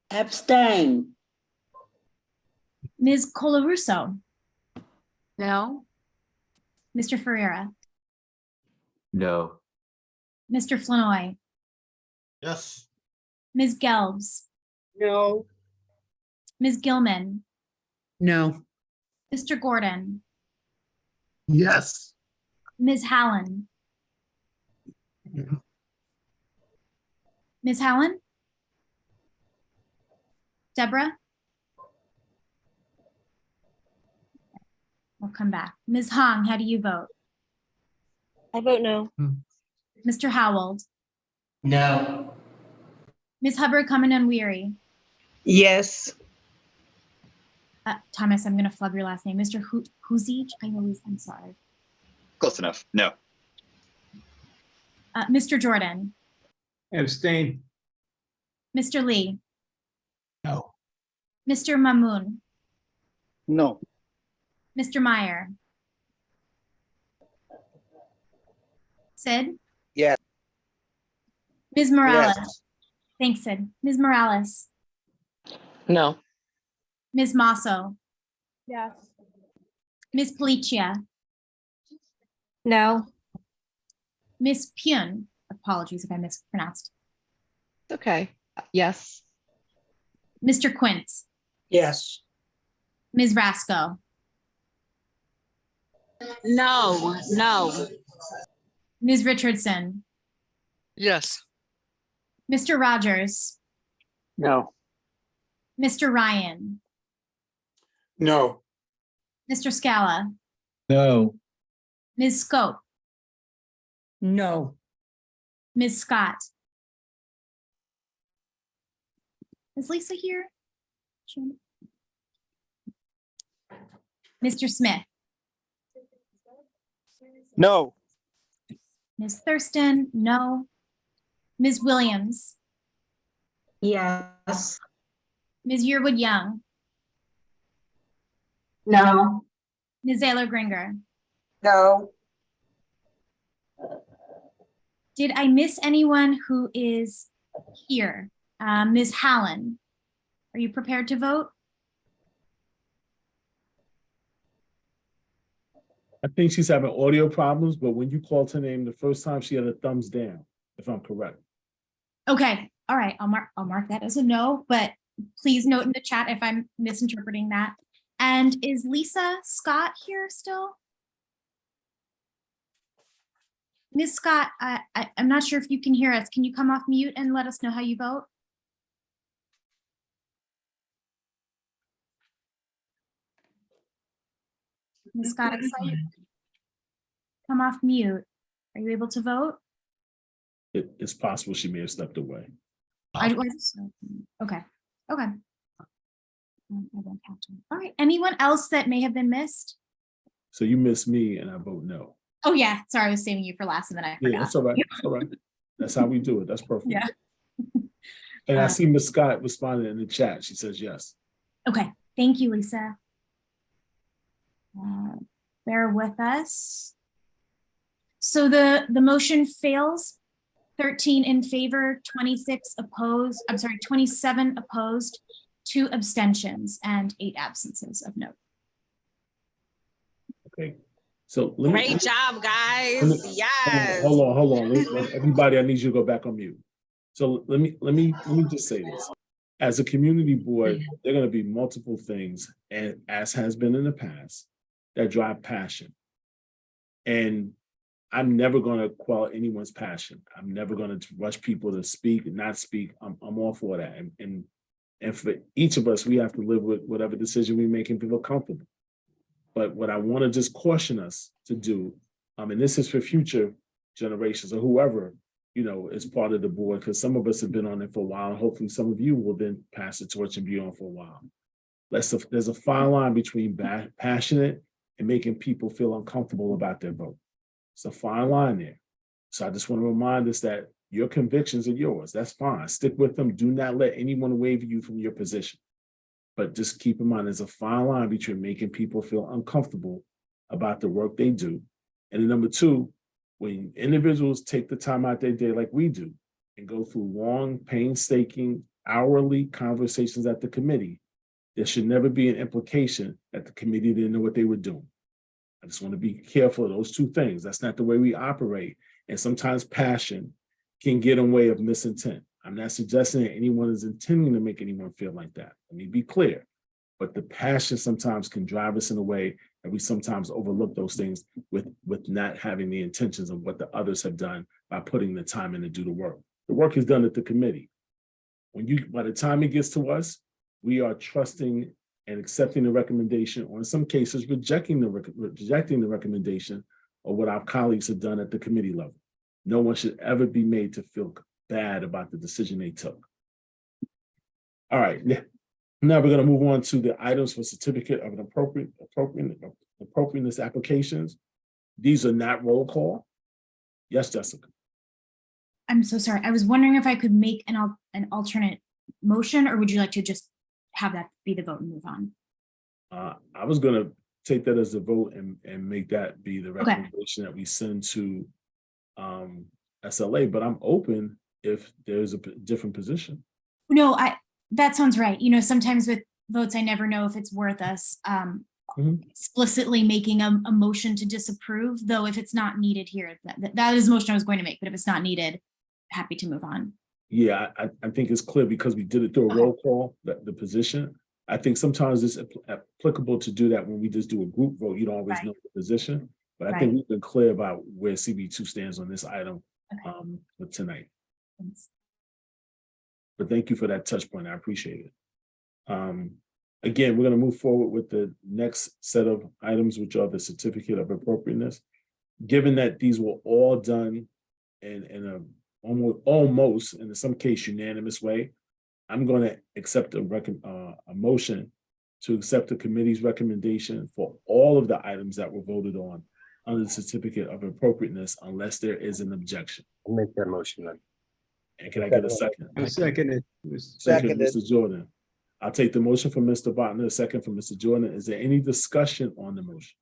Abstain. Ms. Colarusso? No. Mr. Ferreira? No. Mr. Flanoy? Yes. Ms. Gelbs? No. Ms. Gilman? No. Mr. Gordon? Yes. Ms. Hallen? Ms. Hallen? Deborah? We'll come back. Ms. Hong, how do you vote? I vote no. Mr. Howell? No. Ms. Hubbard coming unweary? Yes. Thomas, I'm going to flub your last name. Mr. Huzij? I'm sorry. Close enough. No. Mr. Jordan? Abstain. Mr. Lee? No. Mr. Mamoon? No. Mr. Meyer? Sid? Yes. Ms. Morales? Yes. Thanks, Sid. Ms. Morales? No. Ms. Masso? Yes. Ms. Policia? No. Ms. Pune? Apologies if I mispronounced. Okay. Yes. Mr. Quint? Yes. Ms. Rasco? No, no. Ms. Richardson? Yes. Mr. Rogers? No. Mr. Ryan? No. Mr. Scala? No. Ms. Scope? No. Ms. Scott? Is Lisa here? Mr. Smith? No. Ms. Thurston? No. Ms. Williams? Yes. Ms. Yearwood Young? No. Ms. Zaylor Gringer? No. Did I miss anyone who is here? Ms. Hallen, are you prepared to vote? I think she's having audio problems, but when you called her name the first time, she had a thumbs down, if I'm correct. Okay, all right, I'll mark that as a no, but please note in the chat if I'm misinterpreting that. And is Lisa Scott here still? Ms. Scott, I'm not sure if you can hear us. Can you come off mute and let us know how you vote? Ms. Scott, I saw you come off mute. Are you able to vote? It's possible she may have stepped away. Okay, okay. I don't have to. All right, anyone else that may have been missed? So you miss me and I vote no. Oh, yeah, sorry, I was saving you for last and then I Yeah, forgot. that's all right. That's all right. That's how we do it. That's perfect. Yeah. And I see Ms. Scott responded in the chat. She says yes. Okay, thank you, Lisa. Bear with us. So the motion fails. 13 in favor, 26 opposed, I'm sorry, 27 opposed, 2 abstentions, and 8 absences of note. Okay. So let me, Great job, guys. let me- Yes. hold on. Everybody, I need you to go back on mute. So let me just say this. As a community board, there are going to be multiple things, and as has been in the past, that drive passion. And I'm never going to quell anyone's passion. I'm never going to rush people to speak and not speak. I'm all for that. And for each of us, we have to live with whatever decision we make and feel comfortable. But what I want to just caution us to do, and this is for future generations or whoever, is part of the board, because some of us have been on it for a while, and hopefully some of you will then pass the torch and be on for a while. There's a fine line between passionate and making people feel uncomfortable about their vote. It's a fine line there. So I just want to remind us that your convictions are yours. That's fine. Stick with them. Do not let anyone waive you from your position. But just keep in mind, there's a fine line between making people feel uncomfortable about the work they do. And then number two, when individuals take the time out their day like we do and go through long, painstaking, hourly conversations at the committee, there should never be an implication that the committee didn't know what they were doing. I just want to be careful of those two things. That's not the way we operate. And sometimes passion can get in the way of misintent. I'm not suggesting that anyone is intending to make anyone feel like that. Let me be clear. But the passion sometimes can drive us in a way that we sometimes overlook those things with not having the intentions of what the others have done by putting the time in to do the work. The work is done at the committee. By the time it gets to us, we are trusting and accepting the recommendation, or in some cases, rejecting the recommendation of what our colleagues have done at the committee level. No one should ever be made to feel bad about the decision they took. All right, now we're going to move on to the items for certificate of appropriateness applications. These are not roll call. Yes, Jessica. I'm so sorry. I was wondering if I could make an alternate motion, or would you like to just have that be the vote and move on? I was going to take that as a vote and make that be the recommendation that we send to SLA, but I'm open if there's a different position. No, that sounds right. Sometimes with votes, I never know if it's worth us explicitly making a motion to disapprove, though if it's not needed here, that is the motion I was going to make, but if it's not needed, happy to move on. Yeah, I think it's clear because we did it through a roll call, the position. I think sometimes it's applicable to do that when we just do a group vote. You don't always know the position, but I think we've been clear about where CB2 stands on this item for tonight. Thanks. But thank you for that touch point. I appreciate it. Again, we're going to move forward with the next set of items, which are the certificate of appropriateness. Given that these were all done in a almost in some case unanimous way, I'm going to accept a motion to accept the committee's recommendation for all of the items that were voted on under the certificate of appropriateness, unless there is an objection. I'll make that motion then. And can I get a second? I second it. Second, Mr. Jordan. I'll take the motion from Mr. Botner, a second from Mr. Jordan. Is there any discussion on the motion?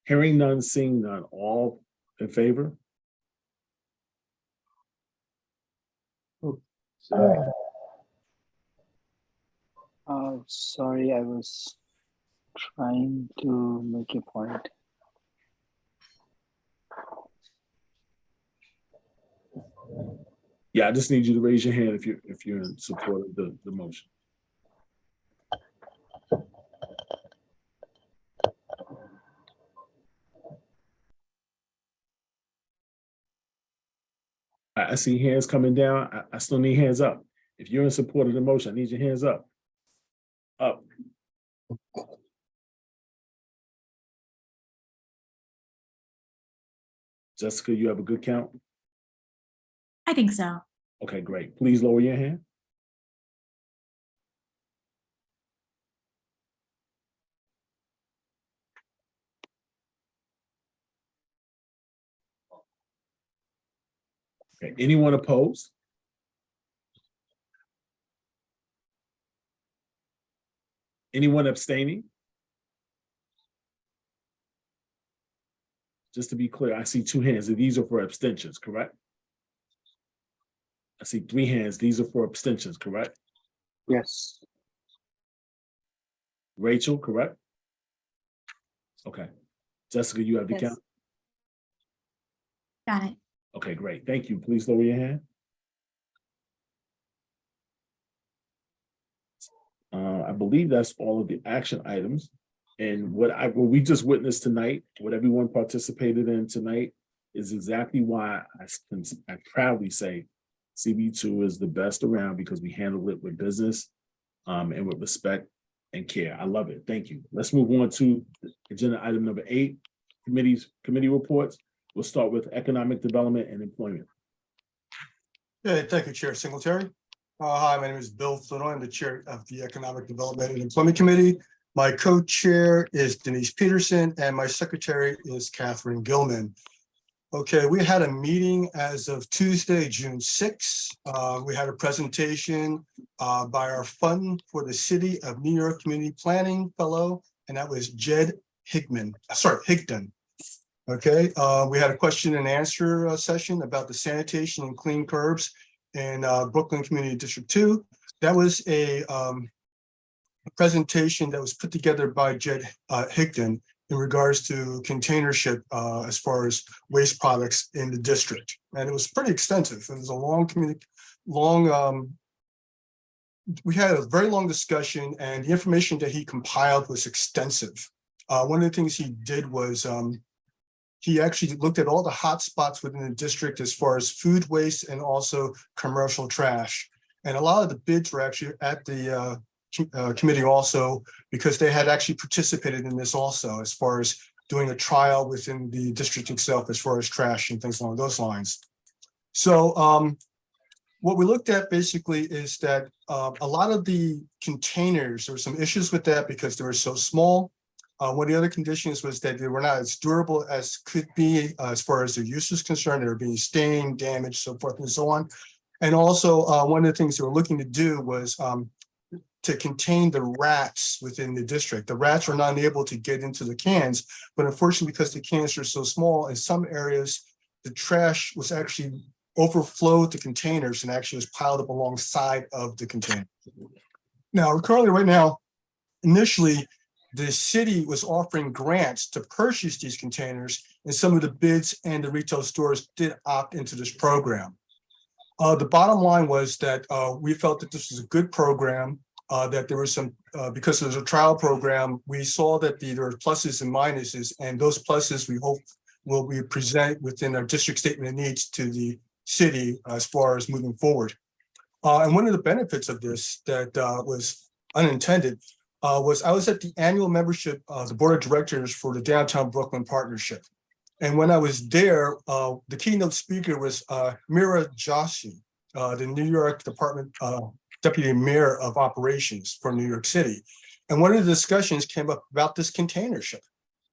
Hearing none, seeing none, all in favor? Sorry, I was trying to make a point. Yeah, I just need you to raise your hand if you're in support of the motion. I see hands coming down. I still need hands up. If you're in support of the motion, I need your hands up. Up. Jessica, you have a good count? I think so. Okay, great. Please lower your hand. Okay, anyone opposed? Anyone abstaining? Just to be clear, I see 2 hands, and these are for abstentions, correct? I see 3 hands, these are for abstentions, correct? Yes. Rachel, correct? Okay. Jessica, you have the Yes. count? Got it. Okay, great. Thank you. Please lower your hand. I believe that's all of the action items. And what we just witnessed tonight, what everyone participated in tonight, is exactly why I proudly say CB2 is the best around, because we handle it with business and with respect and care. I love it. Thank you. Let's move on to agenda item number 8, committee reports. We'll start with economic development and employment. Yeah, thank you, Chair Singletary. Hi, my name is Bill Flynn. I'm the chair of the Economic Development and Employment Committee. My co-chair is Denise Peterson, and my secretary is Catherine Gilman. Okay, we had a meeting as of Tuesday, June 6th. We had a presentation by our Fund for the City of New York Community Planning Fellow, and that was Higdon. Okay, we had a question and answer session about the sanitation and clean curbs in Brooklyn Community District 2. That was a presentation that was put together by Jed Higdon in regards to containership as far as waste products in the district. And it was pretty extensive. It was a we had a very long discussion, and the information that he compiled was extensive. One of the things he did was he actually looked at all the hot spots within the district as far as food waste and also commercial trash. And a lot of the bids were actually at the committee also, because they had actually participated in this also, as far as doing a trial within the district itself, as far as trash and things along those lines. So what we looked at basically is that a lot of the containers, there were some issues with that because they were so small. One of the other conditions was that they were not as durable as could be as far as their use is concerned. They were being stained, damaged, so forth and so on. And also one of the things they were looking to do was to contain the rats within the district. The rats were not able to get into the cans, but unfortunately, because the cans are so small, in some areas, the trash was actually overflowed the containers and actually was piled up alongside of the container. Now, currently right now, initially, the city was offering grants to purchase these containers, and some of the bids and the retail stores did opt into this program. The bottom line was that we felt that this was a good program, that there was some, because it was a trial program, we saw that there were pluses and minuses, and those pluses we hope will be presented within our district statement of needs to the city as far as moving forward. And one of the benefits of this that was unintended was I was at the annual membership of the board of directors for the Downtown Brooklyn Partnership. And when I was there, the keynote speaker was Mira Joshi, the New York Department Deputy Mayor of Operations for New York City. And one of the discussions came up about this container ship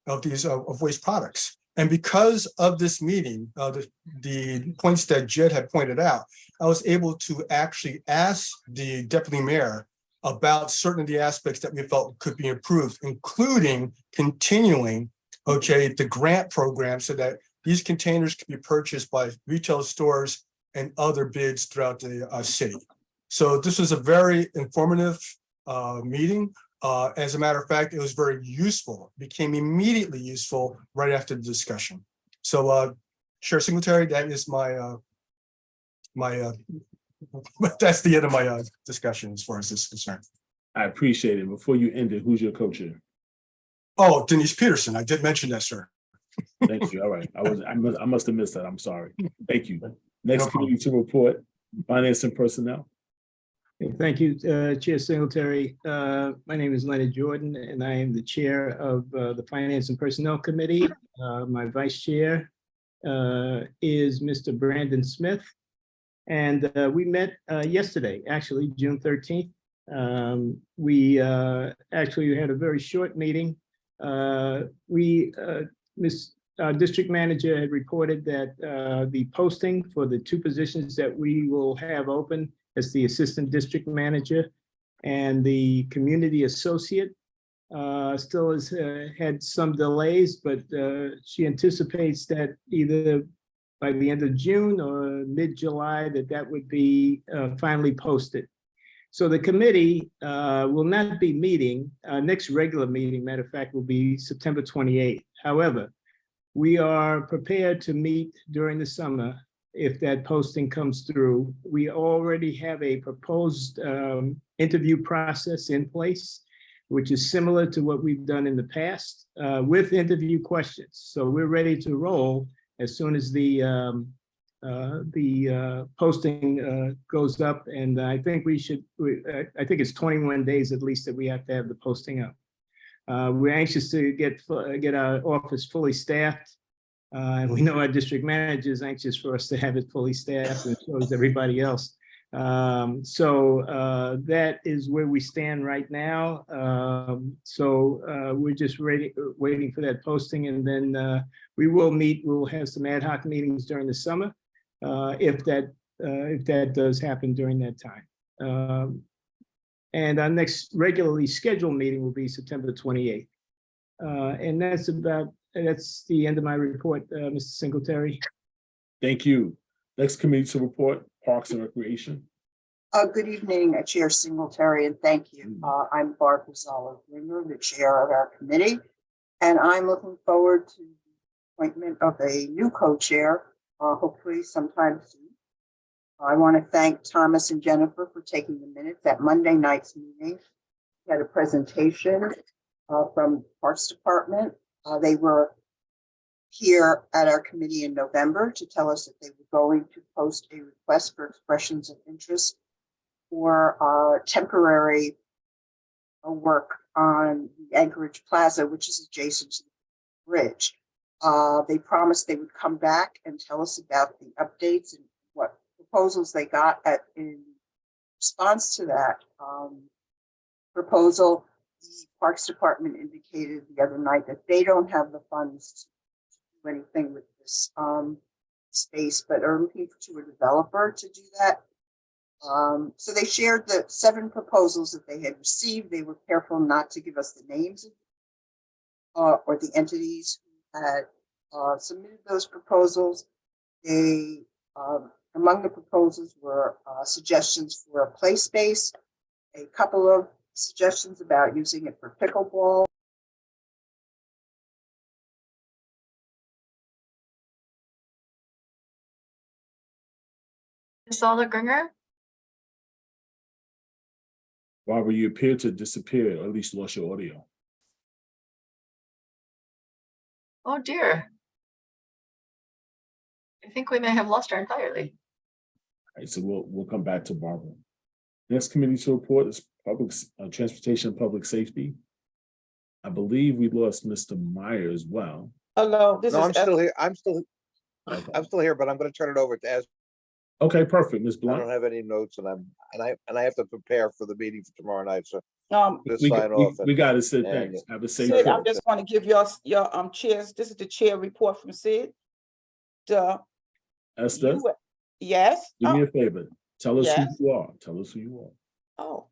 of these of waste products. And because of this meeting, the points that Jed had pointed out, I was able to actually ask the deputy mayor about certain of the aspects that we felt could be improved, including continuing, the grant program so that these containers could be purchased by retail stores and other bids throughout the city. So this was a very informative meeting. As a matter of fact, it was very useful, became immediately useful right after the discussion. So Chair Singletary, that is my, that's the end of my discussion as far as this is concerned. I appreciate it. Before you end it, who's your co-chair? Oh, Denise Peterson. I did mention that, sir. Thank you. All right. I must have missed that. I'm sorry. Thank you. Next committee to report, Finance and Personnel. Thank you, Chair Singletary. My name is Leonard Jordan, and I am the chair of the Finance and Personnel Committee. My vice chair is Mr. Brandon Smith, And we met yesterday, actually, June 13th. We actually had a very short meeting. Our district manager had reported that the posting for the two positions that we will have open as the assistant district manager and the community associate still has had some delays, but she anticipates that either by the end of June or mid-July that would be finally posted. So the committee will not be meeting. Next regular meeting, matter of fact, will be September 28th. However, we are prepared to meet during the summer if that posting comes through. We already have a proposed interview process in place, which is similar to what we've done in the past with interview questions. So we're ready to roll as soon as the posting goes up. And I think I think it's 21 days at least that we have to have the posting up. We're anxious to get our office fully staffed. And we know our district manager is anxious for us to have it fully staffed, and so is everybody else. That is where we stand right now. We're just waiting for that posting, and then we will meet. We'll have some ad hoc meetings during the summer if that does happen during that time. And our next regularly scheduled meeting will be September 28th. And that's the end of my report, Mr. Singletary. Thank you. Next committee to report, Parks and Recreation. Good evening, Chair Singletary, and thank you. I'm Barb Gonzalez-Ringer, the chair of our committee, and I'm looking forward to the appointment of a new co-chair, hopefully sometime soon. I want to thank Thomas and Jennifer for taking the minutes at Monday night's meeting. We had a presentation from the Parks Department. They were here at our committee in November to tell us that they were going to post a request for expressions of interest for temporary work on the Anchorage Plaza, which is adjacent to the bridge. They promised they would come back and tell us about the updates and what proposals they got in response to that proposal. The Parks Department indicated the other night that they don't have the funds to do anything with this space, but are looking to a developer to do that. So they shared the 7 proposals that they had received. They were careful not to give us the names or the entities who had submitted those proposals. They, among the proposals were suggestions for a play space, a couple of suggestions about using it for pickleball. Ms. Alder-Gringer? Barbara, you appear to disappear, or at least lost your audio. Oh dear. I think we may have lost her entirely. All right, so we'll come back to Barbara. Next committee to report is public transportation and public safety. I believe we lost Mr. Meyer as well. Hello, I'm still here. I'm still here, but I'm going to turn it over to Ez. Okay, perfect, Ms. I Blunt. don't have any notes, and I have to prepare for the meeting for tomorrow night. So just we sign off. We got to sit. Thanks. Have a safe Sid, trip. I just want to give your chairs. This is the chair report from Sid. Esther, Yes. do me a favor. Tell us Yes. who you are. Tell us who you are. Oh,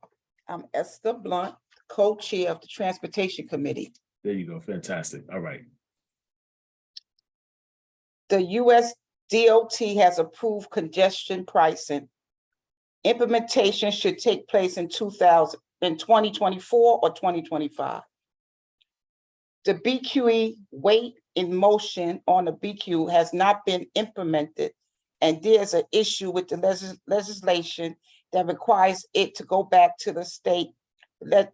I'm Esther Blunt, co-chair of the Transportation Committee. There you go. Fantastic. All right. The U.S. DOT has approved congestion pricing. Implementation should take place in 2024 or 2025. The BQE weight in motion on the BQ has not been implemented, and there's an issue with the legislation that requires it to go back to the state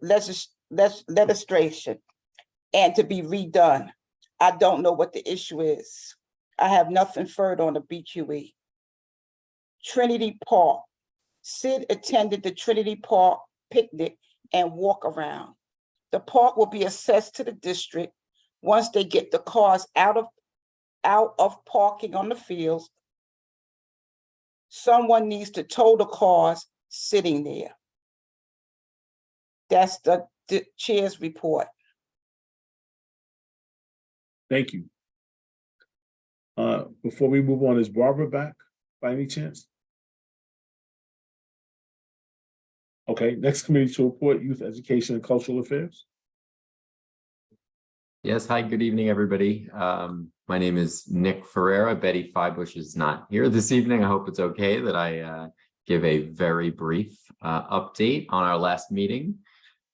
legislation and to be redone. I don't know what the issue is. I have nothing further on the BQE. Trinity Park. Sid attended the Trinity Park picnic and walk around. The park will be assessed to the district once they get the cars out of parking on the fields Someone needs to tow the cars sitting there. That's the chair's report. Thank you. Before we move on, is Barbara back by any chance? Okay, next committee to report, Youth Education and Cultural Affairs. Yes, hi, good evening, everybody. My name is Nick Ferreira. Betty Fibush is not here this evening. I hope it's okay that I give a very brief update on our last meeting.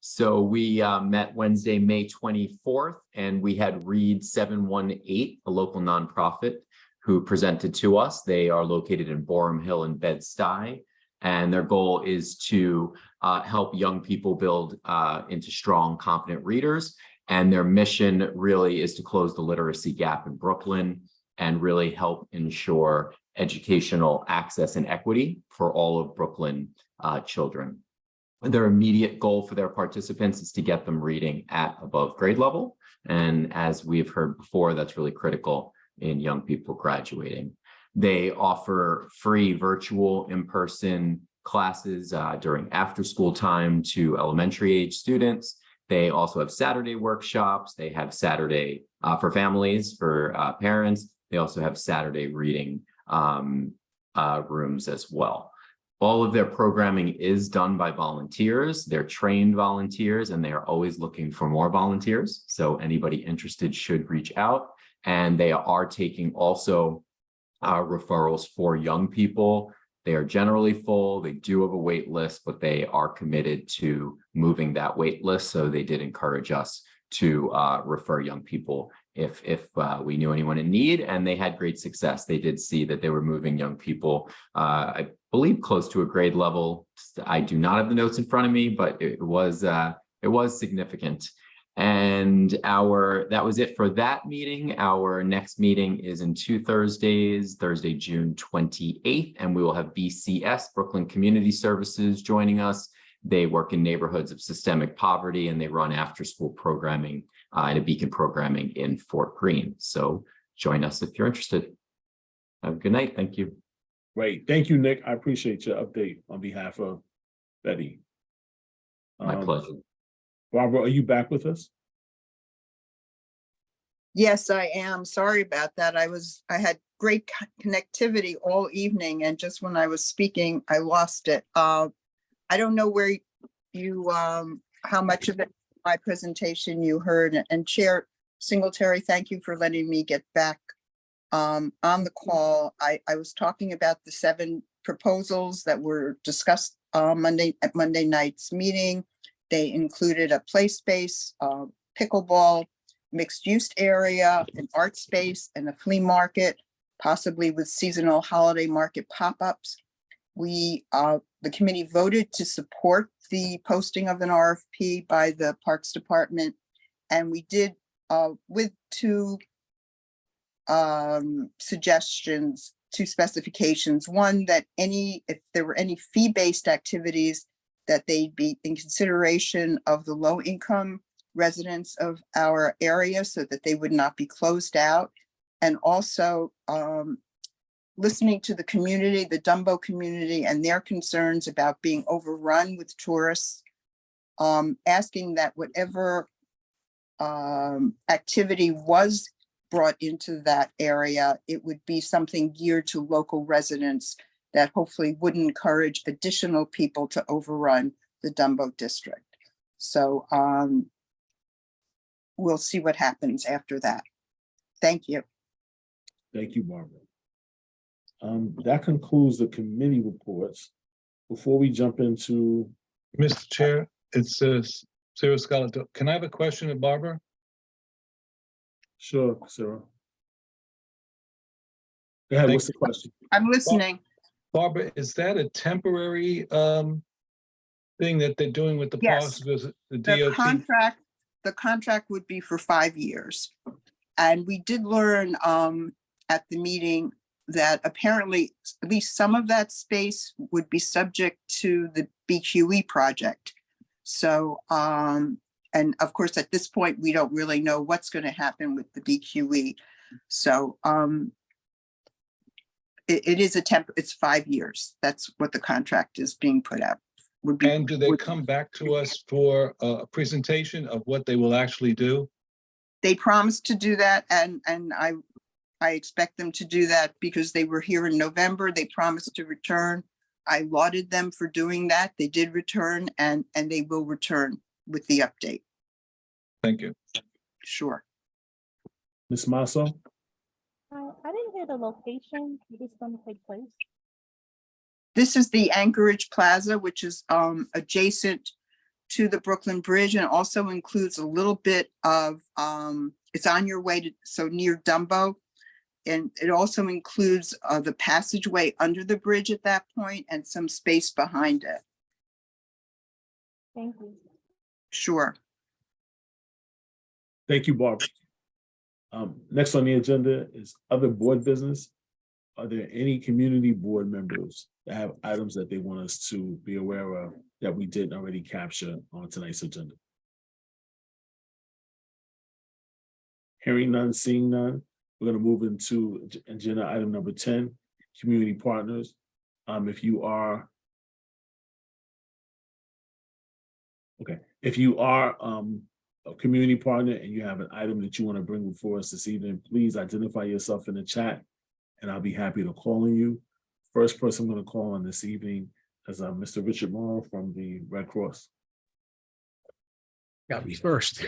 So we met Wednesday, May 24th, and we had Read 718, a local nonprofit, who presented to us. They are located in Borum Hill and Bed-Stuy, and their goal is to help young people build into strong, competent readers. And their mission really is to close the literacy gap in Brooklyn and really help ensure educational access and equity for all of Brooklyn children. Their immediate goal for their participants is to get them reading at above grade level. And as we've heard before, that's really critical in young people graduating. They offer free virtual in-person classes during after school time to elementary age students. They also have Saturday workshops. They have Saturday for families, for parents. They also have Saturday reading rooms as well. All of their programming is done by volunteers. They're trained volunteers, and they are always looking for more volunteers. So anybody interested should reach out. And they are taking also referrals for young people. They are generally full. They do have a wait list, but they are committed to moving that wait list. So they did encourage us to refer young people if we knew anyone in need, and they had great success. They did see that they were moving young people, I believe, close to a grade level. I do not have the notes in front of me, but it was significant. And that was it for that meeting. Our next meeting is in 2 Thursdays, Thursday, June 28th, and we will have BCS, Brooklyn Community Services, joining us. They work in neighborhoods of systemic poverty, and they run after-school programming and a beacon programming in Fort Greene. So join us if you're interested. Have a good night. Thank you. Great. Thank you, Nick. I appreciate your update on behalf of Betty. My pleasure. Barbara, are you back with us? Yes, I am. Sorry about that. I had great connectivity all evening, and just when I was speaking, I lost it. I don't know where you, how much of it, my presentation you heard, and Chair Singletary, thank you for letting me get back on the call. I was talking about the 7 proposals that were discussed at Monday night's meeting. They included a play space, pickleball, mixed use area, an art space, and a flea market, possibly with seasonal holiday market pop-ups. The committee voted to support the posting of an RFP by the Parks Department, and we did with 2 suggestions, 2 specifications. One, that if there were any fee-based activities, that they'd be in consideration of the low-income residents of our area so that they would not be closed out. And also listening to the community, the Dumbo community, and their concerns about being overrun with tourists, asking that whatever activity was brought into that area, it would be something geared to local residents that hopefully wouldn't encourage additional people to overrun the Dumbo district. So we'll see what happens after that. Thank you. Thank you, Barbara. That concludes the committee reports. Before we jump into— Mr. Chair, it's Sarah Scott. Can I have a question of Barbara? Sure, Sarah. Go ahead, what's the question? I'm listening. Barbara, is that a temporary thing that they're doing with the parks? Because the DOT— The contract would be for 5 years. And we did learn at the meeting that apparently at least some of that space would be subject to the BQE project. So, and of course, at this point, we don't really know what's going to happen with the BQE. So it is it's 5 years. That's what the contract is being put out. Would be. And do they come back to us for a presentation of what they will actually do? They promised to do that, and I expect them to do that because they were here in November. They promised to return. I lauded them for doing that. They did return, and they will return with the update. Thank you. Sure. Ms. Masso? I didn't hear the location. It is going to take place. This is the Anchorage Plaza, which is adjacent to the Brooklyn Bridge, and also includes a little bit of, it's on your way to, so near Dumbo. And it also includes the passageway under the bridge at that point and some space behind it. Thank you. Sure. Thank you, Barbara. Next on the agenda is other board business. Are there any community board members that have items that they want us to be aware of that we didn't already capture on tonight's agenda? Hearing none, seeing none, we're going to move into agenda item number 10, community partners. If you are a community partner and you have an item that you want to bring before us this evening, please identify yourself in the chat and I'll be happy to call on you. First person I'm going to call on this evening is Mr. Richard Morrow from the Red Cross. Got me first.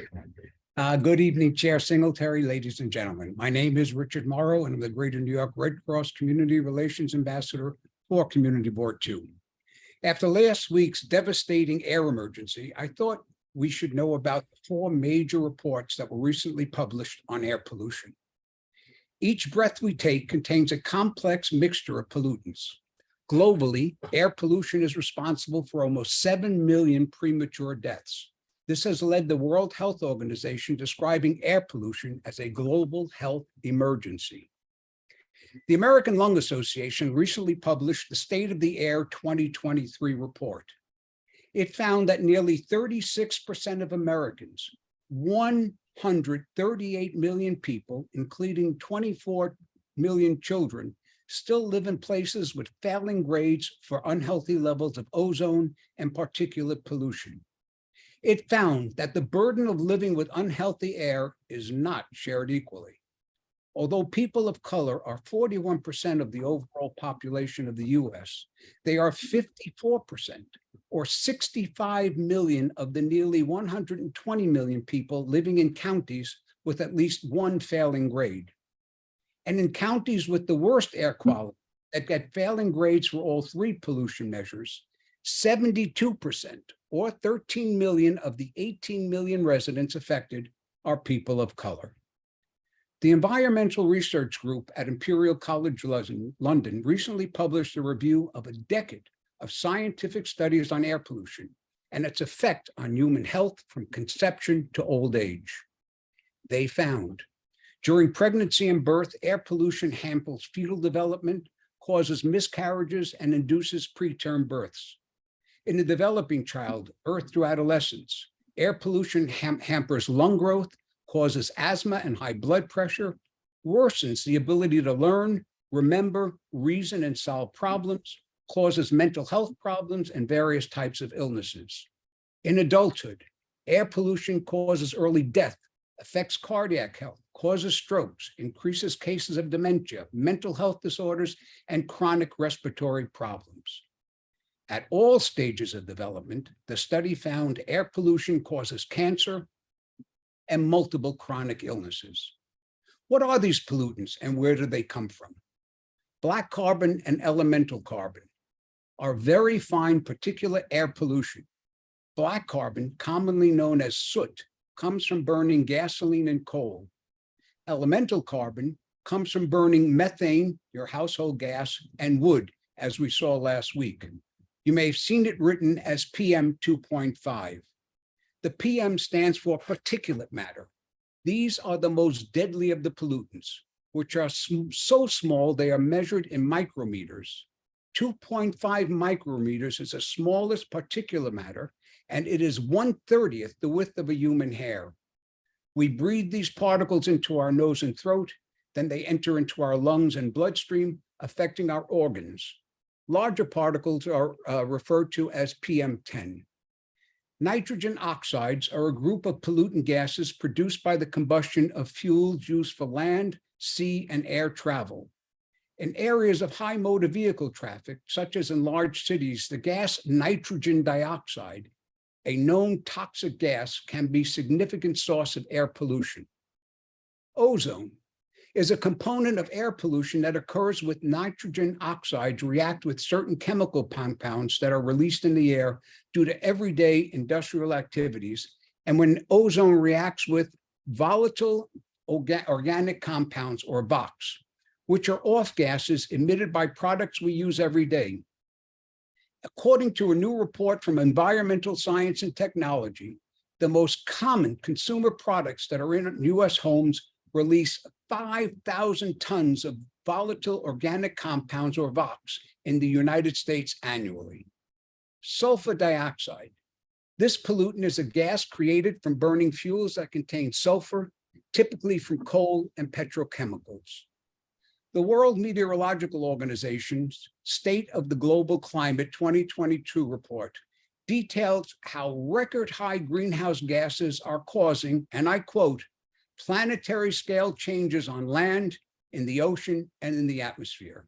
Good evening, Chair Singletary, ladies and gentlemen. My name is Richard Morrow and I'm the Greater New York Red Cross Community Relations Ambassador for Community Board 2. After last week's devastating air emergency, I thought we should know about the 4 major reports that were recently published on air pollution. Each breath we take contains a complex mixture of pollutants. Globally, air pollution is responsible for almost 7 million premature deaths. This has led the World Health Organization describing air pollution as a global health emergency. The American Lung Association recently published the State of the Air 2023 report. It found that nearly 36% of Americans, 138 million people, including 24 million children, still live in places with failing grades for unhealthy levels of ozone and particulate pollution. It found that the burden of living with unhealthy air is not shared equally. Although people of color are 41% of the overall population of the US, they are 54%, or 65 million of the nearly 120 million people living in counties with at least one failing grade. And in counties with the worst air quality that get failing grades for all 3 pollution measures, 72%, or 13 million of the 18 million residents affected are people of color. The Environmental Research Group at Imperial College London recently published a review of a decade of scientific studies on air pollution and its effect on human health from conception to old age. They found during pregnancy and birth, air pollution hampers fetal development, causes miscarriages, and induces preterm births. In the developing child, birth through adolescence, air pollution hampers lung growth, causes asthma and high blood pressure, worsens the ability to learn, remember, reason, and solve problems, causes mental health problems and various types of illnesses. In adulthood, air pollution causes early death, affects cardiac health, causes strokes, increases cases of dementia, mental health disorders, and chronic respiratory problems. At all stages of development, the study found air pollution causes cancer and multiple chronic illnesses. What are these pollutants and where do they come from? Black carbon and elemental carbon are very fine particulate air pollution. Black carbon, commonly known as soot, comes from burning gasoline and coal. Elemental carbon comes from burning methane, your household gas, and wood, as we saw last week. You may have seen it written as PM 2.5. The PM stands for particulate matter. These are the most deadly of the pollutants, which are so small they are measured in micrometers. 2.5 micrometers is the smallest particulate matter, and it is 1/30th the width of a human hair. We breathe these particles into our nose and throat, then they enter into our lungs and bloodstream, affecting our organs. Larger particles are referred to as PM10. Nitrogen oxides are a group of pollutant gases produced by the combustion of fuels used for land, sea, and air travel. In areas of high motor vehicle traffic, such as in large cities, the gas nitrogen dioxide, a known toxic gas, can be a significant source of air pollution. Ozone is a component of air pollution that occurs with nitrogen oxides react with certain chemical compounds that are released in the air due to everyday industrial activities. And when ozone reacts with volatile organic compounds, or VOCs, which are off gases emitted by products we use every day. According to a new report from Environmental Science and Technology, the most common consumer products that are in U.S. homes release 5,000 tons of volatile organic compounds, or VOCs, in the United States annually. Sulfur dioxide. This pollutant is a gas created from burning fuels that contain sulfur, typically from coal and petrochemicals. The World Meteorological Organization's State of the Global Climate 2022 report details how record high greenhouse gases are causing, and I quote, planetary scale changes on land, in the ocean, and in the atmosphere.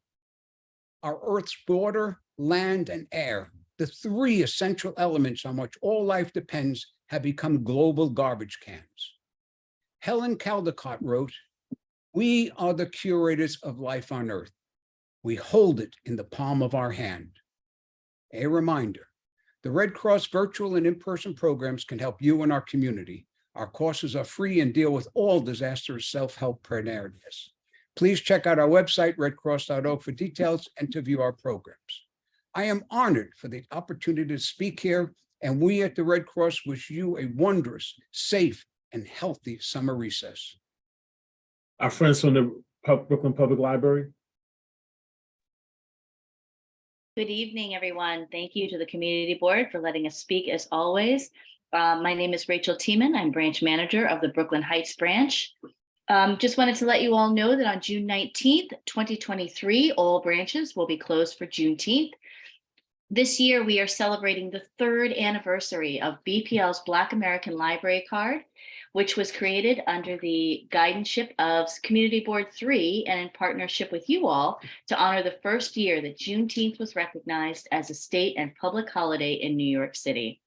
Our Earth's water, land, and air, the three essential elements on which all life depends, have become global garbage cans. Helen Caldecott wrote, "We are the curators of life on Earth. We hold it in the palm of our hand." A reminder, the Red Cross virtual and in-person programs can help you and our community. Our courses are free and deal with all disaster self-help preparedness. Please check out our website, redcross.org, for details and to view our programs. I am honored for the opportunity to speak here, and we at the Red Cross wish you a wondrous, safe, and healthy summer recess. Our friends from the Brooklyn Public Library. Good evening, everyone. Thank you to the Community Board for letting us speak as always. My name is Rachel Tiemann. I'm branch manager of the Brooklyn Heights branch. Just wanted to let you all know that on June 19th, 2023, all branches will be closed for Juneteenth. This year, we are celebrating the 3rd anniversary of BPL's Black American Library Card, which was created under the guidance of Community Board 3 and in partnership with you all to honor the first year that Juneteenth was recognized as a state and public holiday in New York City.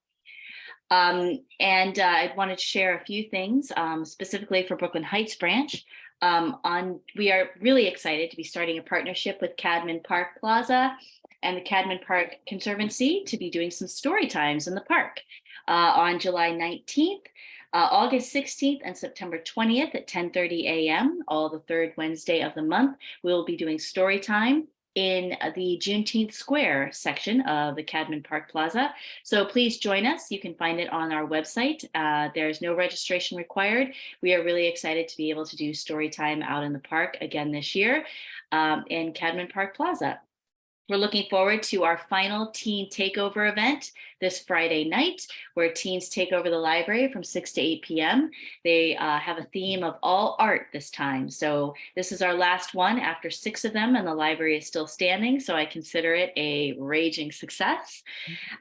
I wanted to share a few things specifically for Brooklyn Heights branch. We are really excited to be starting a partnership with Cadman Park Plaza and the Cadman Park Conservancy to be doing some story times in the park on July 19th, August 16th, and September 20th at 10:30 a.m. all the 3rd Wednesday of the month. We will be doing story time in the Juneteenth Square section of the Cadman Park Plaza. So please join us. You can find it on our website. There's no registration required. We are really excited to be able to do story time out in the park again this year in Cadman Park Plaza. We're looking forward to our final teen takeover event this Friday night, where teens take over the library from 6 to 8 p.m. They have a theme of all art this time. So this is our last one after 6 of them, and the library is still standing. So I consider it a raging success.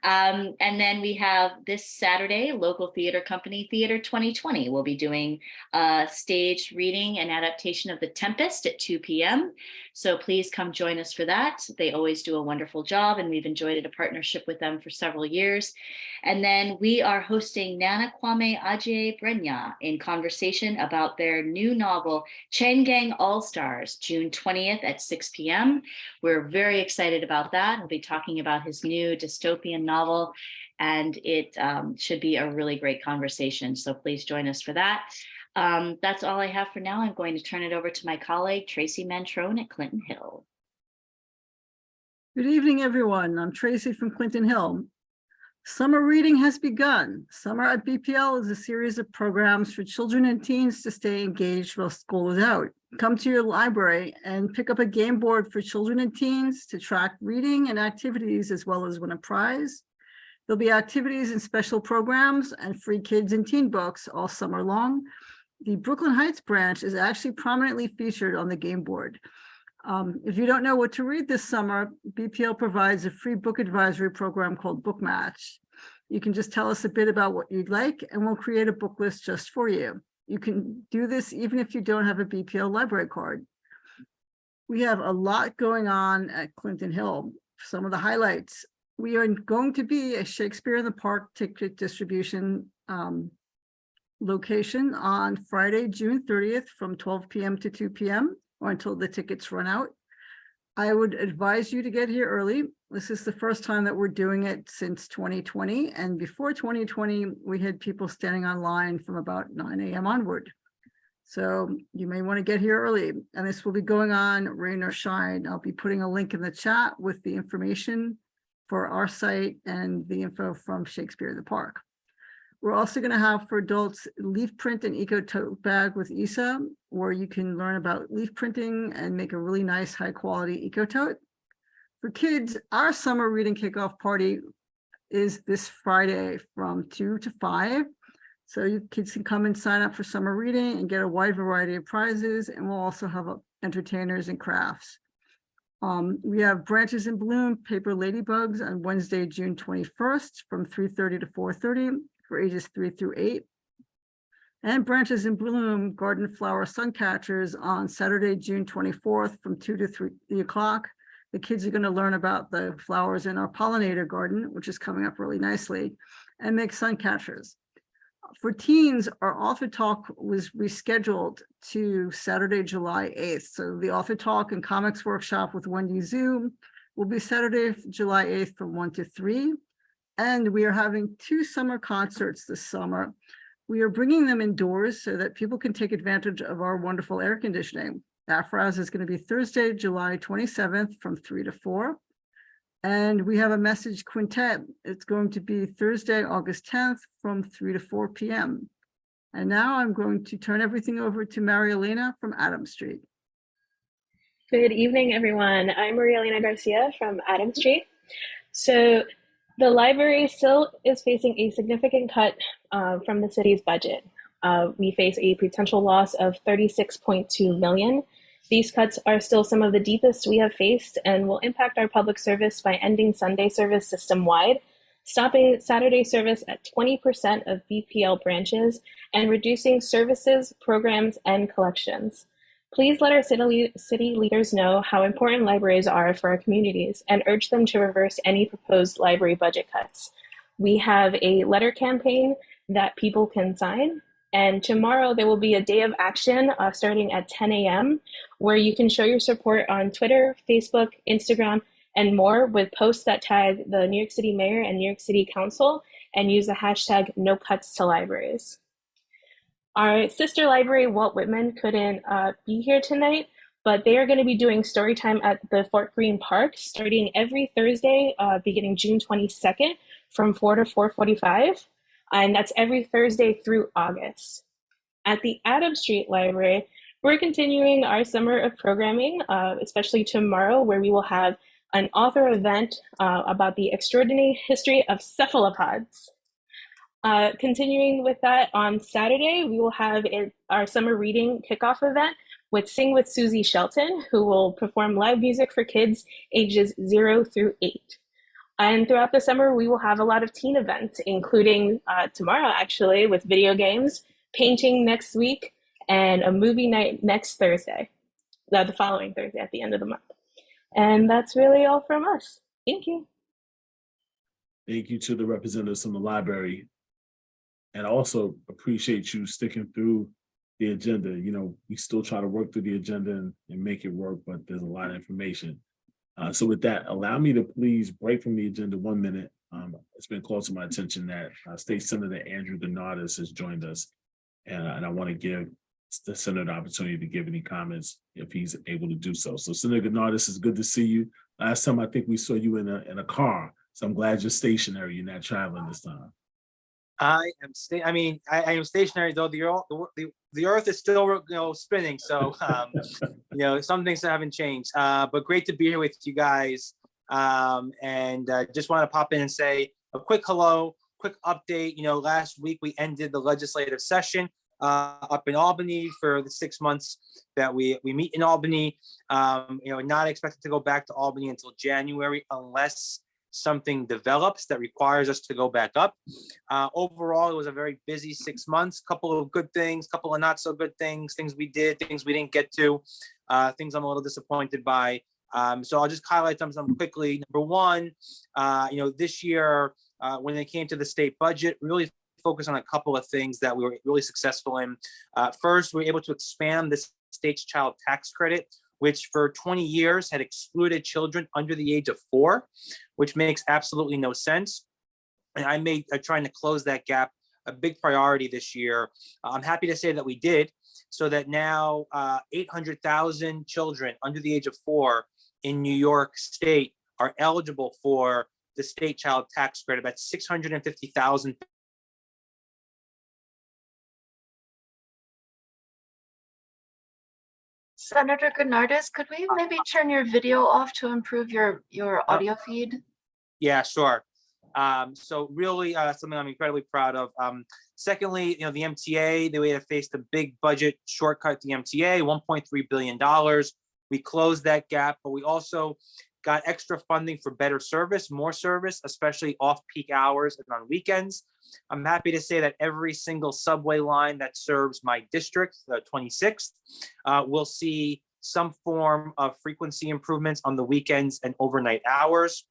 And then we have this Saturday, local theater company, Theater 2020, will be doing a staged reading and adaptation of The Tempest at 2 p.m. So please come join us for that. They always do a wonderful job, and we've enjoyed a partnership with them for several years. And then we are hosting Nana Kwame Adjei-Brenyah in conversation about their new novel, Chain Gang All-Stars, June 20th at 6 p.m. We're very excited about that. He'll be talking about his new dystopian novel, and it should be a really great conversation. So please join us for that. That's all I have for now. I'm going to turn it over to my colleague, Tracy Mantrone at Clinton Hill. Good evening, everyone. I'm Tracy from Clinton Hill. Summer reading has begun. Summer at BPL is a series of programs for children and teens to stay engaged while school is out. Come to your library and pick up a game board for children and teens to track reading and activities, as well as win a prize. There'll be activities and special programs and free kids and teen books all summer long. The Brooklyn Heights branch is actually prominently featured on the game board. If you don't know what to read this summer, BPL provides a free book advisory program called Book Match. You can just tell us a bit about what you'd like, and we'll create a book list just for you. You can do this even if you don't have a BPL library card. We have a lot going on at Clinton Hill. Some of the highlights: we are going to be a Shakespeare in the Park ticket distribution location on Friday, June 30th from 12 p.m. to 2 p.m. or until the tickets run out. I would advise you to get here early. This is the first time that we're doing it since 2020. And before 2020, we had people standing online from about 9 a.m. onward. So you may want to get here early. And this will be going on rain or shine. I'll be putting a link in the chat with the information for our site and the info from Shakespeare in the Park. We're also going to have for adults leaf print and eco tote bag with Isa, where you can learn about leaf printing and make a really nice high quality eco tote. For kids, our summer reading kickoff party is this Friday from 2 to 5. So you kids can come and sign up for summer reading and get a wide variety of prizes. And we'll also have entertainers and crafts. We have Branches in Bloom, Paper Ladybugs on Wednesday, June 21st from 3:30 to 4:30. For ages 3 through 8. And Branches in Bloom Garden Flower Suncatchers on Saturday, June 24th from 2 to 3 o'clock. The kids are going to learn about the flowers in our pollinator garden, which is coming up really nicely, and make suncatchers. For teens, our author talk was rescheduled to Saturday, July 8th. So the author talk and comics workshop with Wendy Zhu will be Saturday, July 8th from 1 to 3. And we are having 2 summer concerts this summer. We are bringing them indoors so that people can take advantage of our wonderful air conditioning. Afraz is going to be Thursday, July 27th from 3 to 4. And we have a message quintet. It's going to be Thursday, August 10th from 3 to 4 p.m. And now I'm going to turn everything over to Maria Elena from Adams Street. Good evening, everyone. I'm Maria Elena Garcia from Adams Street. So the library still is facing a significant cut from the city's budget. We face a potential loss of $36.2 million. These cuts are still some of the deepest we have faced and will impact our public service by ending Sunday service system-wide, stopping Saturday service at 20% of BPL branches, and reducing services, programs, and collections. Please let our city leaders know how important libraries are for our communities and urge them to reverse any proposed library budget cuts. We have a letter campaign that people can sign, and tomorrow there will be a day of action starting at 10 a.m. where you can show your support on Twitter, Facebook, Instagram, and more with posts that tag the New York City Mayor and New York City Council and use the hashtag #NoCutsToLibraries. Our sister library, Walt Whitman, couldn't be here tonight, but they are going to be doing story time at the Fort Greene Park starting every Thursday, beginning June 22nd from 4 to 4:45, and that's every Thursday through August. At the Adams Street Library, we're continuing our summer of programming, especially tomorrow, where we will have an author event about the extraordinary history of cephalopods. Continuing with that, on Saturday, we will have our summer reading kickoff event with Sing with Susie Shelton, who will perform live music for kids ages 0 through 8. And throughout the summer, we will have a lot of teen events, including tomorrow, actually, with video games, painting next week, and a movie night next Thursday, the following Thursday at the end of the month. And that's really all from us. Thank you. Thank you to the representatives from the library. And I also appreciate you sticking through the agenda. You know, we still try to work through the agenda and make it work, but there's a lot of information. So with that, allow me to please break from the agenda 1 minute. It's been called to my attention that State Senator Andrew Gounardes has joined us. And I want to give the Senator the opportunity to give any comments if he's able to do so. So Senator Gounardes, it's good to see you. Last time I think we saw you in a car. So I'm glad you're stationary. You're not traveling this time. I am stationary, though the earth is still spinning. So some things haven't changed. But great to be here with you guys. And just want to pop in and say a quick hello, quick update. Last week we ended the legislative session. up in Albany for the 6 months that we meet in Albany. Not expected to go back to Albany until January unless something develops that requires us to go back up. Overall, it was a very busy 6 months, couple of good things, couple of not so good things, things we did, things we didn't get to, things I'm a little disappointed by. So I'll just highlight them quickly. Number one, this year, when it came to the state budget, really focus on a couple of things that we were really successful in. First, we were able to expand the state's child tax credit, which for 20 years had excluded children under the age of 4, which makes absolutely no sense. And I made trying to close that gap a big priority this year. I'm happy to say that we did, so that now 800,000 children under the age of 4 in New York State are eligible for the state child tax credit. That's 650,000. Senator Gounardes, could we maybe turn your video off to improve your audio feed? Yeah, sure. So really something I'm incredibly proud of. Secondly, the MTA, they had faced a big budget shortcut, the MTA, $1.3 billion. We closed that gap, but we also got extra funding for better service, more service, especially off-peak hours and on weekends. I'm happy to say that every single subway line that serves my district, the 26th, will see some form of frequency improvements on the weekends and overnight hours.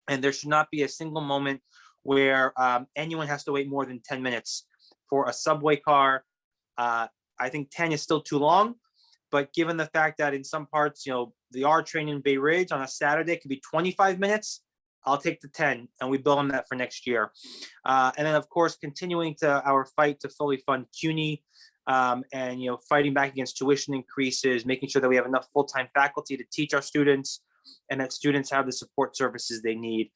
And there should not be a single moment where anyone has to wait more than 10 minutes for a subway car. I think 10 is still too long, but given the fact that in some parts, the R train in Bay Ridge on a Saturday could be 25 minutes, I'll take the 10, and we build on that for next year. And then, of course, continuing to our fight to fully fund CUNY, and fighting back against tuition increases, making sure that we have enough full-time faculty to teach our students, and that students have the support services they need.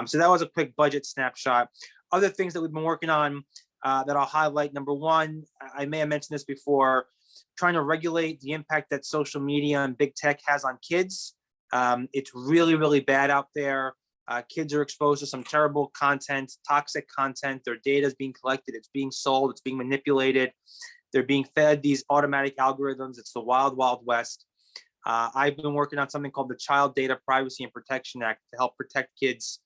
So that was a quick budget snapshot. Other things that we've been working on that I'll highlight. Number one, I may have mentioned this before, trying to regulate the impact that social media and big tech has on kids. It's really, really bad out there. Kids are exposed to some terrible content, toxic content. Their data is being collected, it's being sold, it's being manipulated. They're being fed these automatic algorithms. It's the wild, wild west. I've been working on something called the Child Data Privacy and Protection Act to help protect kids,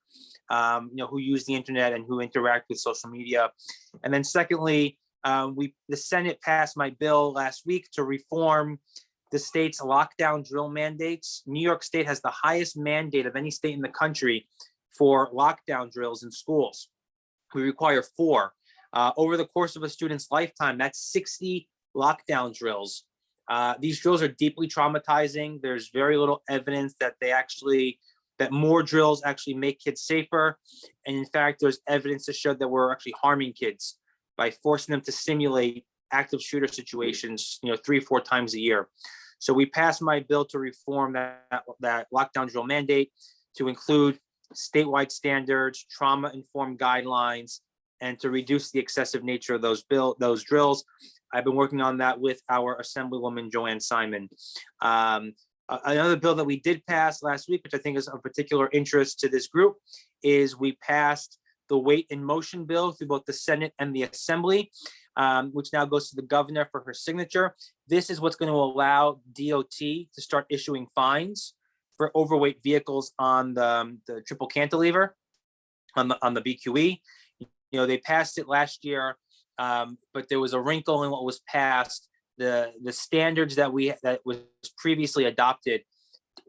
who use the internet and who interact with social media. And then secondly, the Senate passed my bill last week to reform the state's lockdown drill mandates. New York State has the highest mandate of any state in the country for lockdown drills in schools. We require 4. Over the course of a student's lifetime, that's 60 lockdown drills. These drills are deeply traumatizing. There's very little evidence that that more drills actually make kids safer. And in fact, there's evidence to show that we're actually harming kids by forcing them to simulate active shooter situations, 3-4 times a year. So we passed my bill to reform that lockdown drill mandate to include statewide standards, trauma-informed guidelines, and to reduce the excessive nature of those drills. I've been working on that with our Assemblywoman, Joanne Simon. Another bill that we did pass last week, which I think is of particular interest to this group, is we passed the weight in motion bill through both the Senate and the Assembly, which now goes to the governor for her signature. This is what's going to allow DOT to start issuing fines for overweight vehicles on the triple cantilever on the BQE. They passed it last year, but there was a wrinkle in what was passed. The standards that was previously adopted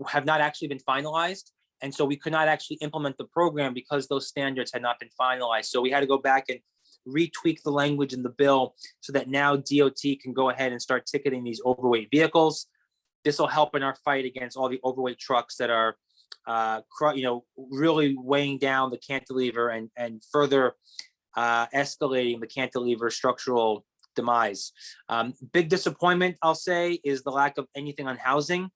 have not actually been finalized. And so we could not actually implement the program because those standards had not been finalized. So we had to go back and retweak the language in the bill so that now DOT can go ahead and start ticketing these overweight vehicles. This will help in our fight against all the overweight trucks that are really weighing down the cantilever and further escalating the cantilever structural demise. Big disappointment, I'll say, is the lack of anything on housing.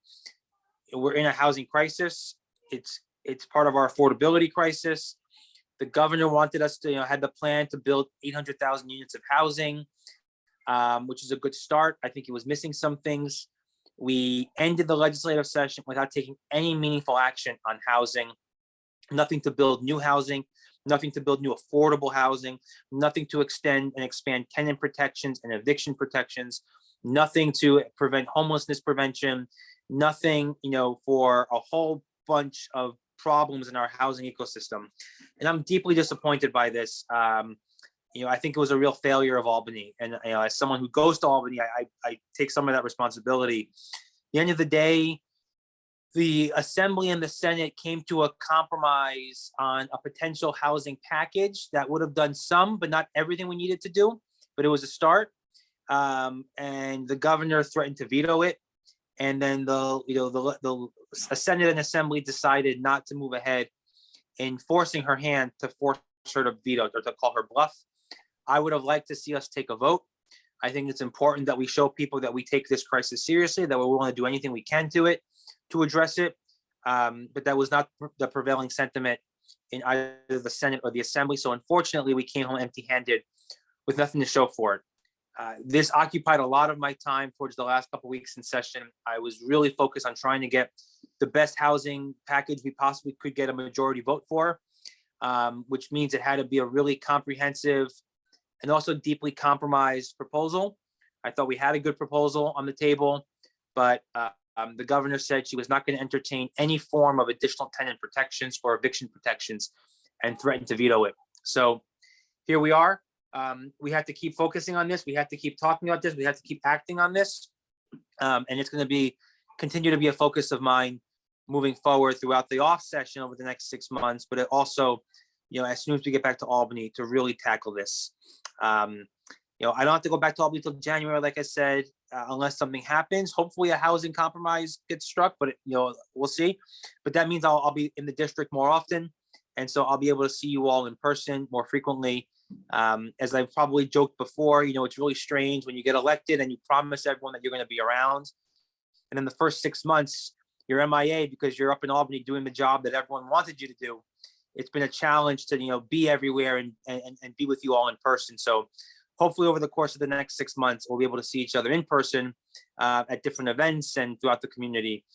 We're in a housing crisis. It's part of our affordability crisis. The governor wanted us to, had the plan to build 800,000 units of housing, which is a good start. I think he was missing some things. We ended the legislative session without taking any meaningful action on housing, nothing to build new housing. nothing to build new affordable housing, nothing to extend and expand tenant protections and eviction protections, nothing to prevent homelessness prevention, nothing, for a whole bunch of problems in our housing ecosystem. And I'm deeply disappointed by this. I think it was a real failure of Albany. And as someone who goes to Albany, I take some of that responsibility. At the end of the day, the Assembly and the Senate came to a compromise on a potential housing package that would have done some, but not everything we needed to do. But it was a start. And the governor threatened to veto it. And then the Senate and Assembly decided not to move ahead in forcing her hand to force her to veto or to call her bluff. I would have liked to see us take a vote. I think it's important that we show people that we take this crisis seriously, that we're willing to do anything we can to address it. But that was not the prevailing sentiment in either the Senate or the Assembly. So unfortunately, we came home empty-handed with nothing to show for it. This occupied a lot of my time towards the last couple of weeks in session. I was really focused on trying to get the best housing package we possibly could get a majority vote for, which means it had to be a really comprehensive and also deeply compromised proposal. I thought we had a good proposal on the table, but the governor said she was not going to entertain any form of additional tenant protections or eviction protections and threatened to veto it. So here we are. We have to keep focusing on this. We have to keep talking about this. We have to keep acting on this. And it's going to continue to be a focus of mine moving forward throughout the off session over the next 6 months, but it also, as soon as we get back to Albany, to really tackle this. I don't have to go back to Albany until January, like I said, unless something happens. Hopefully a housing compromise gets struck, but we'll see. But that means I'll be in the district more often. And so I'll be able to see you all in person more frequently. As I've probably joked before, it's really strange when you get elected and you promise everyone that you're going to be around. And in the first 6 months, you're MIA because you're up in Albany doing the job that everyone wanted you to do. It's been a challenge to, be everywhere and be with you all in person. So hopefully over the course of the next 6 months, we'll be able to see each other in person at different events and throughout the community.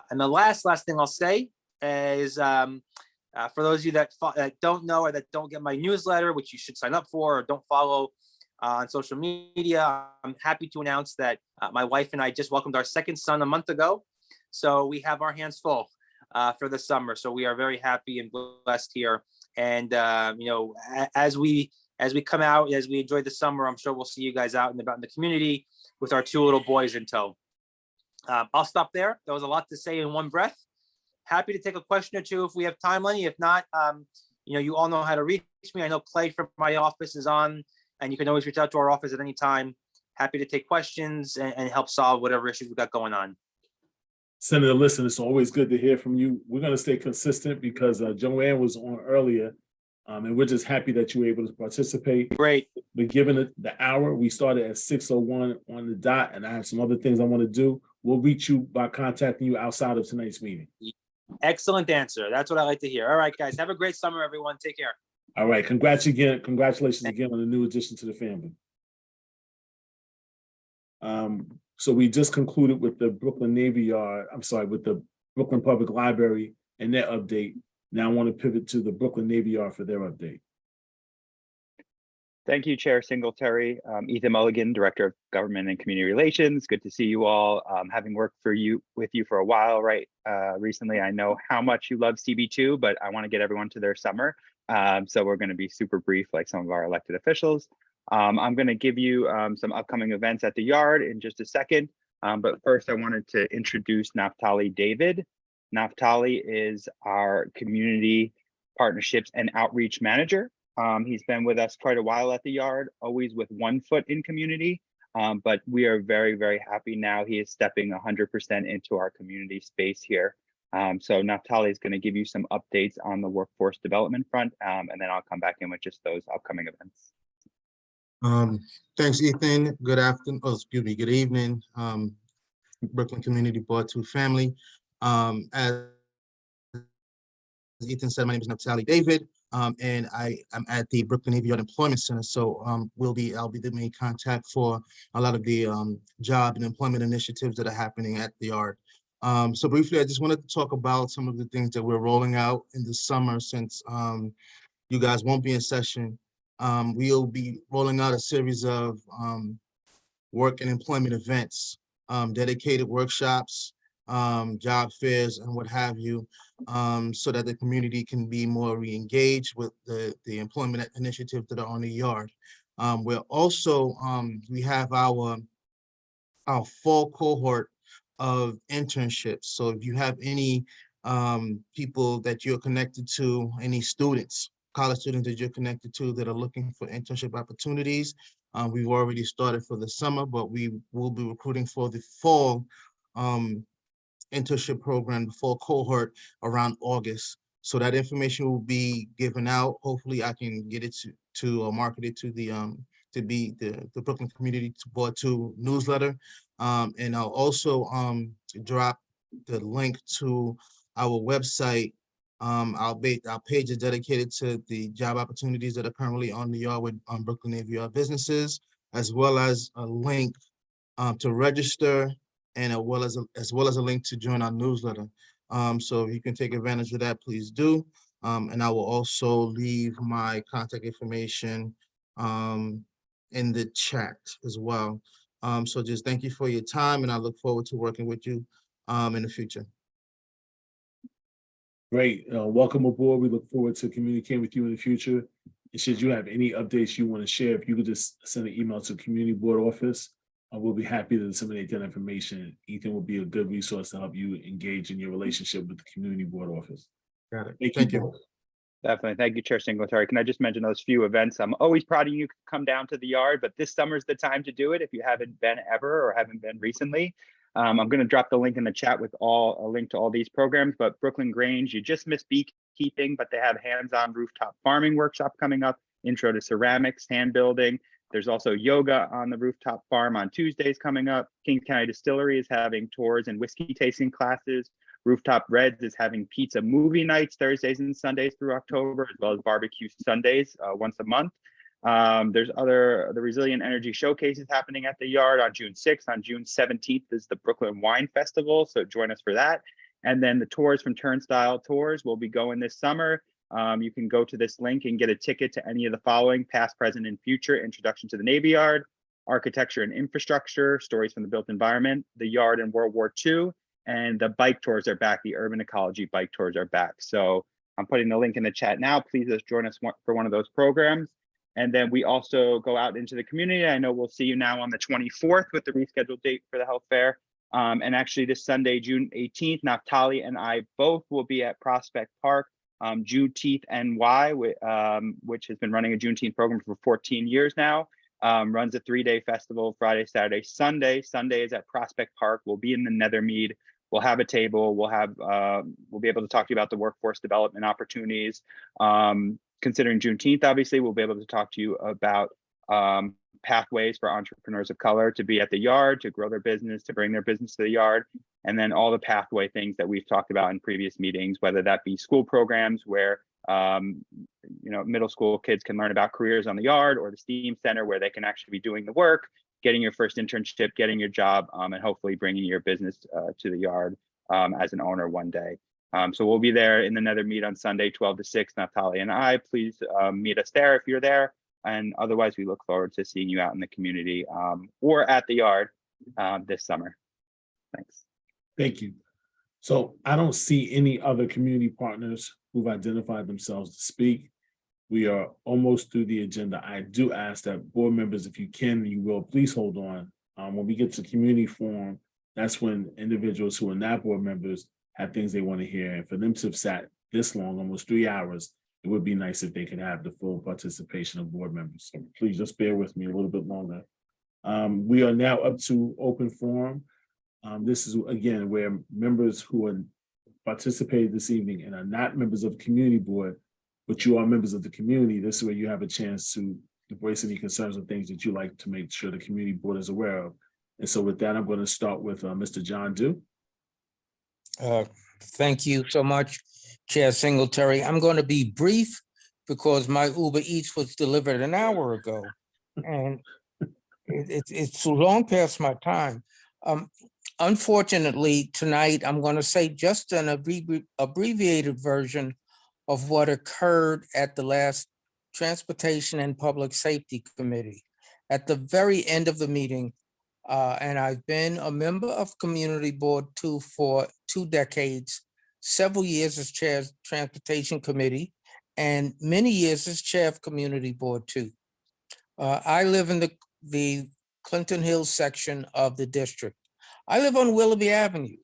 And the last thing I'll say is for those of you that don't know or that don't get my newsletter, which you should sign up for or don't follow on social media, I'm happy to announce that my wife and I just welcomed our second son a month ago. So we have our hands full for the summer. So we are very happy and blessed here. And, as we come out, as we enjoy the summer, I'm sure we'll see you guys out and about in the community with our 2 little boys in tow. I'll stop there. There was a lot to say in one breath. Happy to take a question or two if we have time, Lenny. If not, you all know how to reach me. I know Clay from my office is on, and you can always reach out to our office at any time. Happy to take questions and help solve whatever issues we've got going on. Senator, listen, it's always good to hear from you. We're going to stay consistent because Joanne was on earlier, and we're just happy that you were able to participate. Great. But given the hour, we started at 6:01 on the dot, and I have some other things I want to do. We'll reach you by contacting you outside of tonight's meeting. Excellent answer. That's what I like to hear. All right, guys. Have a great summer, everyone. Take care. All right. Congratulations again on the new addition to the family. So we just concluded with the Brooklyn Navy Yard, with the Brooklyn Public Library and their update. Now I want to pivot to the Brooklyn Navy Yard for their update. Thank you, Chair Singletary. Ethan Mulligan, Director of Government and Community Relations. Good to see you all. Having worked with you for a while, right? Recently, I know how much you love CB2, but I want to get everyone to their summer. So we're going to be super brief, like some of our elected officials. I'm going to give you some upcoming events at the yard in just a second. But first, I wanted to introduce Naftali David. Naftali is our Community Partnerships and Outreach Manager. He's been with us quite a while at the yard, always with one foot in community, but we are very, very happy now. He is stepping 100% into our community space here. So Naftali is going to give you some updates on the workforce development front, and then I'll come back in with just those upcoming events. Thanks, Ethan. Good afternoon. Oh, excuse me. Good evening, Brooklyn Community Board 2 family. As Ethan said, my name is Naftali David. And I'm at the Brooklyn Navy Yard Employment Center. So I'll be the main contact for a lot of the job and employment initiatives that are happening at the yard. So briefly, I just wanted to talk about some of the things that we're rolling out in the summer since you guys won't be in session. We'll be rolling out a series of work and employment events, dedicated workshops, job fairs, and what have you, so that the community can be more re-engaged with the employment initiatives that are on the yard. We're also, we have our fall cohort of internships. So if you have any people that you're connected to, any students, college students that you're connected to that are looking for internship opportunities, we've already started for the summer, but we will be recruiting for the fall internship program, the fall cohort around August. So that information will be given out. Hopefully I can get it to market it to the Brooklyn Community Board 2 newsletter. And I'll also drop the link to our website. Our page is dedicated to the job opportunities that are currently on the yard with Brooklyn Navy Yard businesses, as well as a link to register, and as well as a link to join our newsletter. So if you can take advantage of that, please do. And I will also leave my contact information in the chat as well. So just thank you for your time, and I look forward to working with you in the future. Great. Welcome aboard. We look forward to communicating with you in the future. And should you have any updates you want to share, if you could just send an email to Community Board Office, we'll be happy to disseminate that information. Ethan will be a good resource to help you engage in your relationship with the Community Board Office. Got it. Thank you. you. Definitely. Thank you, Chair Singletary. Can I just mention those few events? I'm always proud of you to come down to the yard, but this summer's the time to do it if you haven't been ever or haven't been recently. I'm going to drop the link in the chat with a link to all these programs, but Brooklyn Grange, you just missed beekeeping, but they have hands-on rooftop farming workshop coming up, intro to ceramics, hand building. There's also yoga on the rooftop farm on Tuesdays coming up. Kings County Distillery is having tours and whiskey tasting classes. Rooftop Reds is having pizza movie nights Thursdays and Sundays through October, as well as barbecue Sundays once a month. There's the Resilient Energy Showcases happening at the yard on June 6th. On June 17th is the Brooklyn Wine Festival, so join us for that. And then the tours from Turnstile Tours will be going this summer. You can go to this link and get a ticket to any of the following: past, present, and future, Introduction to the Navy Yard, Architecture and Infrastructure, Stories from the Built Environment, the Yard in World War II, and the bike tours are back. The Urban Ecology bike tours are back. So I'm putting the link in the chat now. Please just join us for one of those programs. And then we also go out into the community. I know we'll see you now on the 24th with the rescheduled date for the health fair. And actually this Sunday, June 18th, Naftali and I both will be at Prospect Park, Juneteenth NY, which has been running a Juneteenth program for 14 years now. Runs a 3-day festival, Friday, Saturday, Sunday. Sunday is at Prospect Park. We'll be in the Nethermead. We'll have a table. We'll be able to talk to you about the workforce development opportunities. Considering Juneteenth, obviously, we'll be able to talk to you about pathways for entrepreneurs of color to be at the yard, to grow their business, to bring their business to the yard, and then all the pathway things that we've talked about in previous meetings, whether that be school programs where middle school kids can learn about careers on the yard, or the STEAM Center where they can actually be doing the work, getting your first internship, getting your job, and hopefully bringing your business to the yard as an owner one day. So we'll be there in the Nethermead on Sunday, 12 to 6, Naftali and I. Please meet us there if you're there. And otherwise, we look forward to seeing you out in the community or at the yard this summer. Thanks. Thank you. So I don't see any other community partners who've identified themselves to speak. We are almost through the agenda. I do ask that board members, if you can, you will, please hold on. When we get to community forum, that's when individuals who are not board members have things they want to hear. And for them to have sat this long, almost 3 hours, it would be nice if they could have the full participation of board members. So please just bear with me a little bit longer. We are now up to open forum. This is, again, where members who are participating this evening and are not members of the community board, but you are members of the community. This is where you have a chance to voice any concerns or things that you like to make sure the community board is aware of. And so with that, I'm going to start with Mr. John Dew. Thank you so much, Chair Singletary. I'm going to be brief because my Uber Eats was delivered an hour ago, and it's long past my time. Unfortunately, tonight I'm going to say just an abbreviated version of what occurred at the last Transportation and Public Safety Committee. At the very end of the meeting, and I've been a member of Community Board 2 for 2 decades, several years as chair of Transportation Committee, and many years as chair of Community Board 2. I live in the Clinton Hills section of the district. I live on Willoughby Avenue.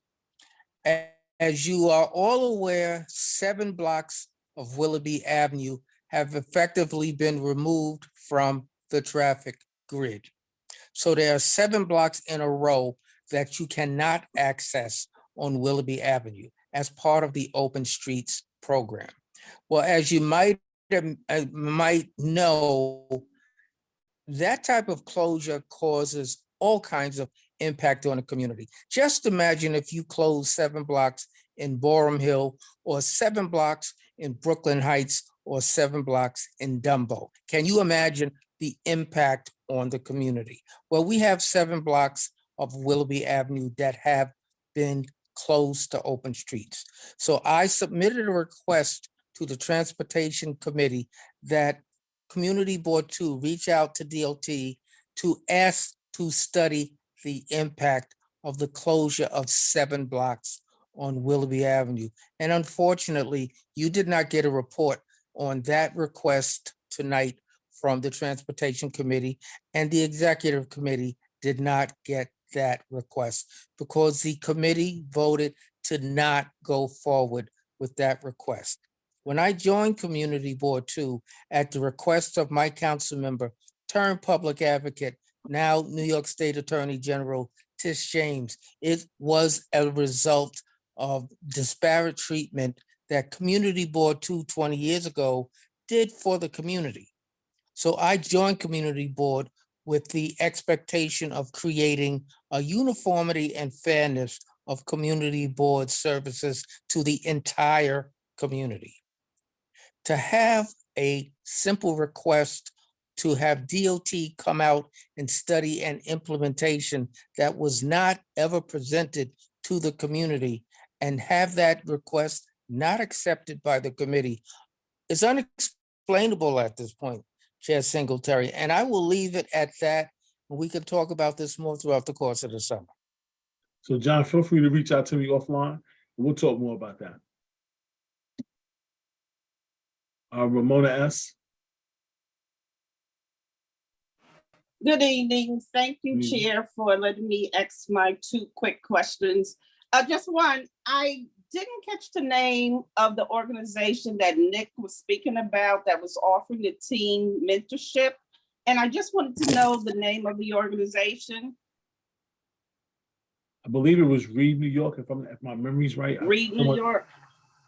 As you are all aware, 7 blocks of Willoughby Avenue have effectively been removed from the traffic grid. So there are 7 blocks in a row that you cannot access on Willoughby Avenue as part of the Open Streets program. Well, as you might know, that type of closure causes all kinds of impact on the community. Just imagine if you close 7 blocks in Borum Hill, or 7 blocks in Brooklyn Heights, or 7 blocks in Dumbo. Can you imagine the impact on the community? Well, we have 7 blocks of Willoughby Avenue that have been closed to open streets. So I submitted a request to the Transportation Committee that Community Board 2 reach out to DOT to ask to study the impact of the closure of 7 blocks on Willoughby Avenue. And unfortunately, you did not get a report on that request tonight from the Transportation Committee, and the Executive Committee did not get that request because the committee voted to not go forward with that request. When I joined Community Board 2 at the request of my council member, turned public advocate, now New York State Attorney General Tish James, it was a result of disparate treatment that Community Board 2 20 years ago did for the community. So I joined Community Board with the expectation of creating a uniformity and fairness of Community Board services to the entire community. To have a simple request to have DOT come out and study an implementation that was not ever presented to the community and have that request not accepted by the committee is unexplainable at this point, Chair Singletary, and I will leave it at that. We can talk about this more throughout the course of the summer. So John, feel free to reach out to me offline, and we'll talk more about that. Ramona S. Good evening. Thank you, Chair, for letting me ask my 2 quick questions. Just one, I didn't catch the name of the organization that Nick was speaking about that was offering the teen mentorship. And I just wanted to know the name of the organization. I believe it was Read New York, if my memory's right. Read New York.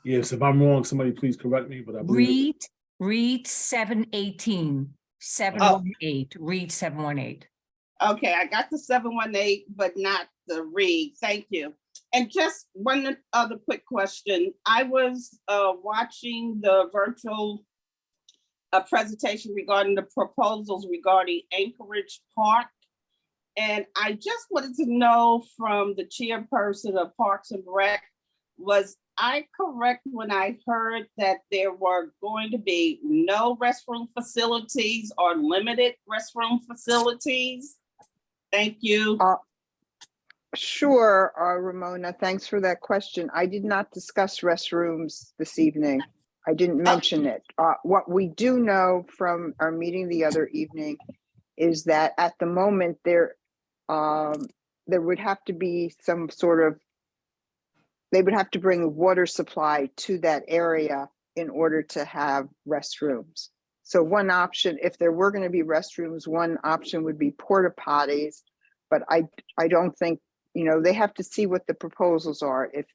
Yes, if I'm wrong, somebody please correct me, but I believe Read 718, 718, Read 718. Okay, I got the 718, but not the Read. Thank you. And just one other quick question. I was watching the virtual presentation regarding the proposals regarding Anchorage Park. And I just wanted to know from the chairperson of Parks and Rec, was I correct when I heard that there were going to be no restroom facilities or limited restroom facilities? Thank you. Sure, Ramona, thanks for that question. I did not discuss restrooms this evening. I didn't mention it. What we do know from our meeting the other evening is that at the moment there would have to be some sort of, they would have to bring water supply to that area in order to have restrooms. So one option, if there were going to be restrooms, one option would be porta potties, but I don't think, they have to see what the proposals are. If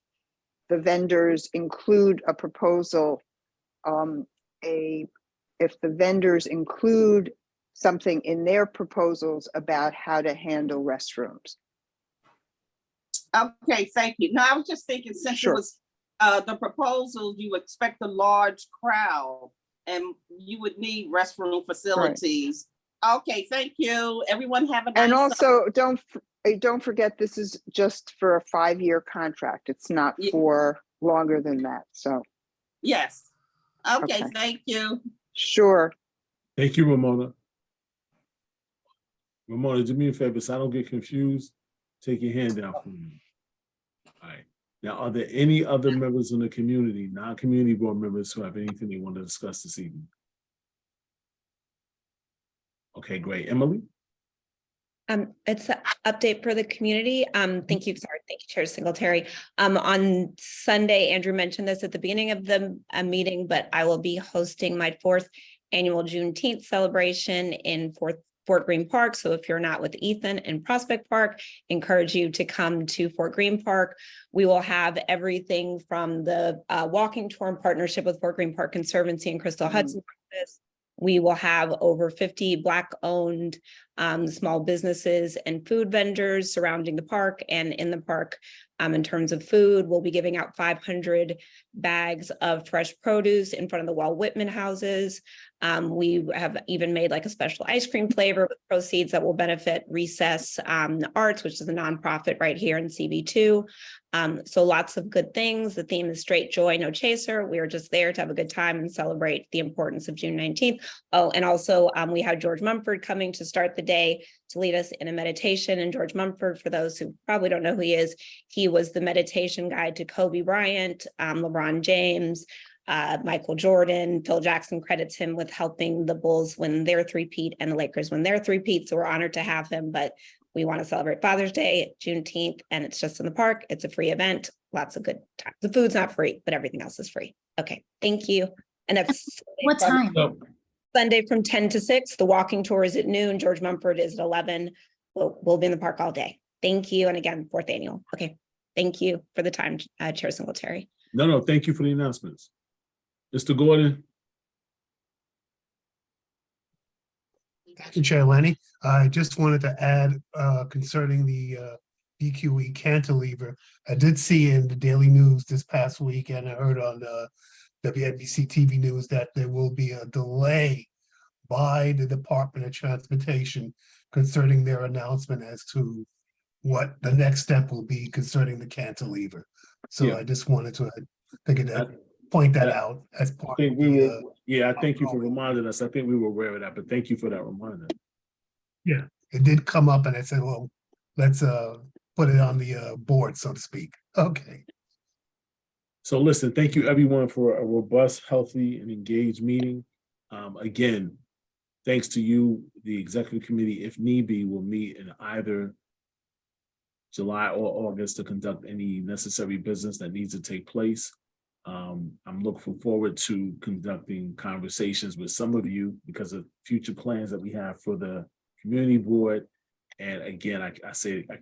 the vendors include a proposal, if the vendors include something in their proposals about how to handle restrooms. Okay, thank you. No, I was just thinking since it was the proposals, you expect a large crowd and you would need restroom facilities. Right. Okay, thank you. Everyone have a nice And also don't forget, this is just for a 5-year contract. It's not for longer than that, so. Yes. Okay, Okay. thank you. Sure. Thank you, Ramona. Ramona, do me a favor, so I don't get confused. Take your hand down for me. All right. Now, are there any other members in the community, non-community board members who have anything they want to discuss this evening? Okay, great. Emily? It's an update for the community. Thank you, Chair Singletary. On Sunday, Andrew mentioned this at the beginning of the meeting, but I will be hosting my 4th annual Juneteenth celebration in Fort Greene Park. So if you're not with Ethan in Prospect Park, encourage you to come to Fort Greene Park. We will have everything from the walking tour in partnership with Fort Greene Park Conservancy and Crystal Hudson. We will have over 50 Black-owned small businesses and food vendors surrounding the park and in the park. In terms of food, we'll be giving out 500 bags of fresh produce in front of the Walt Whitman houses. We have even made like a special ice cream flavor with proceeds that will benefit Recess Arts, which is a nonprofit right here in CB2. So lots of good things. The theme is straight joy, no chaser. We are just there to have a good time and celebrate the importance of June 19th. Oh, and also we have George Mumford coming to start the day to lead us in a meditation. And George Mumford, for those who probably don't know who he is, he was the meditation guide to Kobe Bryant, LeBron James, Michael Jordan. Phil Jackson credits him with helping the Bulls win their three-peat and the Lakers win their three-peat. So we're honored to have him, but we want to celebrate Father's Day, Juneteenth, and it's just in the park. It's a free event. Lots of good time. The food's not free, but everything else is free. Okay, thank you. And that's What time? Sunday from 10 to 6. The walking tour is at noon. George Mumford is at 11. We'll be in the park all day. Thank you. And again, 4th annual. Okay, thank you for the time, Chair Singletary. No, thank you for the announcements. Mr. Gordon? Thank you, Chair Lenny. I just wanted to add concerning the BQE cantilever. I did see in the Daily News this past week, and I heard on WNBC TV News that there will be a delay by the Department of Transportation concerning their announcement as to what the next step will be concerning the cantilever. So Yeah. I just wanted to point that out as part of the. I thank you for reminding us. I think we were aware of that, but thank you for that reminder. Yeah, it did come up and I said, well, let's put it on the board, so to speak. Okay. So listen, thank you everyone for a robust, healthy, and engaged meeting. Again, thanks to you, the executive committee, if need be, will meet in either July or August to conduct any necessary business that needs to take place. I'm looking forward to conducting conversations with some of you because of future plans that we have for the community board. And again, I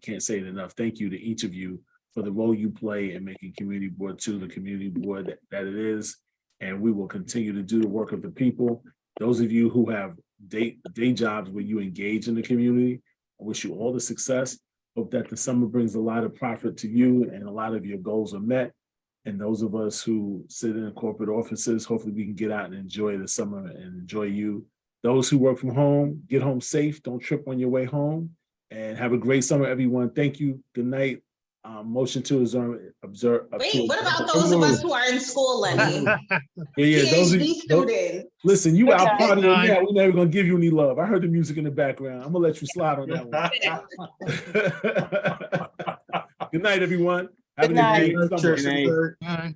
can't say it enough. Thank you to each of you for the role you play in making community board 2 the community board that it is. And we will continue to do the work of the people. Those of you who have day jobs where you engage in the community, I wish you all the success. Hope that the summer brings a lot of profit to you and a lot of your goals are met. And those of us who sit in corporate offices, hopefully we can get out and enjoy the summer and enjoy you. Those who work from home, get home safe. Don't trip on your way home. And have a great summer, everyone. Thank you. Good night. Motion to observe. Wait, what about those of us who are in school, Lenny? Yeah, those PhD students. Listen, you out Okay. partying now. We're never gonna give you any love. I heard the music in the background. I'm gonna let you slide on that one. Good night, everyone. Have a good day. Chair Singletary.